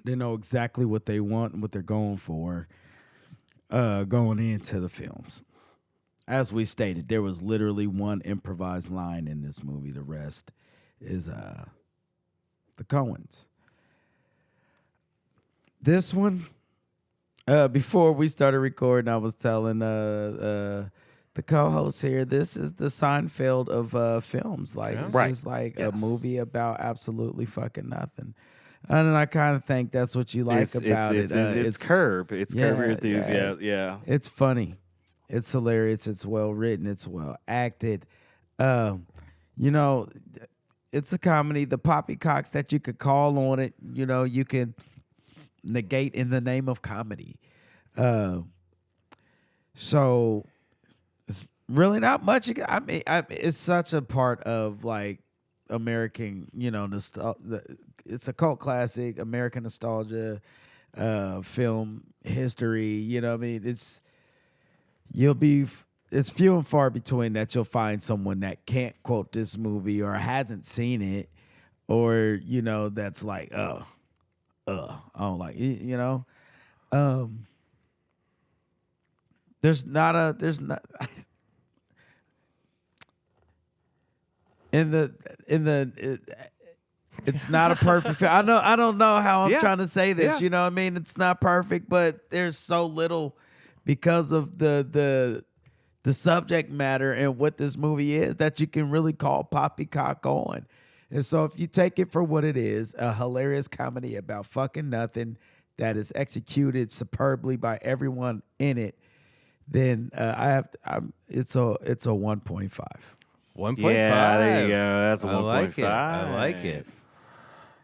They know exactly what they want and what they're going for going into the films. As we stated, there was literally one improvised line in this movie. The rest is the Coens. This one, before we started recording, I was telling the co-host here, this is the Seinfeld of films. Like, it's just like a movie about absolutely fucking nothing. And I kind of think that's what you like about it. It's Curb. It's Curb Your Enthusiasm. Yeah. It's funny. It's hilarious. It's well written. It's well acted. It's a comedy. The Poppycocks that you could call on it, you can negate in the name of comedy. So it's really not much. I mean, it's such a part of like American, it's a cult classic, American nostalgia, film history. I mean, it's few and far between that you'll find someone that can't quote this movie or hasn't seen it, or that's like, I don't like it. There's not. it's not a perfect. I don't know how I'm Yeah. trying to say this. Yeah. You know what I mean? It's not perfect, but there's so little because of the subject matter and what this movie is that you can really call Poppycock on. And so if you take it for what it is, a hilarious comedy about fucking nothing that is executed superbly by everyone in it, then it's a 1.5. 1.5. Yeah, there you go. That's a 1.5. I like it.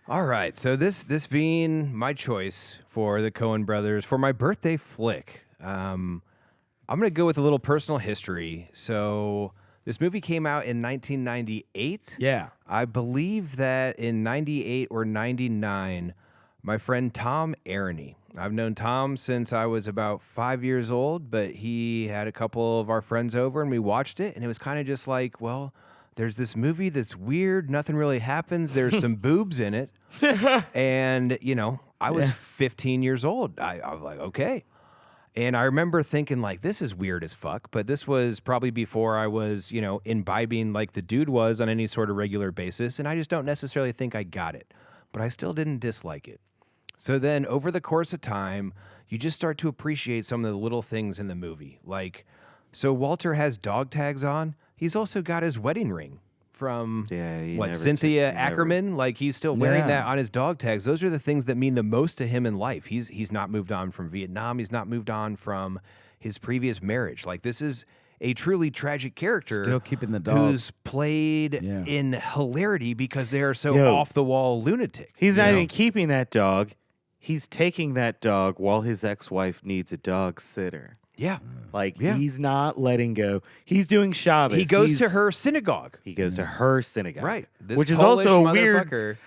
All right. So this being my choice for the Coen Brothers for my birthday flick, I'm going to go with a little personal history. So this movie came out in 1998. Yeah. I believe that in 98 or 99, my friend Tom Aroney. I've known Tom since I was about 5 years old, but he had a couple of our friends over and we watched it, and it was kind of just like, well, there's this movie that's weird. Nothing really happens. There's some boobs in it. And, I was 15 years old. I was like, okay. And I remember thinking, like, this is weird as fuck. But this was probably before I was, imbibing like the dude was on any sort of regular basis. And I just don't necessarily think I got it. But I still didn't dislike it. So then over the course of time, you just start to appreciate some of the little things in the movie. Like, so Walter has dog tags on. He's also got his wedding ring from Cynthia Ackerman. Like, he's still wearing that on his dog tags. Those are the things that mean the most to him in life. He's not moved on from Vietnam. He's not moved on from his previous marriage. Like, this is a truly tragic character, still keeping the dog, who's played in hilarity because they are so off the wall lunatic. He's not even keeping that dog. He's taking that dog while his ex-wife needs a dog sitter. Yeah. He's not letting go. He's doing Shabbos. He goes to her synagogue. He goes to her synagogue. Right. Which is also a weird,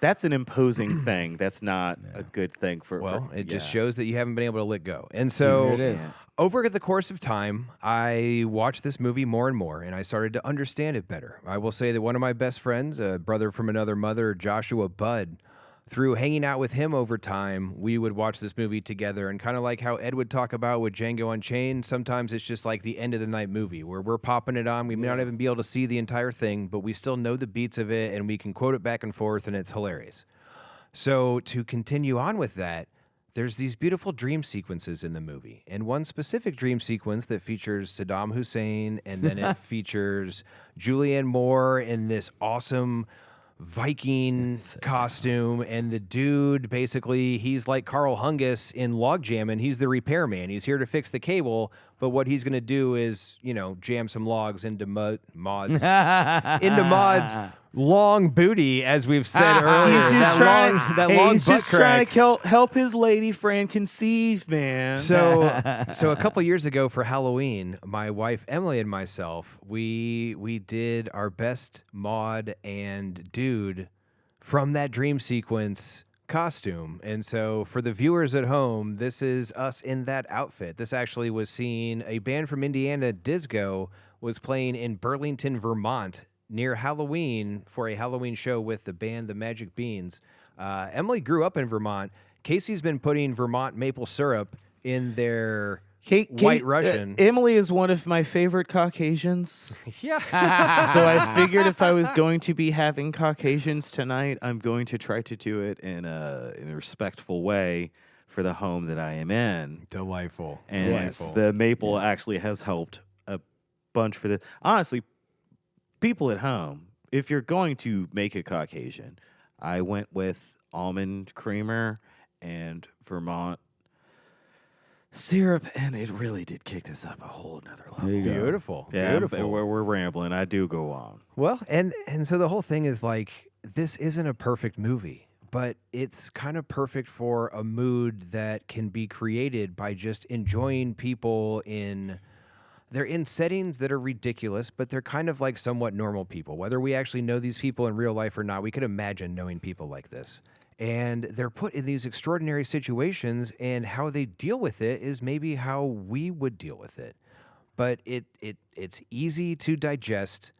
that's an imposing thing. That's not a good thing for... Well, it just shows that you haven't been able to let go. And so over the course of time, I watched this movie more and more, and I started to understand it better. I will say that one of my best friends, a brother from another mother, Joshua Budd, through hanging out with him over time, we would watch this movie together, and kind of like how Ed would talk about with Django Unchained, sometimes it's just like the end of the night movie where we're popping it on. We may not even be able to see the entire thing, but we still know the beats of it, and we can quote it back and forth, and it's hilarious. So to continue on with that, there's these beautiful dream sequences in the movie, and one specific dream sequence that features Saddam Hussein, and then it features Julianne Moore in this awesome Viking costume, and the dude, basically, he's like Carl Hungus in Logjam, he's the repairman. He's here to fix the cable, but what he's going to do is, jam some logs into Maud's long booty, as we've said earlier. He's just trying to help his lady friend conceive, man. So a couple years ago for Halloween, my wife Emily and myself, we did our best Maud and dude from that dream sequence costume. And so for the viewers at home, this is us in that outfit. This actually was seen, a band from Indiana, Disco, was playing in Burlington, Vermont near Halloween for a Halloween show with the band The Magic Beans. Emily grew up in Vermont. Casey's been putting Vermont maple syrup in their White Russian. Emily is one of my favorite Caucasians. Yeah. So I figured if I was going to be having Caucasians tonight, I'm going to try to do it in a respectful way for the home that I am in. Delightful. And the maple actually has helped a bunch for this. Honestly, people at home, if you're going to make a Caucasian, I went with almond creamer and Vermont syrup, and it really did kick this up a whole nother level. Beautiful. Yeah, beautiful. We're rambling. I do go on. Well, and so the whole thing is like, this isn't a perfect movie, but it's kind of perfect for a mood that can be created by just enjoying people they're in settings that are ridiculous, but they're kind of like somewhat normal people. Whether we actually know these people in real life or not, we could imagine knowing people like this. And they're put in these extraordinary situations, and how they deal with it is maybe how we would deal with it. But it's easy to digest.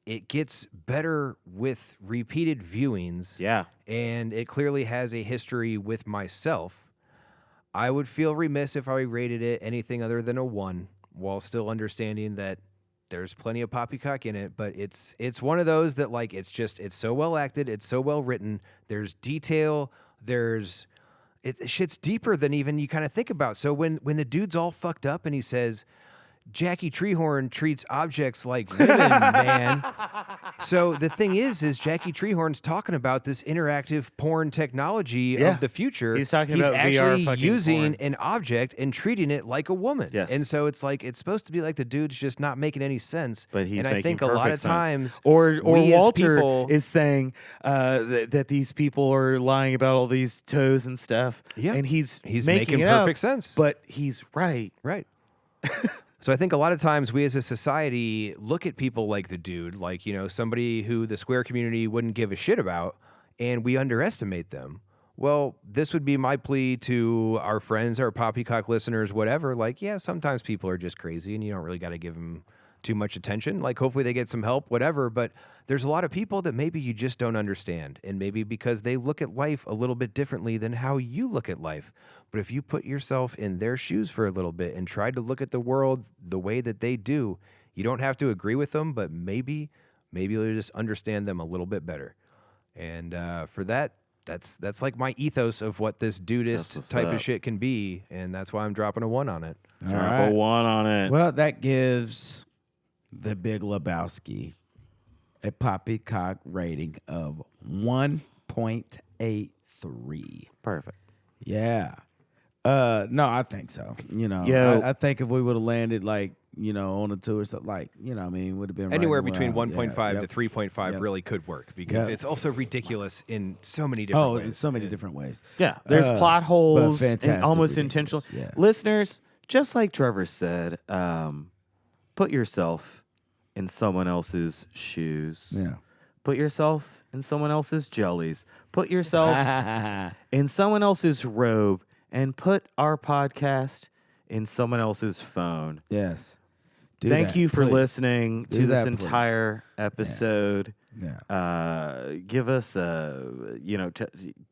It gets better with repeated viewings. Yeah. And it clearly has a history with myself. I would feel remiss if I rated it anything other than a 1, while still understanding that there's plenty of poppycock in it, but it's one of those that like it's so well acted, it's so well written. There's detail. Shit's deeper than even you kind of think about. So when the dude's all fucked up and he says, Jackie Treehorn treats objects like women, man. So the thing is Jackie Treehorn's talking about this interactive porn technology of the future. He's talking about actually VR using porn. an object and treating it like a woman. Yes. And so it's like it's supposed to be like the dude's just not making any sense. But he's and I making think a lot of perfect times, sense. Or we as Walter people, is saying that these people are lying about all these toes and stuff. Yeah. And he's making it perfect up, sense. But he's right. Right. So I think a lot of times we as a society look at people like the dude, like, you know, somebody who the square community wouldn't give a shit about, and we underestimate them. Well, this would be my plea to our friends, our Poppycock listeners, whatever. Like, yeah, sometimes people are just crazy and you don't really got to give them too much attention. Like, hopefully they get some help, whatever. But there's a lot of people that maybe you just don't understand. And maybe because they look at life a little bit differently than how you look at life. But if you put yourself in their shoes for a little bit and try to look at the world the way that they do, you don't have to agree with them, but maybe you'll just understand them a little bit better. And for that, that's like my ethos of what this Dudist type of shit can be. And that's why I'm dropping a 1 on it. Drop a 1 on it. Well, that gives the Big Lebowski a Poppycock rating of 1.83. Perfect. Yeah. No, I think so. You know, I think if we would have landed like, you know, on the 2 or something, like, you know, I mean, would have been anywhere right between around. 1.5 to 3.5 really could work because it's also ridiculous in so many different ways. In so many different ways. Yeah, there's plot holes and fantastic almost ridiculous. intentional. Yeah. Listeners, just like Trevor said, put yourself in someone else's shoes. Yeah. Put yourself in someone else's jellies. Put yourself in someone else's robe and put our podcast in someone else's phone. Yes. Thank you for please. listening Do to this that, entire episode. Yeah. Give us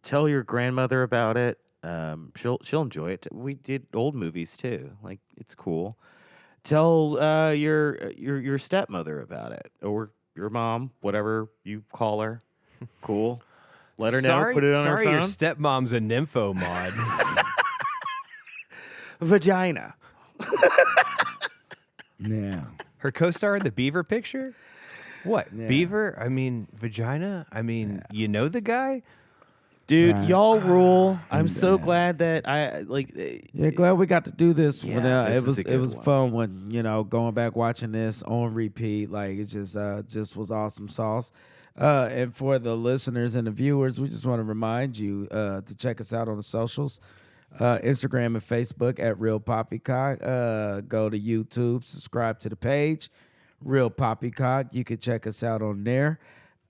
tell your grandmother about it. She'll enjoy it. We did old movies too. Like, it's cool. Tell your stepmother about it, or your mom, whatever you call her. Cool. Let her know. Put it on her phone. Sorry, your stepmom's a nympho mod. Vagina. Yeah. Her co-star in the Beaver picture? What? Yeah. Beaver? I mean, vagina? I mean, you know the guy? Dude, Right. y'all rule. I'm so glad that I like. Yeah, glad we got to do this. Yeah, this is a good it was one. fun when, you know, going back watching this on repeat. Like, it just was awesome sauce. And for the listeners and the viewers, we just want to remind you to check us out on the socials. Instagram and Facebook at Reel Poppycock. Go to YouTube, subscribe to the page, Reel Poppycock. You can check us out on there.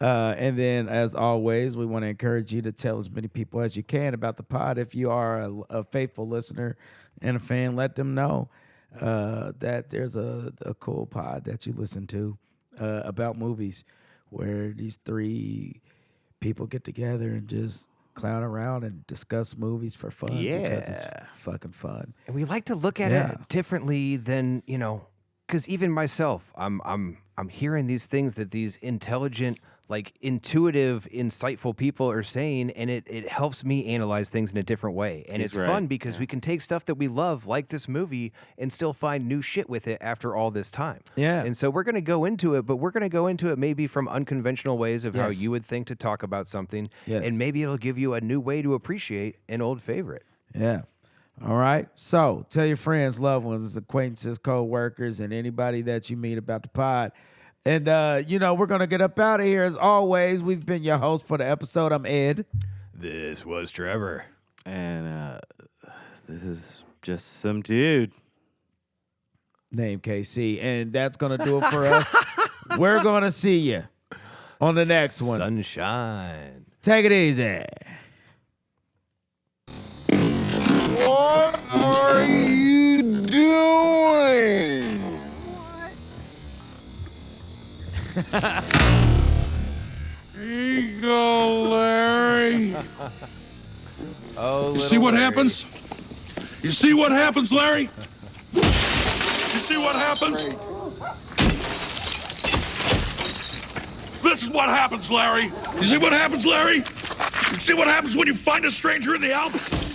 And then, as always, we want to encourage you to tell as many people as you can about the pod. If you are a faithful listener and a fan, let them know that there's a cool pod that you listen to about movies, where these 3 people get together and just clown around and discuss movies for fun. Because it's fucking fun. And we like to look at it differently than, you know, because even myself, I'm hearing these things that these intelligent, like intuitive, insightful people are saying, and it helps me analyze things in a different way. And it's fun because we can take stuff that we love, like this movie, and still find new shit with it after all this time. Yeah. And so we're going to go into it, but we're going to go into it maybe from unconventional ways of how Yes. you would think to talk about something. Yes. And maybe it'll give you a new way to appreciate an old favorite. Yeah. All right. So tell your friends, loved ones, acquaintances, co-workers, and anybody that you meet about the pod. And, we're going to get up out of here. As always, we've been your host for the episode. I'm Ed. This was Trevor. And this is just some dude named KC. And that's going to do it for us. We're going to see you on the next one. Sunshine. Take it easy. What are you doing? Here you go, Larry. Oh, You see what happens? You see what happens, Larry? You see what happens? This is what happens, Larry. You see what happens, Larry? You see what happens when you find a stranger in the Alps?